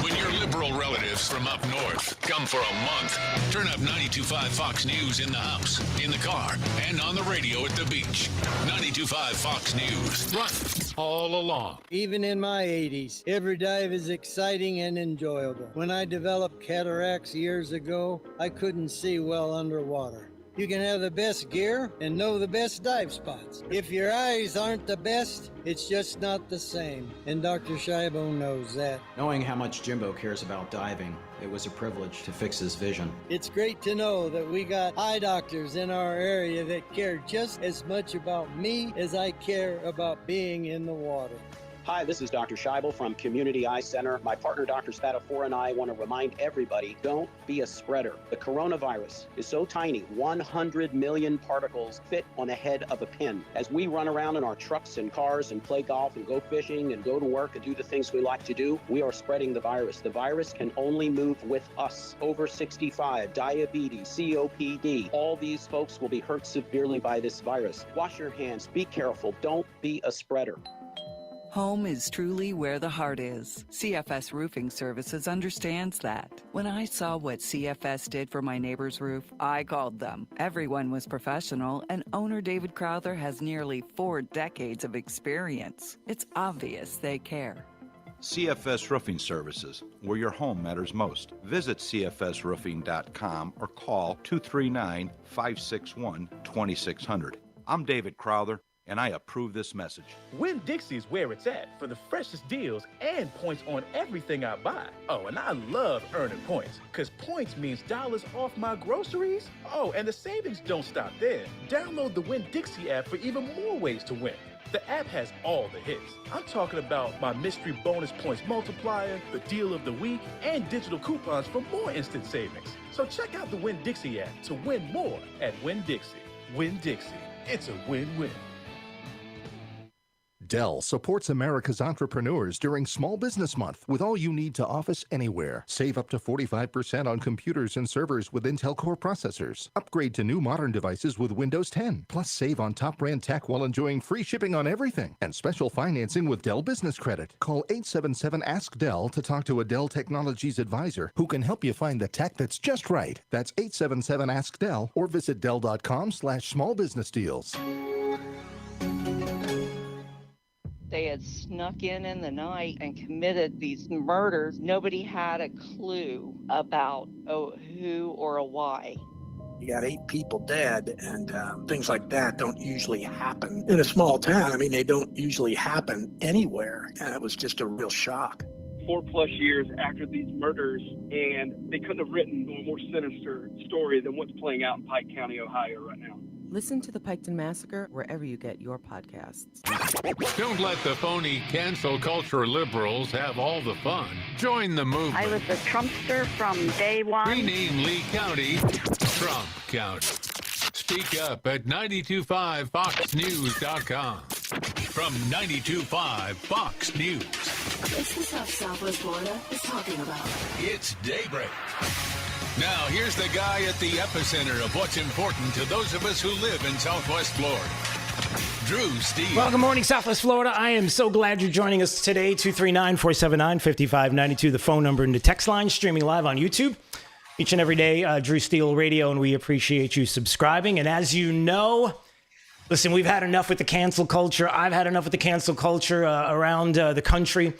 When your liberal relatives from up north come for a month, turn up 92.5 Fox News in the house, in the car, and on the radio at the beach. 92.5 Fox News. Run all along.
Even in my 80s, every dive is exciting and enjoyable. When I developed cataracts years ago, I couldn't see well underwater. You can have the best gear and know the best dive spots. If your eyes aren't the best, it's just not the same. And Dr. Scheibo knows that.
Knowing how much Jimbo cares about diving, it was a privilege to fix his vision.
It's great to know that we got eye doctors in our area that care just as much about me as I care about being in the water.
Hi, this is Dr. Scheibel from Community Eye Center. My partner, Dr. Spatafor, and I want to remind everybody, don't be a spreader. The coronavirus is so tiny, 100 million particles fit on the head of a pin. As we run around in our trucks and cars and play golf and go fishing and go to work and do the things we like to do, we are spreading the virus. The virus can only move with us. Over 65, diabetes, COPD, all these folks will be hurt severely by this virus. Wash your hands, be careful, don't be a spreader.
Home is truly where the heart is. CFS Roofing Services understands that. When I saw what CFS did for my neighbor's roof, I called them. Everyone was professional, and owner David Crowther has nearly 4 decades of experience. It's obvious they care.
CFS Roofing Services, where your home matters most. Visit cfsroofing.com or call 239-561-2600. I'm David Crowther, and I approve this message.
Winn-Dixie's where it's at for the freshest deals and points on everything I buy. Oh, and I love earning points, because points means dollars off my groceries. Oh, and the savings don't stop there. Download the Winn-Dixie app for even more ways to win. The app has all the hits. I'm talking about my mystery bonus points multiplier, the deal of the week, and digital coupons for more instant savings. So check out the Winn-Dixie app to win more at Winn-Dixie. Winn-Dixie, it's a win-win.
Dell supports America's entrepreneurs during Small Business Month with all you need to office anywhere. Save up to 45% on computers and servers with Intel Core processors. Upgrade to new modern devices with Windows 10. Plus save on top brand tech while enjoying free shipping on everything. And special financing with Dell Business Credit. Call 877-ASK-DELL to talk to a Dell Technologies advisor who can help you find the tech that's just right. That's 877-ASK-DELL or visit Dell.com/smallbusinessdeals.
They had snuck in the night and committed these murders. Nobody had a clue about who or a why.
You got 8 people dead, and things like that don't usually happen in a small town. I mean, they don't usually happen anywhere, and it was just a real shock.
4+ years after these murders, and they couldn't have written a more sinister story than what's playing out in Pike County, Ohio right now.
Listen to the Piketon Massacre wherever you get your podcasts.
Don't let the phony cancel culture liberals have all the fun. Join the movement.
I was a Trumpster from day one.
Rename Lee County Trump County. Speak up at 925foxnews.com. From 925 Fox News.
It's the stuff Southwest Florida is talking about.
It's Daybreak. Now, here's the guy at the epicenter of what's important to those of us who live in Southwest Florida. Drew Steele.
Well, good morning, Southwest Florida. I am so glad you're joining us today. 239-479-5592, the phone number and the text line, streaming live on YouTube each and every day. Drew Steele Radio, and we appreciate you subscribing. And as you know, listen, we've had enough with the cancel culture. I've had enough with the cancel culture around the country.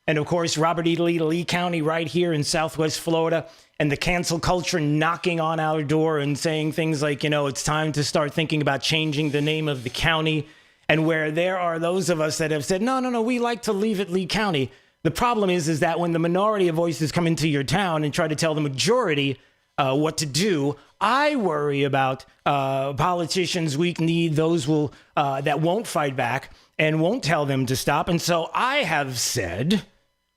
And, of course, Robert E. Lee County right here in Southwest Florida. And the cancel culture knocking on our door and saying things like, you know, it's time to start thinking about changing the name of the county. And where there are those of us that have said, no, we like to leave it Lee County. The problem is that when the minority of voices come into your town and try to tell the majority what to do, I worry about politicians weak-kneed, those that won't fight back and won't tell them to stop. And so I have said,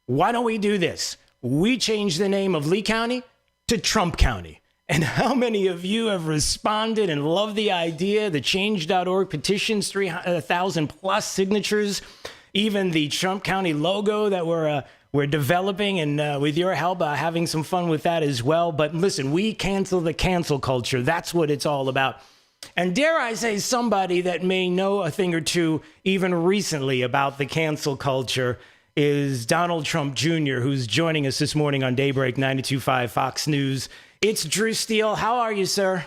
why don't we do this? We change the name of Lee County to Trump County. And how many of you have responded and love the idea? The change.org petitions, 3,000 plus signatures, even the Trump County logo that we're developing, and with your help, having some fun with that as well. But listen, we cancel the cancel culture. That's what it's all about. And dare I say, somebody that may know a thing or two even recently about the cancel culture is Donald Trump Jr., who's joining us this morning on Daybreak 92.5 Fox News. It's Drew Steele. How are you, sir?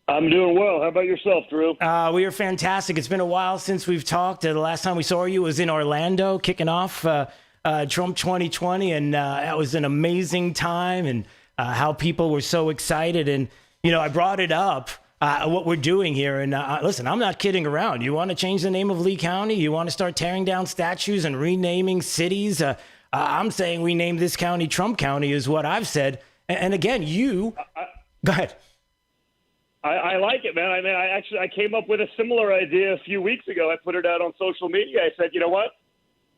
I'm doing well. How about yourself, Drew?
We are fantastic. It's been a while since we've talked. The last time we saw you was in Orlando, kicking off Trump 2020, and that was an amazing time, and how people were so excited. And, you know, I brought it up, what we're doing here. And listen, I'm not kidding around. You want to change the name of Lee County? You want to start tearing down statues and renaming cities? I'm saying we name this county Trump County is what I've said. And again, go ahead.
I like it, man. I mean, I came up with a similar idea a few weeks ago. I put it out on social media. I said, you know what?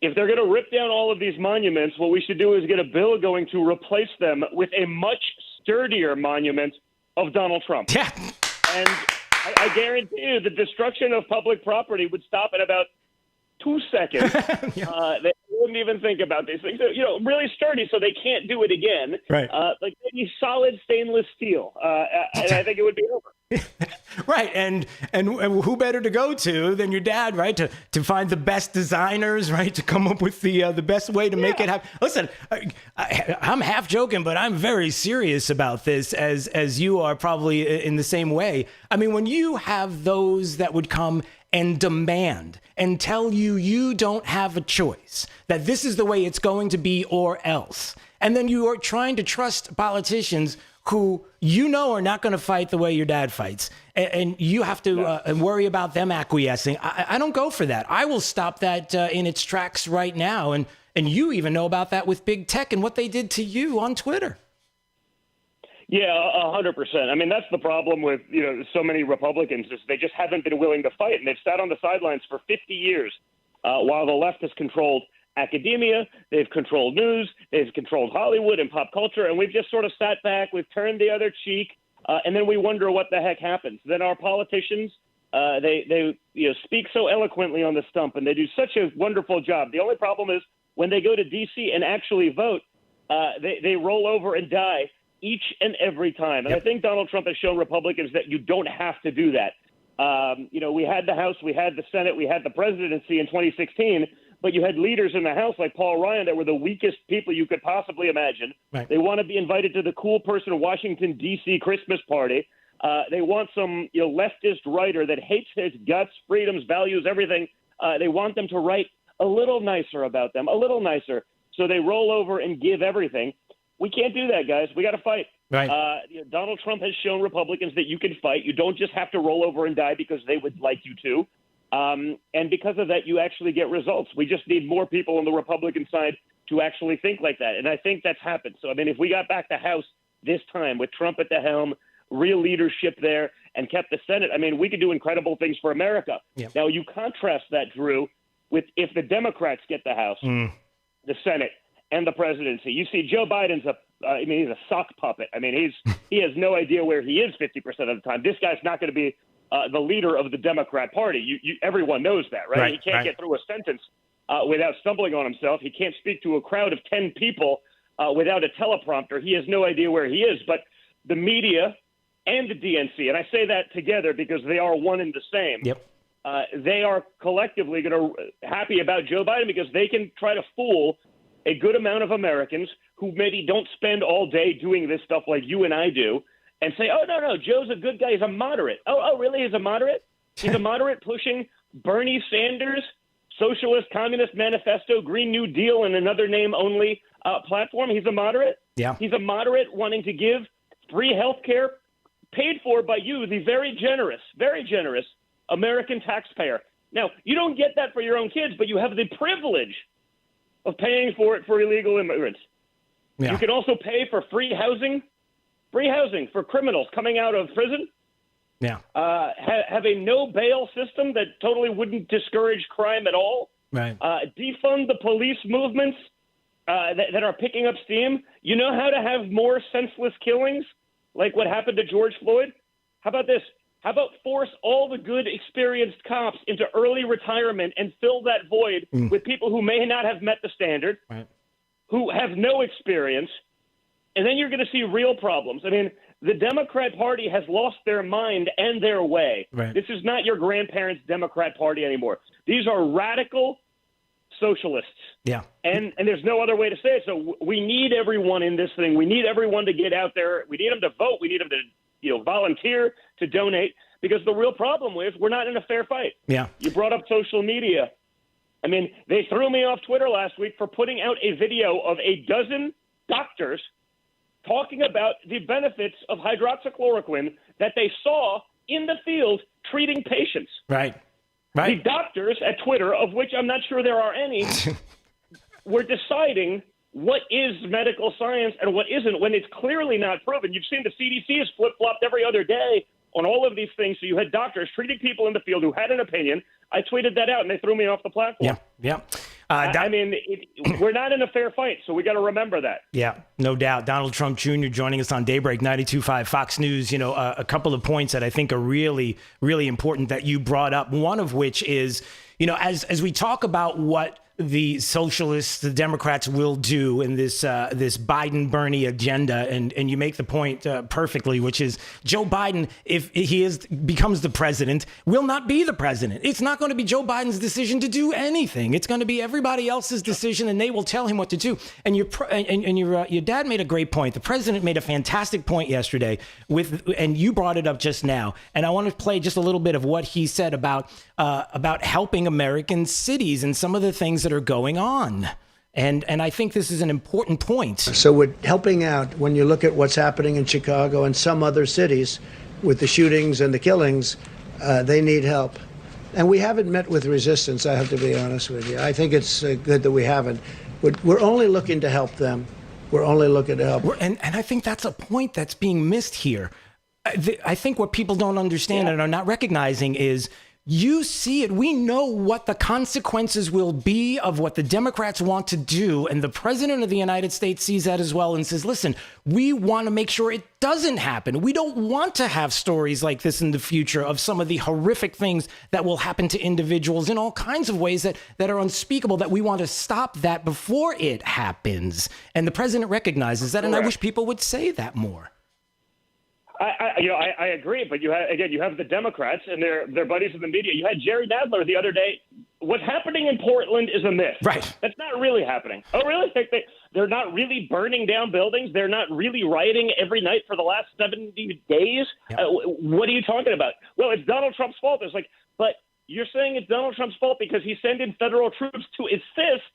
If they're going to rip down all of these monuments, what we should do is get a bill going to replace them with a much sturdier monument of Donald Trump.
Yeah.
And I guarantee you the destruction of public property would stop in about 2 seconds. They wouldn't even think about these things. You know, really sturdy so they can't do it again.
Right.
Like maybe solid stainless steel. And I think it would be over.
Right. And who better to go to than your dad, right? To find the best designers, right? To come up with the best way to make it happen. Listen, I'm half joking, but I'm very serious about this, as you are probably in the same way. I mean, when you have those that would come and demand and tell you don't have a choice, that this is the way it's going to be or else, and then you are trying to trust politicians who you know are not going to fight the way your dad fights, and you have to worry about them acquiescing. I don't go for that. I will stop that in its tracks right now, and you even know about that with big tech and what they did to you on Twitter.
Yeah, 100%. I mean, that's the problem with, you know, so many Republicans is they just haven't been willing to fight, and they've sat on the sidelines for 50 years while the left has controlled academia, they've controlled news, they've controlled Hollywood and pop culture, and we've just sort of sat back, we've turned the other cheek, and then we wonder what the heck happens. Then our politicians, they speak so eloquently on the stump, and they do such a wonderful job. The only problem is when they go to D.C. and actually vote, they roll over and die each and every time. And I think Donald Trump has shown Republicans that you don't have to do that. We had the House, we had the Senate, we had the presidency in 2016, but you had leaders in the House like Paul Ryan that were the weakest people you could possibly imagine.
Right.
They want to be invited to the cool person Washington, D.C. Christmas party. They want some leftist writer that hates his guts, freedoms, values, everything. They want them to write a little nicer about them, a little nicer. So they roll over and give everything. We can't do that, guys. We got to fight.
Right.
Donald Trump has shown Republicans that you can fight. You don't just have to roll over and die because they would like you to. And because of that, you actually get results. We just need more people on the Republican side to actually think like that. And I think that's happened. So, I mean, if we got back the House this time with Trump at the helm, real leadership there, and kept the Senate, I mean, we could do incredible things for America.
Yep.
Now, you contrast that, Drew, with if the Democrats get the House, the Senate, and the presidency. You see Joe Biden's he's a sock puppet. I mean, he has no idea where he is 50% of the time. This guy's not going to be the leader of the Democrat Party. Everyone knows that, right? He can't get through a sentence without stumbling on himself. He can't speak to a crowd of 10 people without a teleprompter. He has no idea where he is. But the media and the DNC, and I say that together because they are one and the same.
Yep.
They are collectively going to happy about Joe Biden because they can try to fool a good amount of Americans who maybe don't spend all day doing this stuff like you and I do and say, oh, no, Joe's a good guy. He's a moderate. Oh, really? He's a moderate? He's a moderate pushing Bernie Sanders, Socialist Communist Manifesto, Green New Deal, and another name only platform. He's a moderate.
Yeah.
He's a moderate wanting to give free health care paid for by you, the very generous American taxpayer. Now, you don't get that for your own kids, but you have the privilege of paying for it for illegal immigrants.
Yeah.
You can also pay for free housing for criminals coming out of prison.
Yeah.
Have a no bail system that totally wouldn't discourage crime at all.
Right.
Defund the police movements that are picking up steam. You know how to have more senseless killings like what happened to George Floyd? How about this? How about force all the good, experienced cops into early retirement and fill that void with people who may not have met the standard, who have no experience, and then you're going to see real problems. I mean, the Democrat Party has lost their mind and their way.
Right.
This is not your grandparents' Democrat Party anymore. These are radical socialists.
Yeah.
And there's no other way to say it. So we need everyone in this thing. We need everyone to get out there. We need them to vote. We need them to volunteer, to donate, because the real problem is we're not in a fair fight.
Yeah.
You brought up social media. I mean, they threw me off Twitter last week for putting out a video of a dozen doctors talking about the benefits of hydroxychloroquine that they saw in the field treating patients.
Right.
The doctors at Twitter, of which I'm not sure there are any, were deciding what is medical science and what isn't when it's clearly not proven. You've seen the CDC has flip-flopped every other day on all of these things. So you had doctors treating people in the field who had an opinion. I tweeted that out, and they threw me off the platform.
Yeah.
We're not in a fair fight, so we got to remember that.
Yeah, no doubt. Donald Trump Jr. joining us on Daybreak 92.5 Fox News. A couple of points that I think are really, really important that you brought up. One of which is, as we talk about what the socialists, the Democrats will do in this Biden-Bernie agenda, and you make the point perfectly, which is Joe Biden, if he becomes the president, will not be the president. It's not going to be Joe Biden's decision to do anything. It's going to be everybody else's decision, and they will tell him what to do. And your dad made a great point. The president made a fantastic point yesterday and you brought it up just now. And I want to play just a little bit of what he said about helping American cities and some of the things that are going on. And I think this is an important point.
So we're helping out when you look at what's happening in Chicago and some other cities with the shootings and the killings, they need help. And we haven't met with resistance, I have to be honest with you. I think it's good that we haven't. We're only looking to help them. We're only looking to help.
And I think that's a point that's being missed here. I think what people don't understand and are not recognizing is you see it. We know what the consequences will be of what the Democrats want to do. And the president of the United States sees that as well and says, listen, we want to make sure it doesn't happen. We don't want to have stories like this in the future of some of the horrific things that will happen to individuals in all kinds of ways that are unspeakable, that we want to stop that before it happens. And the president recognizes that. And I wish people would say that more.
I agree, but you have the Democrats and their buddies in the media. You had Jerry Nadler the other day. What's happening in Portland is a myth.
Right.
That's not really happening. Oh, really? They're not really burning down buildings. They're not really rioting every night for the last 70 days. Yep. What are you talking about? Well, it's Donald Trump's fault. It's like, but you're saying it's Donald Trump's fault because he sent in federal troops to assist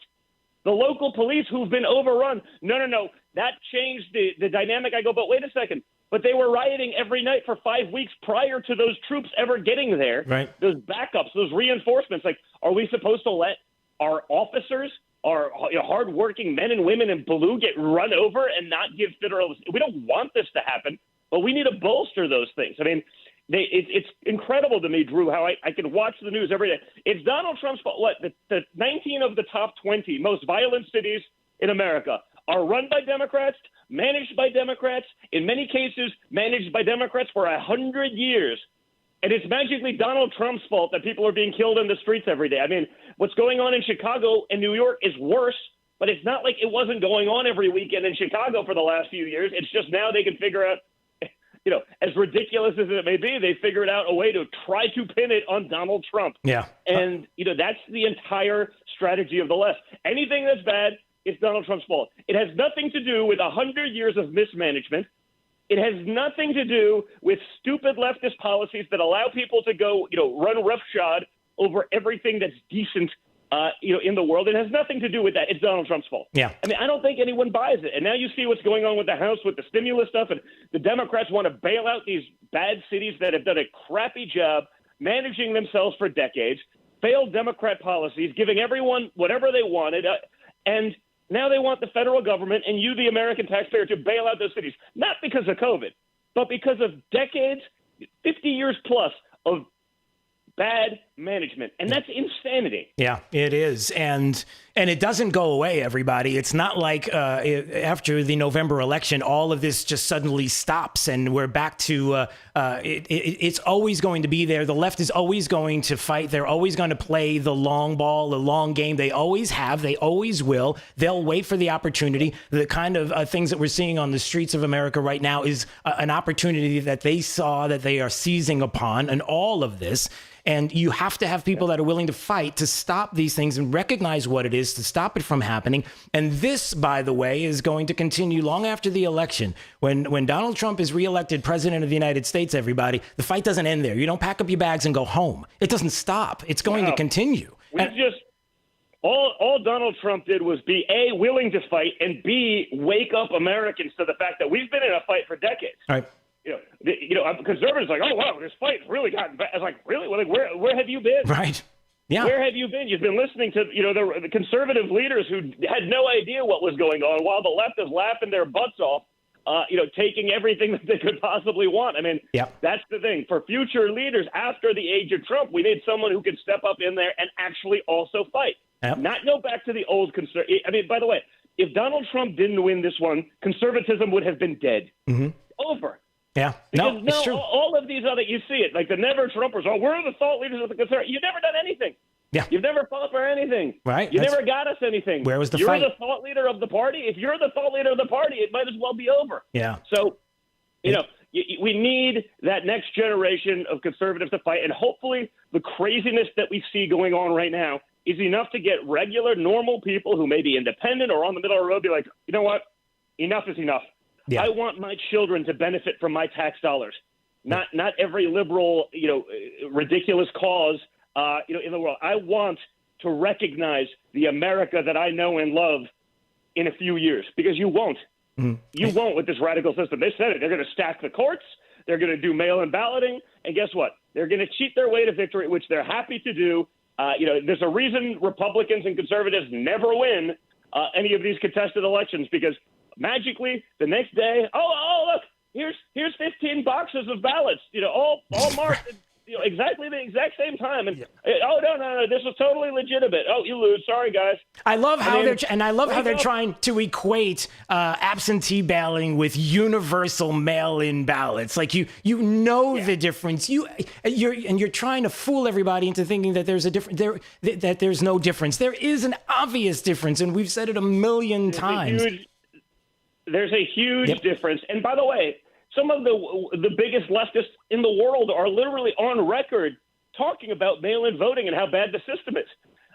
the local police who've been overrun. No. That changed the dynamic. I go, but wait a second. But they were rioting every night for 5 weeks prior to those troops ever getting there.
Right.
Those backups, those reinforcements. Like, are we supposed to let our officers, our hardworking men and women in blue get run over and not give federal? We don't want this to happen, but we need to bolster those things. I mean, It's incredible to me, Drew, how I can watch the news every day. It's Donald Trump's fault. What, the 19 of the top 20 most violent cities in America are run by Democrats, managed by Democrats, in many cases managed by Democrats for 100 years. And it's magically Donald Trump's fault that people are being killed in the streets every day. I mean, what's going on in Chicago and New York is worse, but it's not like it wasn't going on every weekend in Chicago for the last few years. It's just now they can figure out, as ridiculous as it may be, they figured out a way to try to pin it on Donald Trump.
Yeah.
And, that's the entire strategy of the left. Anything that's bad, it's Donald Trump's fault. It has nothing to do with 100 years of mismanagement. It has nothing to do with stupid leftist policies that allow people to go, run roughshod over everything that's decent, in the world. It has nothing to do with that. It's Donald Trump's fault.
Yeah.
I mean, I don't think anyone buys it. And now you see what's going on with the House with the stimulus stuff, and the Democrats want to bail out these bad cities that have done a crappy job managing themselves for decades, failed Democrat policies, giving everyone whatever they wanted, and now they want the federal government and you, the American taxpayer, to bail out those cities, not because of COVID, but because of decades, 50 years plus of bad management. And that's insanity.
Yeah, it is. And it doesn't go away, everybody. It's not like after the November election, all of this just suddenly stops and we're back to it's always going to be there. The left is always going to fight. They're always going to play the long ball, the long game. They always have. They always will. They'll wait for the opportunity. The kind of things that we're seeing on the streets of America right now is an opportunity that they saw that they are seizing upon, and all of this. And you have to have people that are willing to fight to stop these things and recognize what it is to stop it from happening. And this, by the way, is going to continue long after the election. When Donald Trump is reelected president of the United States, everybody, the fight doesn't end there. You don't pack up your bags and go home. It doesn't stop. It's going to continue.
All Donald Trump did was be A, willing to fight, and B, wake up Americans to the fact that we've been in a fight for decades.
All right.
Conservatives are like, oh, wow, this fight's really gotten bad. I was like, really? Well, where have you been?
Right. Yeah.
Where have you been? You've been listening to, the conservative leaders who had no idea what was going on, while the left is laughing their butts off, taking everything that they could possibly want. I mean, That's the thing. For future leaders after the age of Trump, we need someone who can step up in there and actually also fight.
Yep.
Not go back to the old I mean, by the way, if Donald Trump didn't win this one, conservatism would have been dead.
Mm-hmm.
Over.
Yeah.
Because
it's true.
all of these other, you see it, like the never Trumpers, we're the thought leaders of the conservative. You've never done anything.
Yeah.
You've never fought for anything.
Right.
You never got us anything.
Where was the
You're
fight?
the thought leader of the party. If you're the thought leader of the party, it might as well be over.
Yeah.
So, we need that next generation of conservatives to fight. And hopefully the craziness that we see going on right now is enough to get regular, normal people who may be independent or on the middle of the road be like, you know what? Enough is enough.
Yeah.
I want my children to benefit from my tax dollars, not every liberal, ridiculous cause, in the world. I want to recognize the America that I know and love in a few years, because you won't.
Mm-hmm.
You won't with this radical system. They said it. They're going to stack the courts. They're going to do mail-in balloting. And guess what? They're going to cheat their way to victory, which they're happy to do. There's a reason Republicans and conservatives never win any of these contested elections, because magically the next day, look, here's 15 boxes of ballots, all marked, exactly the exact same time. And no, this is totally legitimate. Oh, you lose. Sorry, guys.
I love how they're trying to equate absentee balloting with universal mail-in ballots. Like the difference. You're trying to fool everybody into thinking that there's that there's no difference. There is an obvious difference, and we've said it a million times.
There's a huge difference. And by the way, some of the biggest leftists in the world are literally on record talking about mail-in voting and how bad the system is.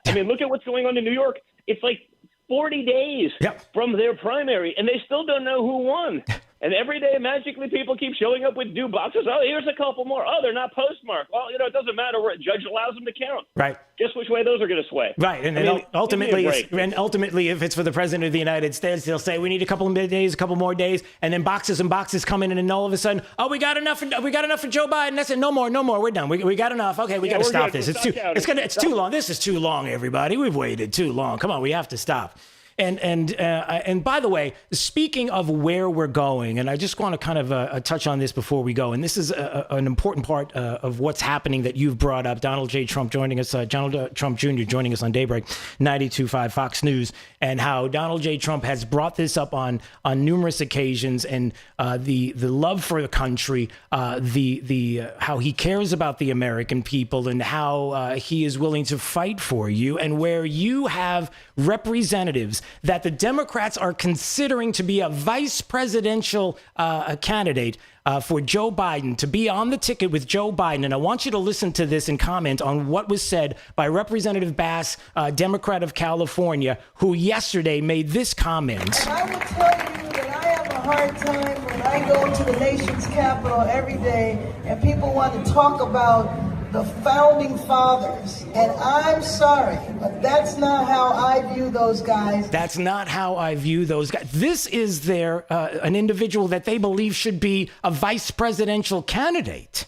I mean, look at what's going on in New York. It's like 40 days from their primary, and they still don't know who won. And every day, magically, people keep showing up with new boxes. Oh, here's a couple more. Oh, they're not postmarked. Well, it doesn't matter. A judge allows them to count.
Right.
Guess which way those are going to sway.
Right. And ultimately, if it's for the president of the United States, they'll say we need a couple more days, and then boxes and boxes come in, and then all of a sudden, we got enough for Joe Biden. That's it. No more. We're done. We got enough. Okay, we got to stop this. It's too long. This is too long, everybody. We've waited too long. Come on, we have to stop. And by the way, speaking of where we're going, and I just want to kind of touch on this before we go, and this is an important part of what's happening that you've brought up. Donald Trump joining us, Donald Trump Jr. joining us on Daybreak 92.5 Fox News, and how Donald J. Trump has brought this up on numerous occasions, and the love for the country, the how he cares about the American people, and how he is willing to fight for you, and where you have representatives that the Democrats are considering to be a vice presidential candidate for Joe Biden, to be on the ticket with Joe Biden. And I want you to listen to this and comment on what was said by Representative Bass, Democrat of California, who yesterday made this comment.
And I will tell you that I have a hard time when I go to the nation's capital every day and people want to talk about the founding fathers. And I'm sorry, but that's not how I view those guys.
That's not how I view those guys. This is an individual that they believe should be a vice presidential candidate.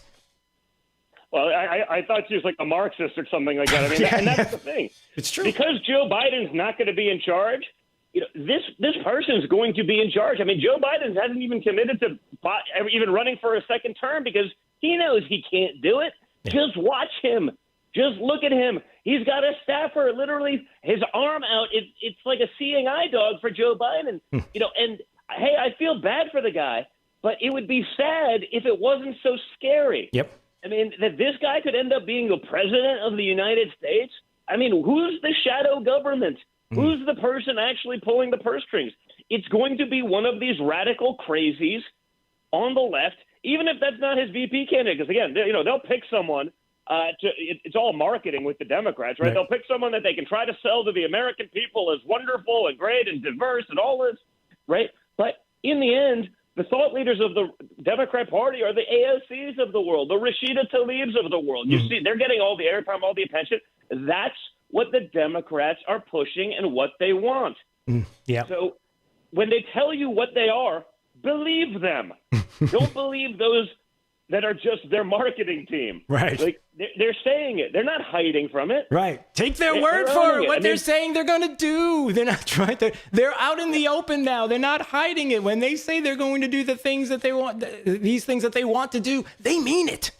Well, I thought she was like a Marxist or something like that. I mean, and that's the thing.
It's true.
Because Joe Biden's not going to be in charge, this person's going to be in charge. I mean, Joe Biden hasn't even committed to even running for a second term because he knows he can't do it. Yeah. Just watch him. Just look at him. He's got a staffer, literally his arm out. It's like a seeing eye dog for Joe Biden. And hey, I feel bad for the guy, but it would be sad if it wasn't so scary.
Yep.
I mean, that this guy could end up being the president of the United States. I mean, who's the shadow government? Who's the person actually pulling the purse strings? It's going to be one of these radical crazies on the left, even if that's not his VP candidate, because again, they'll pick someone. It's all marketing with the Democrats, right? They'll pick someone that they can try to sell to the American people as wonderful and great and diverse and all this, right? But in the end, the thought leaders of the Democrat Party are the AOCs of the world, the Rashida Tlaibs of the world. You see, they're getting all the airtime, all the attention. That's what the Democrats are pushing and what they want.
Yeah.
So when they tell you what they are, believe them. Don't believe those that are just their marketing team.
Right.
Like they're saying it. They're not hiding from it.
Right. Take their word for it. What they're saying they're going to do. They're not trying to. They're out in the open now. They're not hiding it. When they say they're going to do the things that they want, these things that they want to do, they mean it.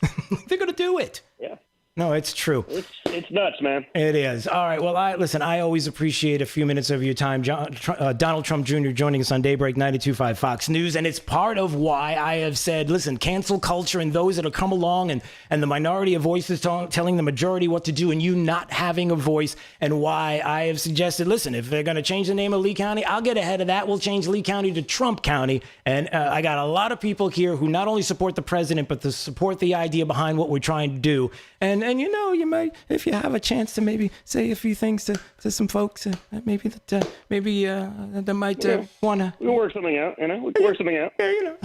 They're going to do it.
Yeah.
No, it's true.
It's nuts, man.
It is. All right. Well, I always appreciate a few minutes of your time. Donald Trump Jr. joining us on Daybreak 92.5 Fox News. And it's part of why I have said, listen, cancel culture and those that have come along and the minority of voices telling the majority what to do and you not having a voice, and why I have suggested, listen, if they're going to change the name of Lee County, I'll get ahead of that. We'll change Lee County to Trump County. And I got a lot of people here who not only support the president, but to support the idea behind what we're trying to do. And you might, if you have a chance to maybe say a few things to some folks, maybe that might want to.
We'll work something out, We can work something out.
Yeah,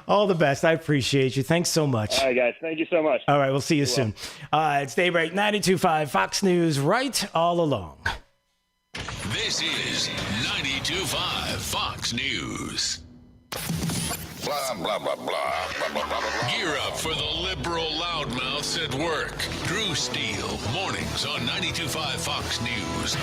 All the best. I appreciate you. Thanks so much.
All right, guys. Thank you so much.
All right, we'll see you soon. It's Daybreak 92.5 Fox News, right all along.
This is 92.5 Fox News. Blah, blah, blah, blah, blah, blah, blah, blah. Gear up for the liberal loudmouths at work. Drew Steele, mornings on 92.5 Fox News.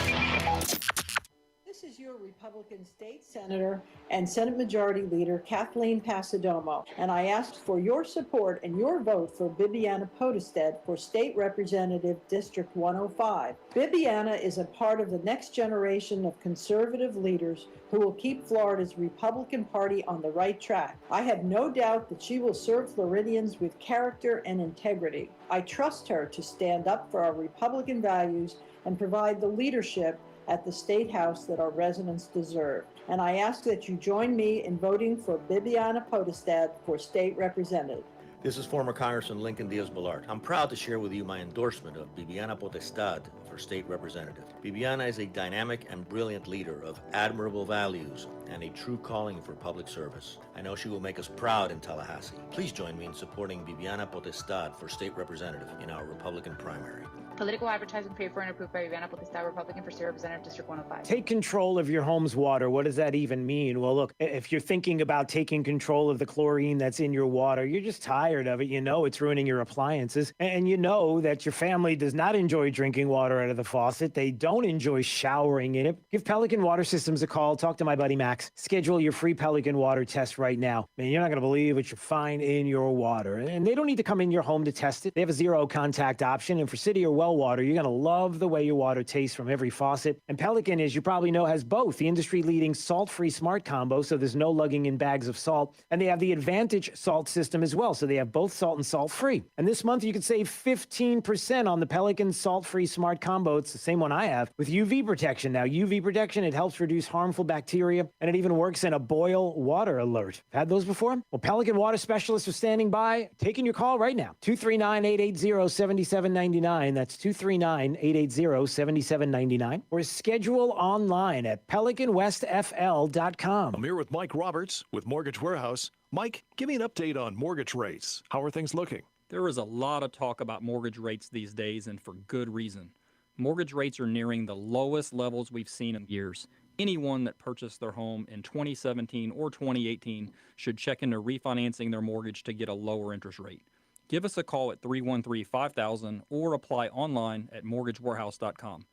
This is your Republican State Senator and Senate Majority Leader Kathleen Passidomo, and I asked for your support and your vote for Bibiana Podestad for State Representative District 105. Bibiana is a part of the next generation of conservative leaders who will keep Florida's Republican Party on the right track. I have no doubt that she will serve Floridians with character and integrity. I trust her to stand up for our Republican values and provide the leadership at the State House that our residents deserve. And I ask that you join me in voting for Bibiana Podestad for State Representative.
This is former Congressman Lincoln Diaz-Balart. I'm proud to share with you my endorsement of Bibiana Podestad for State Representative. Bibiana is a dynamic and brilliant leader of admirable values and a true calling for public service. I know she will make us proud in Tallahassee. Please join me in supporting Bibiana Podestad for State Representative in our Republican primary.
Political advertising paid for and approved by Ivana Potestad, Republican for State Representative, District 105.
Take control of your home's water. What does that even mean? Well, look, if you're thinking about taking control of the chlorine that's in your water, you're just tired of it. You know it's ruining your appliances. And you know that your family does not enjoy drinking water out of the faucet. They don't enjoy showering in it. Give Pelican Water Systems a call. Talk to my buddy Max. Schedule your free Pelican water test right now. Man, you're not going to believe what you find in your water. And they don't need to come in your home to test it. They have a zero contact option. And for city or well water, you're going to love the way your water tastes from every faucet. And Pelican, as you probably know, has both the industry-leading salt-free smart combo, so there's no lugging in bags of salt. And they have the Advantage salt system as well, so they have both salt and salt-free. And this month, you can save 15% on the Pelican salt-free smart combo. It's the same one I have with UV protection. Now, UV protection, it helps reduce harmful bacteria, and it even works in a boil water alert. Had those before? Well, Pelican Water Specialists are standing by, taking your call right now. 239-880-7799. That's 239-880-7799. Or schedule online at PelicanWestFL.com.
I'm here with Mike Roberts with Mortgage Warehouse. Mike, give me an update on mortgage rates. How are things looking?
There is a lot of talk about mortgage rates these days, and for good reason. Mortgage rates are nearing the lowest levels we've seen in years. Anyone that purchased their home in 2017 or 2018 should check into refinancing their mortgage to get a lower interest rate. Give us a call at 313-5000 or apply online at mortgagewarehouse.com.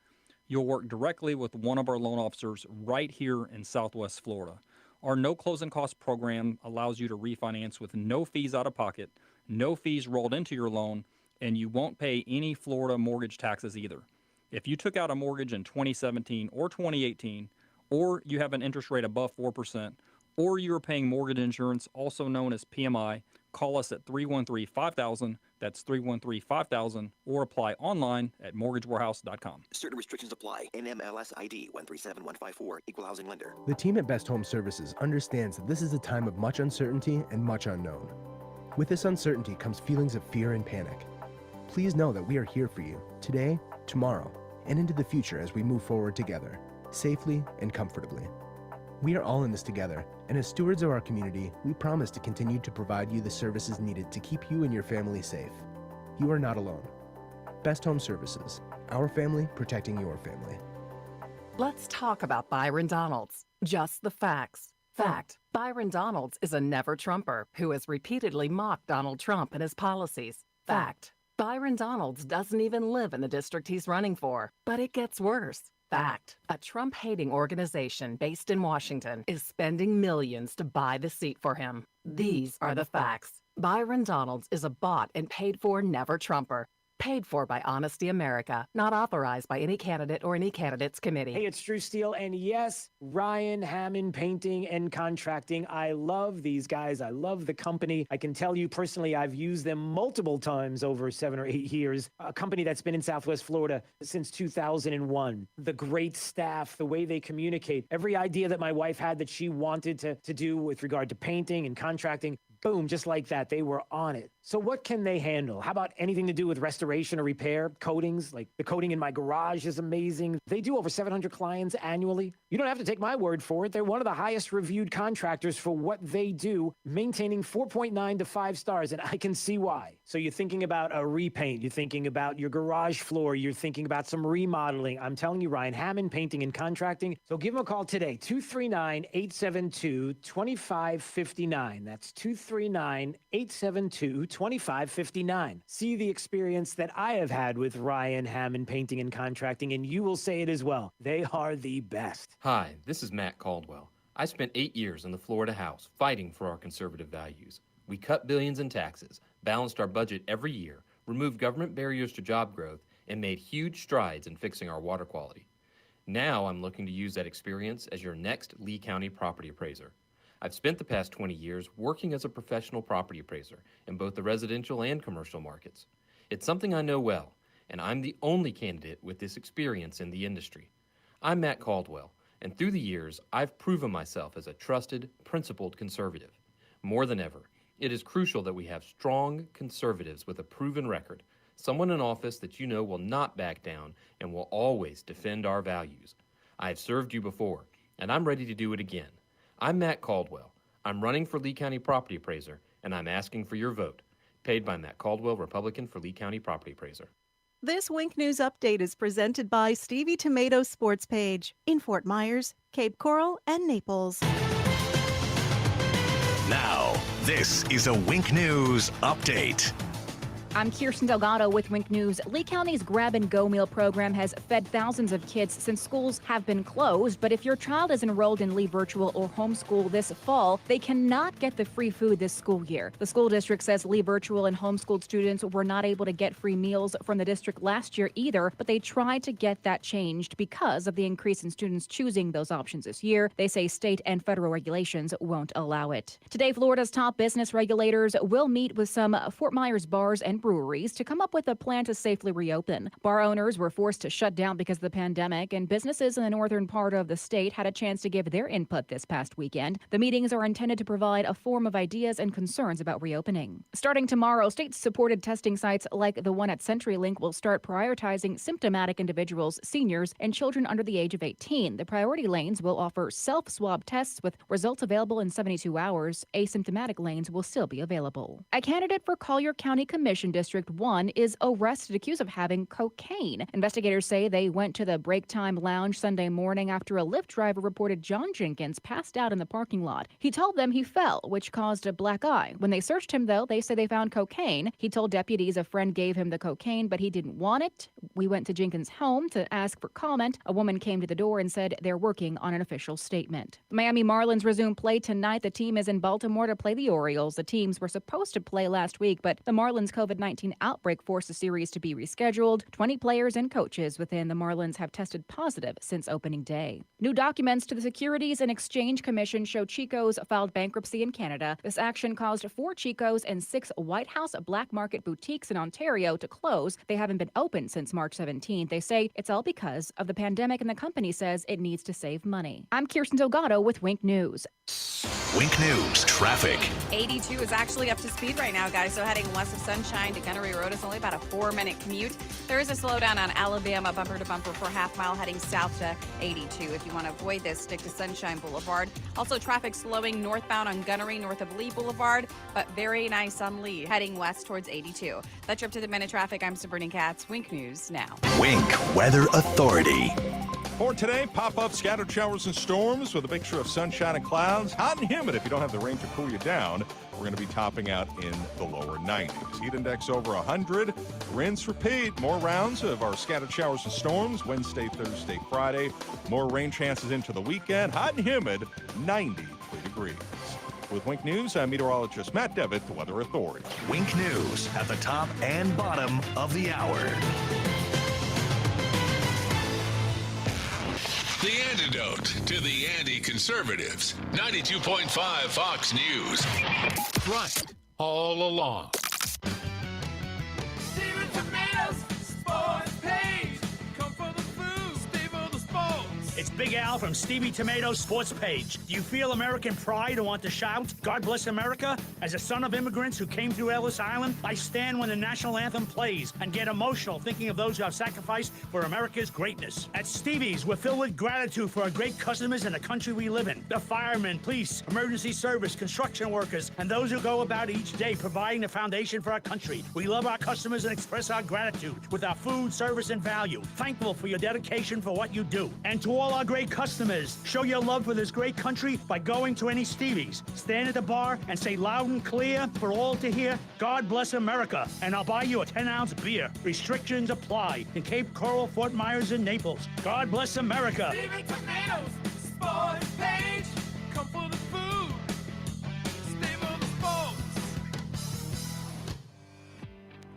You'll work directly with one of our loan officers right here in Southwest Florida. Our no closing cost program allows you to refinance with no fees out of pocket, no fees rolled into your loan, and you won't pay any Florida mortgage taxes either. If you took out a mortgage in 2017 or 2018, or you have an interest rate above 4%, or you are paying mortgage insurance, also known as PMI, call us at 313-5000, that's 313-5000, or apply online at mortgagewarehouse.com.
Certain restrictions apply. NMLS ID 137154, Equal Housing Lender.
The team at Best Home Services understands that this is a time of much uncertainty and much unknown. With this uncertainty comes feelings of fear and panic. Please know that we are here for you, today, tomorrow, and into the future as we move forward together, safely and comfortably. We are all in this together, and as stewards of our community, we promise to continue to provide you the services needed to keep you and your family safe. You are not alone. Best Home Services, our family protecting your family.
Let's talk about Byron Donalds. Just the facts. Fact: Byron Donalds is a never-Trumper who has repeatedly mocked Donald Trump and his policies. Fact: Byron Donalds doesn't even live in the district he's running for. But it gets worse. Fact: a Trump-hating organization based in Washington is spending millions to buy the seat for him. These are the facts. Byron Donalds is a bought and paid for never-Trumper. Paid for by Honesty America, not authorized by any candidate or any candidate's committee.
Hey, it's Drew Steele, and yes, Ryan Hammond Painting and Contracting. I love these guys. I love the company. I can tell you personally, I've used them multiple times over 7 or 8 years. A company that's been in Southwest Florida since 2001. The great staff, the way they communicate. Every idea that my wife had that she wanted to do with regard to painting and contracting, boom, just like that, they were on it. So what can they handle? How about anything to do with restoration or repair? Coatings, like the coating in my garage is amazing. They do over 700 clients annually. You don't have to take my word for it. They're one of the highest reviewed contractors for what they do, maintaining 4.9 to 5 stars, and I can see why. So you're thinking about a repaint, you're thinking about your garage floor, you're thinking about some remodeling. I'm telling you, Ryan Hammond Painting and Contracting. So give them a call today, 239-872-2559. That's 239-872-2559. See the experience that I have had with Ryan Hammond Painting and Contracting, and you will say it as well. They are the best.
Hi, this is Matt Caldwell. I spent 8 years in the Florida House fighting for our conservative values. We cut billions in taxes, balanced our budget every year, removed government barriers to job growth, and made huge strides in fixing our water quality. Now I'm looking to use that experience as your next Lee County property appraiser. I've spent the past 20 years working as a professional property appraiser in both the residential and commercial markets. It's something I know well, and I'm the only candidate with this experience in the industry. I'm Matt Caldwell, and through the years, I've proven myself as a trusted, principled conservative. More than ever, it is crucial that we have strong conservatives with a proven record, someone in office that you know will not back down and will always defend our values. I have served you before, and I'm ready to do it again. I'm Matt Caldwell. I'm running for Lee County Property Appraiser, and I'm asking for your vote. Paid by Matt Caldwell, Republican for Lee County Property Appraiser.
This Wink News update is presented by Stevie Tomato Sports Page in Fort Myers, Cape Coral, and Naples.
Now, this is a Wink News update.
I'm Kirsten Delgado with Wink News. Lee County's Grab and Go meal program has fed thousands of kids since schools have been closed. But if your child is enrolled in Lee Virtual or Homeschool this fall, they cannot get the free food this school year. The school district says Lee Virtual and homeschooled students were not able to get free meals from the district last year either, but they tried to get that changed because of the increase in students choosing those options this year. They say state and federal regulations won't allow it. Today, Florida's top business regulators will meet with some Fort Myers bars and breweries to come up with a plan to safely reopen. Bar owners were forced to shut down because of the pandemic, and businesses in the northern part of the state had a chance to give their input this past weekend. The meetings are intended to provide a forum of ideas and concerns about reopening. Starting tomorrow, state-supported testing sites like the one at CenturyLink will start prioritizing symptomatic individuals, seniors, and children under the age of 18. The priority lanes will offer self-swab tests with results available in 72 hours. Asymptomatic lanes will still be available. A candidate for Collier County Commission District 1 is arrested accused of having cocaine. Investigators say they went to the break time lounge Sunday morning after a Lyft driver reported John Jenkins passed out in the parking lot. He told them he fell, which caused a black eye. When they searched him, though, they say they found cocaine. He told deputies a friend gave him the cocaine, but he didn't want it. We went to Jenkins' home to ask for comment. A woman came to the door and said they're working on an official statement. Miami Marlins resume play tonight. The team is in Baltimore to play the Orioles. The teams were supposed to play last week, but the Marlins COVID-19 outbreak forced the series to be rescheduled. 20 players and coaches within the Marlins have tested positive since opening day. New documents to the Securities and Exchange Commission show Chico's filed bankruptcy in Canada. This action caused 4 Chico's and 6 White House black market boutiques in Ontario to close. They haven't been open since March 17th. They say it's all because of the pandemic, and the company says it needs to save money. I'm Kirsten Delgado with Wink News.
Wink News traffic.
82 is actually up to speed right now, guys. So heading west of Sunshine to Gunnery Road is only about a 4-minute commute. There is a slowdown on Alabama bumper to bumper for half mile heading south to 82. If you want to avoid this, stick to Sunshine Boulevard. Also, traffic slowing northbound on Gunnery north of Lee Boulevard, but very nice on Lee heading west towards 82. That's your up to the minute traffic. I'm Sabrina Katz. Wink News now.
Wink Weather Authority.
For today, pop-up scattered showers and storms with a mixture of sunshine and clouds. Hot and humid if you don't have the rain to cool you down. We're going to be topping out in the lower 90s. Heat index over 100. Rinse, repeat. More rounds of our scattered showers and storms Wednesday, Thursday, Friday. More rain chances into the weekend. Hot and humid, 93 degrees. With Wink News, I'm meteorologist Matt Devitt, the Weather Authority.
Wink News at the top and bottom of the hour.
The antidote to the anti-conservatives. 92.5 Fox News. Right all along.
Steven Tomatoes Sports Page. Come for the food, stay for the sports.
It's Big Al from Stevie Tomatoes Sports Page. Do you feel American pride and want to shout, God bless America? As a son of immigrants who came through Ellis Island, I stand when the national anthem plays and get emotional thinking of those who have sacrificed for America's greatness. At Stevie's, we're filled with gratitude for our great customers and the country we live in. The firemen, police, emergency service, construction workers, and those who go about each day providing the foundation for our country. We love our customers and express our gratitude with our food, service, and value. Thankful for your dedication for what you do. And to all our great customers, show your love for this great country by going to any Stevie's. Stand at the bar and say loud and clear for all to hear, God bless America, and I'll buy you a 10-ounce beer. Restrictions apply in Cape Coral, Fort Myers, and Naples. God bless America.
Steven Tomatoes Sports Page. Come for the food, stay for the sports.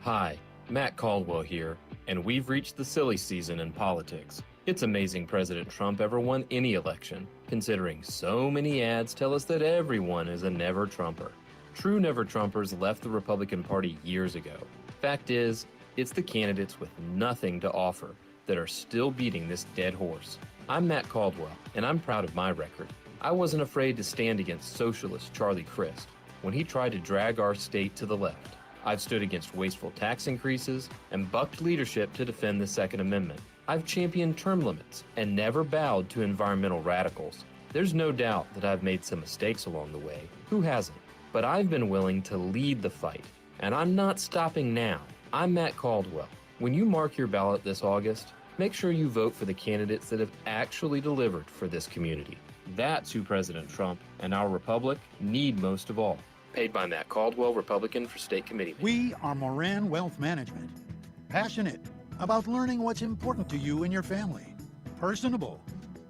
Hi, Matt Caldwell here, and we've reached the silly season in politics. It's amazing President Trump ever won any election, considering so many ads tell us that everyone is a never-Trumper. True never-Trumpers left the Republican Party years ago. Fact is, it's the candidates with nothing to offer that are still beating this dead horse. I'm Matt Caldwell, and I'm proud of my record. I wasn't afraid to stand against socialist Charlie Crist when he tried to drag our state to the left. I've stood against wasteful tax increases and bucked leadership to defend the Second Amendment. I've championed term limits and never bowed to environmental radicals. There's no doubt that I've made some mistakes along the way. Who hasn't? But I've been willing to lead the fight, and I'm not stopping now. I'm Matt Caldwell, When you mark your ballot this August, make sure you vote for the candidates that have actually delivered for this community. That's who President Trump and our republic need most of all. Paid by Matt Caldwell, Republican for State Committee.
We are Moran Wealth Management. Passionate about learning what's important to you and your family. Personable,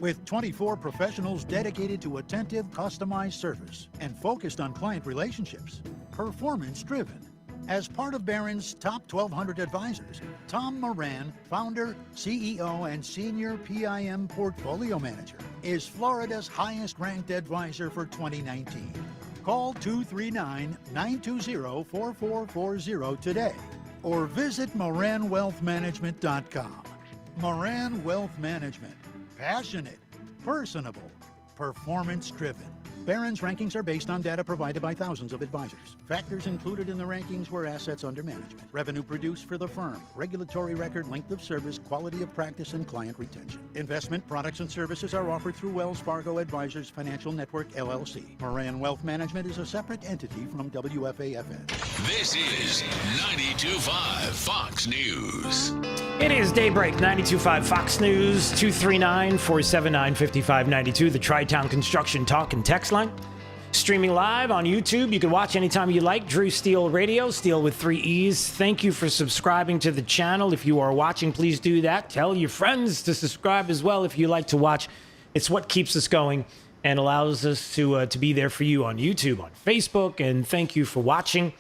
with 24 professionals dedicated to attentive, customized service and focused on client relationships. Performance-driven. As part of Barron's top 1,200 advisors, Tom Moran, founder, CEO, and senior PIM portfolio manager, is Florida's highest-ranked advisor for 2019. Call 239-920-4440 today or visit MoranWealthManagement.com. Moran Wealth Management. Passionate, personable, performance-driven. Barron's rankings are based on data provided by thousands of advisors. Factors included in the rankings were assets under management, revenue produced for the firm, regulatory record, length of service, quality of practice, and client retention. Investment products and services are offered through Wells Fargo Advisors Financial Network, LLC. Moran Wealth Management is a separate entity from WFAFN.
This is 92.5 Fox News.
It is Daybreak, 92.5 Fox News, 239-479-5592, the Tri-Town Construction Talk and Text line. Streaming live on YouTube. You can watch anytime you like. Drew Steele Radio, Steele with 3 E's. Thank you for subscribing to the channel. If you are watching, please do that. Tell your friends to subscribe as well if you like to watch. It's what keeps us going and allows us to be there for you on YouTube, on Facebook, and thank you for watching.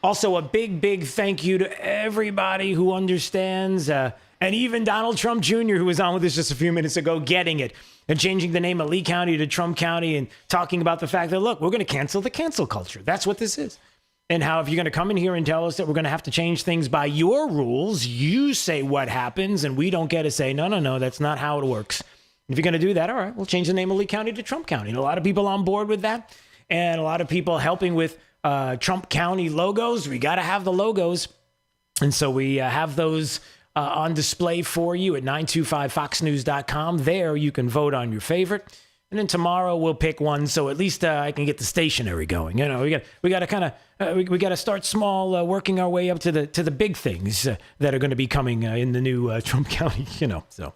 Also, a big, big thank you to everybody who understands, and even Donald Trump Jr., who was on with us just a few minutes ago, getting it and changing the name of Lee County to Trump County and talking about the fact that, look, we're going to cancel the cancel culture. That's what this is. And how if you're going to come in here and tell us that we're going to have to change things by your rules, you say what happens, and we don't get to say, no, that's not how it works. If you're going to do that, all right, we'll change the name of Lee County to Trump County. And a lot of people on board with that, and a lot of people helping with Trump County logos. We got to have the logos. And so we have those on display for you at 925foxnews.com. There you can vote on your favorite. And then tomorrow we'll pick one, so at least I can get the stationery going. You know, we got to kind of we got to start small, working our way up to the big things that are going to be coming in the new Trump County. You know, so.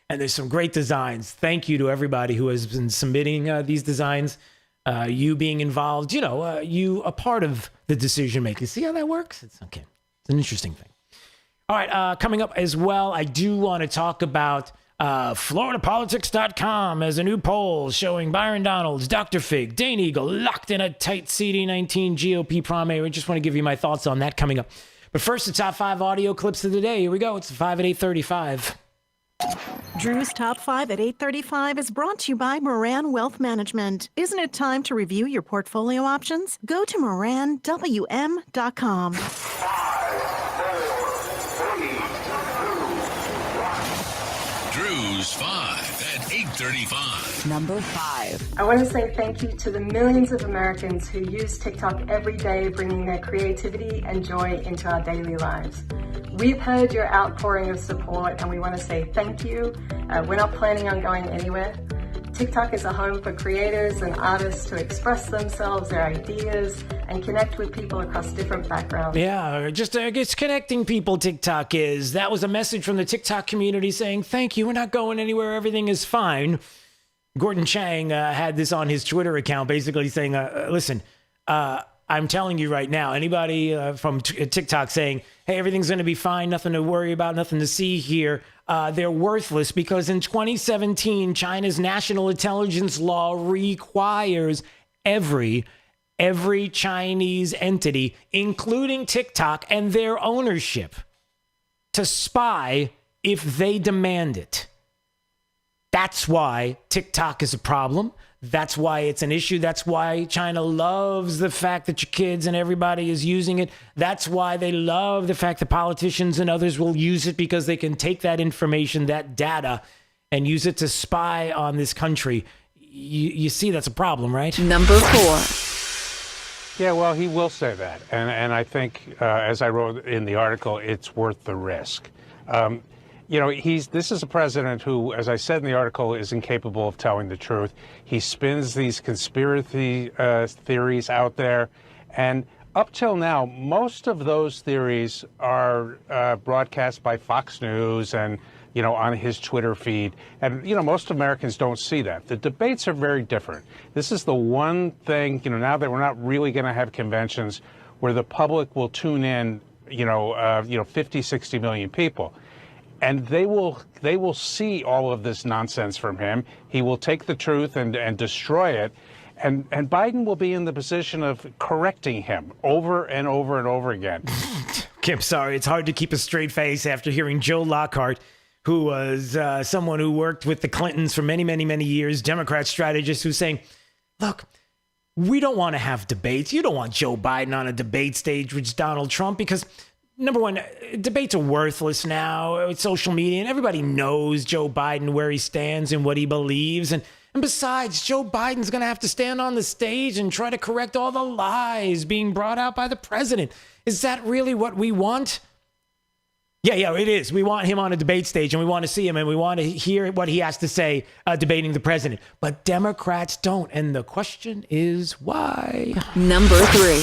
And there's some great designs. Thank you to everybody who has been submitting these designs. You being involved, you a part of the decision making. See how that works? It's okay. It's an interesting thing. All right, coming up as well, I do want to talk about FloridaPolitics.com as a new poll showing Byron Donalds, Dr. Fig, Dane Eagle locked in a tight CD19 GOP primary. I just want to give you my thoughts on that coming up. But first, the top 5 audio clips of the day. Here we go. It's 5 at 8:35.
Drew's Top 5 at 8:35 is brought to you by Moran Wealth Management. Isn't it time to review your portfolio options? Go to MoranWM.com.
Drew's 5 at 8:35.
Number 5. I want to say thank you to the millions of Americans who use TikTok every day, bringing their creativity and joy into our daily lives. We've heard your outpouring of support and we want to say thank you. We're not planning on going anywhere. TikTok is a home for creators and artists to express themselves, their ideas, and connect with people across different backgrounds.
Yeah, just it's connecting people, TikTok is. That was a message from the TikTok community saying, thank you, we're not going anywhere, everything is fine. Gordon Chang had this on his Twitter account, basically saying, listen, I'm telling you right now, anybody from TikTok saying, hey, everything's going to be fine, nothing to worry about, nothing to see here, they're worthless because in 2017, China's national intelligence law requires every Chinese entity, including TikTok and their ownership, to spy if they demand it. That's why TikTok is a problem. That's why it's an issue. That's why China loves the fact that your kids and everybody is using it. That's why they love the fact that politicians and others will use it, because they can take that information, that data, and use it to spy on this country. You see that's a problem, right?
Number 4.
Yeah, well, he will say that. And I think, as I wrote in the article, it's worth the risk. This is a president who, as I said in the article, is incapable of telling the truth. He spins these conspiracy theories out there. And up till now, most of those theories are broadcast by Fox News and, on his Twitter feed. And, most Americans don't see that. The debates are very different. This is the one thing, now that we're not really going to have conventions where the public will tune in, 50, 60 million people. And they will see all of this nonsense from him. He will take the truth and destroy it. And Biden will be in the position of correcting him over and over and over again.
Okay, I'm sorry. It's hard to keep a straight face after hearing Joe Lockhart, who was someone who worked with the Clintons for many, many, many years, Democrat strategist, who's saying, look, we don't want to have debates. You don't want Joe Biden on a debate stage with Donald Trump because, number one, debates are worthless now with social media, and everybody knows Joe Biden, where he stands and what he believes. And besides, Joe Biden's going to have to stand on the stage and try to correct all the lies being brought out by the president. Is that really what we want? Yeah, it is. We want him on a debate stage, and we want to see him, and we want to hear what he has to say debating the president. But Democrats don't, and the question is why?
Number 3.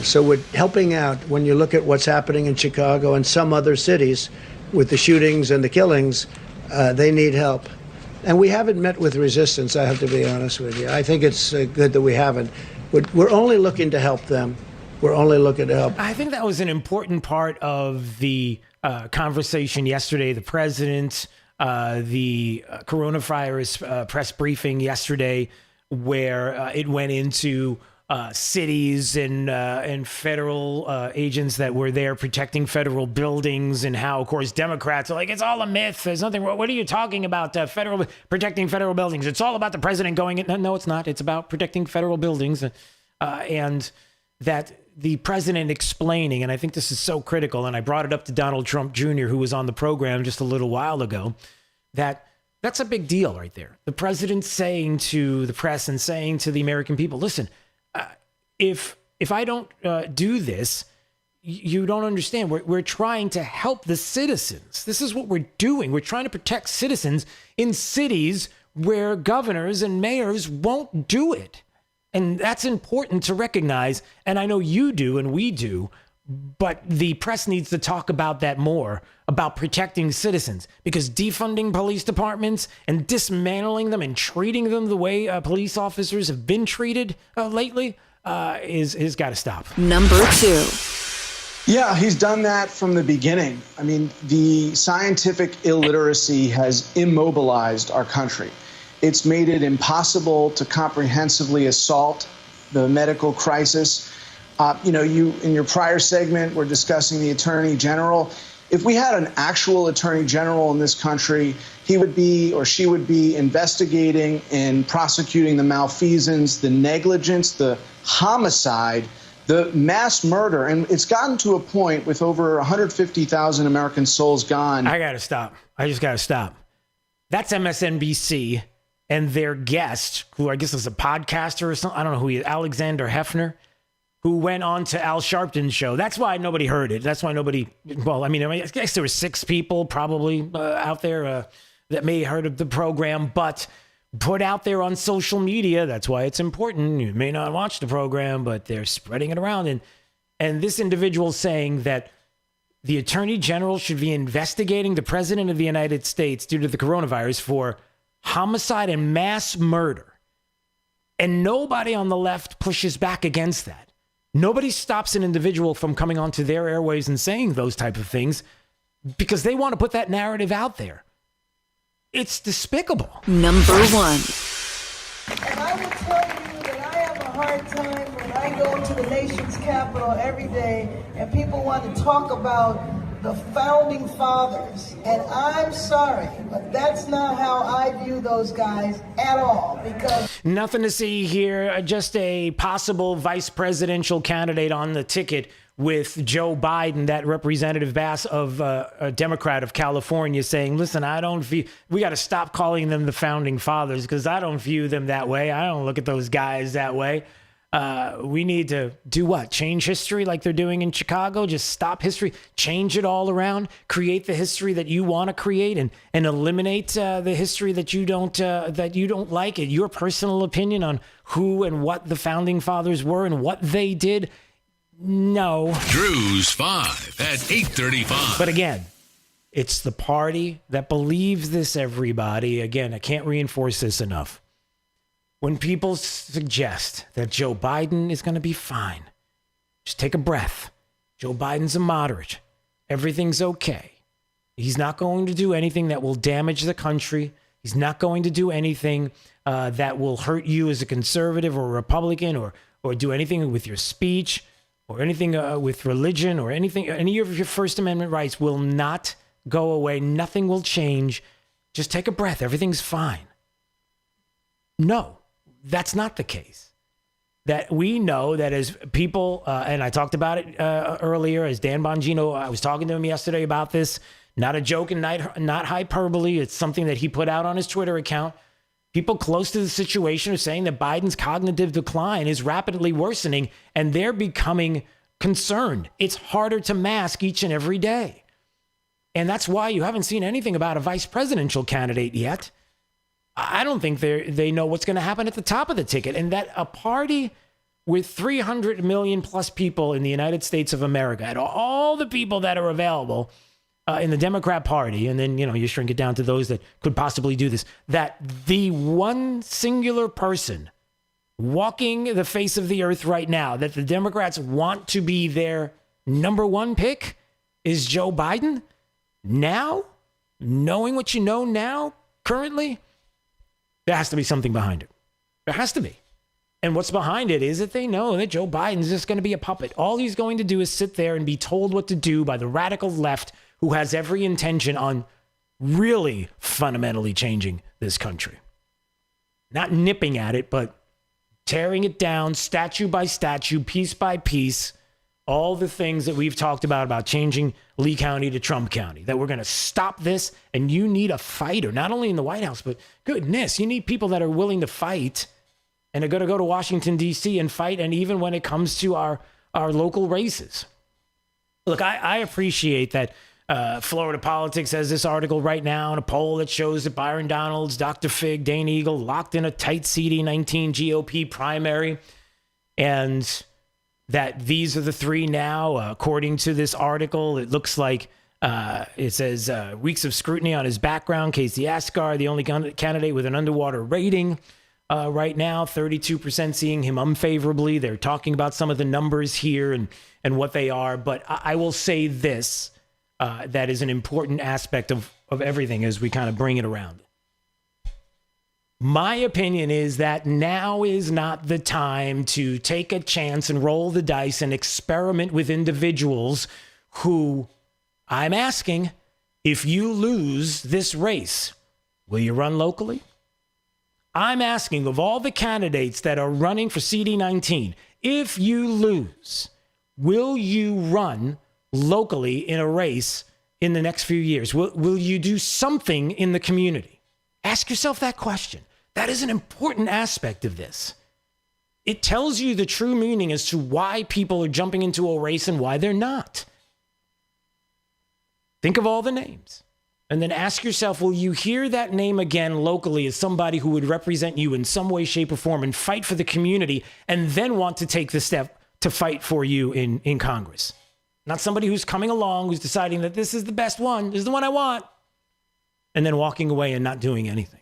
So we're helping out when you look at what's happening in Chicago and some other cities with the shootings and the killings. They need help. And we haven't met with resistance, I have to be honest with you. I think it's good that we haven't. We're only looking to help them. We're only looking to help.
I think that was an important part of the conversation yesterday. The president, the coronavirus press briefing yesterday, where it went into cities and federal agents that were there protecting federal buildings, and how, of course, Democrats are like, it's all a myth. There's nothing. What are you talking about? Protecting federal buildings. It's all about the president going in. No, it's not. It's about protecting federal buildings, and that the president explaining, and I think this is so critical, and I brought it up to Donald Trump Jr., who was on the program just a little while ago, that's a big deal right there. The president saying to the press and saying to the American people, listen, if I don't do this, you don't understand. We're trying to help the citizens. This is what we're doing. We're trying to protect citizens in cities where governors and mayors won't do it. And that's important to recognize. And I know you do and we do, but the press needs to talk about that more, about protecting citizens, because defunding police departments and dismantling them and treating them the way police officers have been treated lately is got to stop.
Number 2.
Yeah, he's done that from the beginning. I mean, the scientific illiteracy has immobilized our country. It's made it impossible to comprehensively assault the medical crisis. You in your prior segment were discussing the Attorney General. If we had an actual Attorney General in this country, he would be or she would be investigating and prosecuting the malfeasance, the negligence, the homicide, the mass murder. And it's gotten to a point with over 150,000 American souls gone.
I got to stop. I just got to stop. That's MSNBC. And their guest, who I guess is a podcaster or something, I don't know who he is, Alexander Hefner, who went on to Al Sharpton's show. That's why nobody heard it. That's why nobody, I guess there were 6 people probably out there that may have heard of the program, but put out there on social media. That's why it's important. You may not watch the program, but they're spreading it around. And this individual saying that the Attorney General should be investigating the President of the United States due to the coronavirus for homicide and mass murder. And nobody on the left pushes back against that. Nobody stops an individual from coming onto their airwaves and saying those type of things because they want to put that narrative out there. It's despicable.
Number 1.
And I will tell you that I have a hard time when I go to the nation's capital every day and people want to talk about the founding fathers. And I'm sorry, but that's not how I view those guys at all. Because
nothing to see here, just a possible vice presidential candidate on the ticket with Joe Biden, that Representative Bass of a Democrat of California, saying, listen, we got to stop calling them the founding fathers because I don't view them that way. I don't look at those guys that way. We need to do what? Change history like they're doing in Chicago? Just stop history, change it all around, create the history that you want to create, and eliminate the history that you don't like. Your personal opinion on who and what the founding fathers were and what they did. No.
Drew's 5 at 8:35.
But again, it's the party that believes this, everybody. Again, I can't reinforce this enough. When people suggest that Joe Biden is going to be fine, just take a breath. Joe Biden's a moderate. Everything's okay. He's not going to do anything that will damage the country. He's not going to do anything that will hurt you as a conservative or a Republican, or do anything with your speech, or anything with religion, or anything. Any of your First Amendment rights will not go away. Nothing will change. Just take a breath. Everything's fine. No. That's not the case. That we know that as people, and I talked about it earlier, as Dan Bongino, I was talking to him yesterday about this, not a joke and not hyperbole. It's something that he put out on his Twitter account. People close to the situation are saying that Biden's cognitive decline is rapidly worsening, and they're becoming concerned. It's harder to mask each and every day. And that's why you haven't seen anything about a vice presidential candidate yet. I don't think they know what's going to happen at the top of the ticket. And that a party with 300 million plus people in the United States of America, and all the people that are available in the Democrat Party, and then, you shrink it down to those that could possibly do this, that the one singular person walking the face of the earth right now that the Democrats want to be their number one pick is Joe Biden. Now, knowing what you know now, currently, there has to be something behind it. There has to be. And what's behind it is that they know that Joe Biden's just going to be a puppet. All he's going to do is sit there and be told what to do by the radical left, who has every intention on really fundamentally changing this country. Not nipping at it, but tearing it down, statue by statue, piece by piece. All the things that we've talked about changing Lee County to Trump County, that we're going to stop this. And you need a fighter, not only in the White House, but goodness, you need people that are willing to fight and are going to go to Washington, D.C. and fight. And even when it comes to our local races. Look, I appreciate that Florida Politics has this article right now in a poll that shows that Byron Donalds, Dr. Fig, Dane Eagle locked in a tight CD19 GOP primary. And that these are the three now, according to this article. It looks like it says weeks of scrutiny on his background. Casey Asgar, the only candidate with an underwater rating right now, 32% seeing him unfavorably. They're talking about some of the numbers here and what they are. But I will say this, that is an important aspect of everything as we kind of bring it around. My opinion is that now is not the time to take a chance and roll the dice and experiment with individuals who, I'm asking, if you lose this race, will you run locally? I'm asking of all the candidates that are running for CD19, if you lose, will you run locally in a race in the next few years? Will you do something in the community? Ask yourself that question. That is an important aspect of this. It tells you the true meaning as to why people are jumping into a race and why they're not. Think of all the names. And then ask yourself, will you hear that name again locally as somebody who would represent you in some way, shape, or form and fight for the community, and then want to take the step to fight for you in Congress? Not somebody who's coming along, who's deciding that this is the best one, this is the one I want, and then walking away and not doing anything.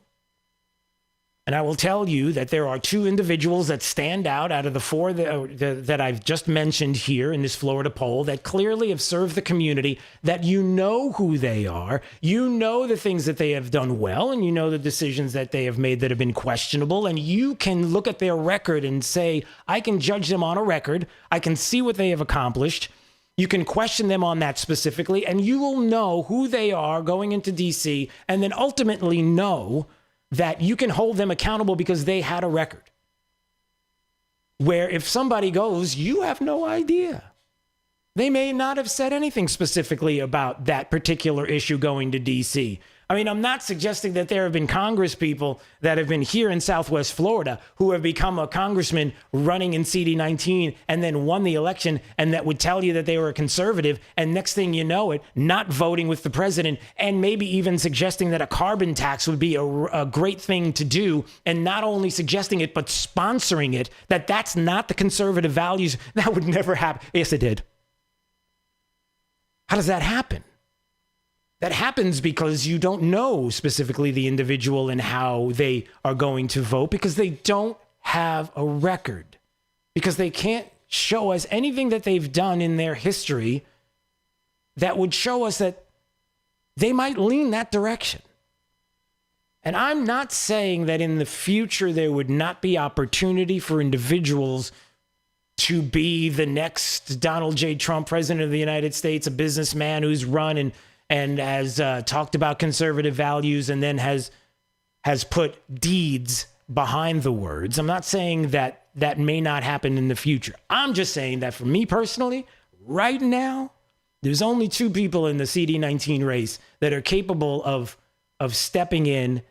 And I will tell you that there are two individuals that stand out of the four that I've just mentioned here in this Florida poll that clearly have served the community, that you know who they are, you know the things that they have done well, and you know the decisions that they have made that have been questionable, and you can look at their record and say, I can judge them on a record, I can see what they have accomplished, you can question them on that specifically, and you will know who they are going into D.C., and then ultimately know that you can hold them accountable because they had a record. Where if somebody goes, you have no idea. They may not have said anything specifically about that particular issue going to D.C. I mean, I'm not suggesting that there have been Congress people that have been here in Southwest Florida who have become a congressman running in CD19 and then won the election, and that would tell you that they were a conservative, and next thing you know it, not voting with the president, and maybe even suggesting that a carbon tax would be a great thing to do, and not only suggesting it, but sponsoring it, that's not the conservative values. That would never happen. Yes, it did. How does that happen? That happens because you don't know specifically the individual and how they are going to vote, because they don't have a record, because they can't show us anything that they've done in their history that would show us that they might lean that direction. And I'm not saying that in the future there would not be opportunity for individuals to be the next Donald J. Trump, president of the United States, a businessman who's run and has talked about conservative values and then has put deeds behind the words. I'm not saying that that may not happen in the future. I'm just saying that for me personally, right now, there's only two people in the CD19 race that are capable of stepping in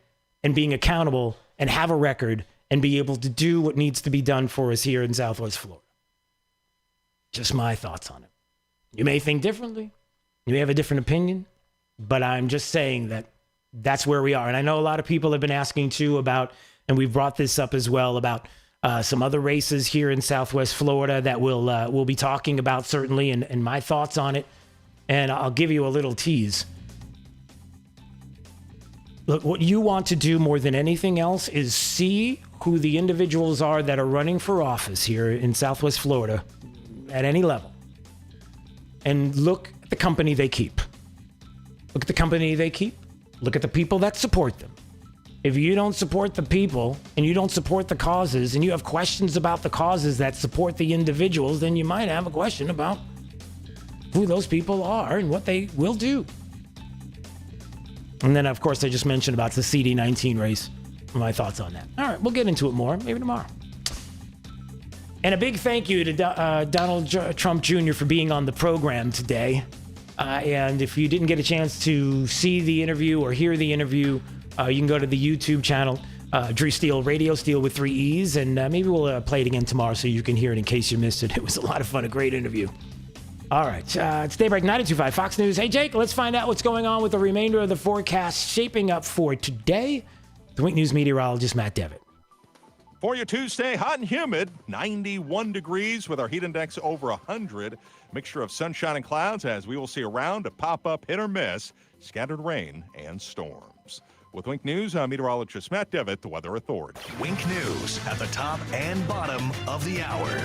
and being accountable and have a record and be able to do what needs to be done for us here in Southwest Florida. Just my thoughts on it. You may think differently. You may have a different opinion, but I'm just saying that that's where we are. And I know a lot of people have been asking too about, and we've brought this up as well, about some other races here in Southwest Florida that we'll be talking about certainly, and my thoughts on it. And I'll give you a little tease. Look, what you want to do more than anything else is see who the individuals are that are running for office here in Southwest Florida at any level. And look at the company they keep. Look at the company they keep. Look at the people that support them. If you don't support the people and you don't support the causes and you have questions about the causes that support the individuals, then you might have a question about who those people are and what they will do. And then, of course, I just mentioned about the CD19 race. My thoughts on that. All right, we'll get into it more, maybe tomorrow. And a big thank you to Donald Trump Jr. for being on the program today. And if you didn't get a chance to see the interview or hear the interview, you can go to the YouTube channel, Drew Steele Radio, Steele with 3 E's, and maybe we'll play it again tomorrow so you can hear it in case you missed it. It was a lot of fun, a great interview. All right, it's Daybreak 92.5 Fox News. Hey, Jake, let's find out what's going on with the remainder of the forecast shaping up for today. The Wink News meteorologist, Matt Devitt.
For your Tuesday, hot and humid, 91 degrees with our heat index over 100. Mixture of sunshine and clouds as we will see around a pop-up hit or miss, scattered rain and storms. With Wink News, I'm meteorologist Matt Devitt, the Weather Authority.
Wink News at the top and bottom of the hour.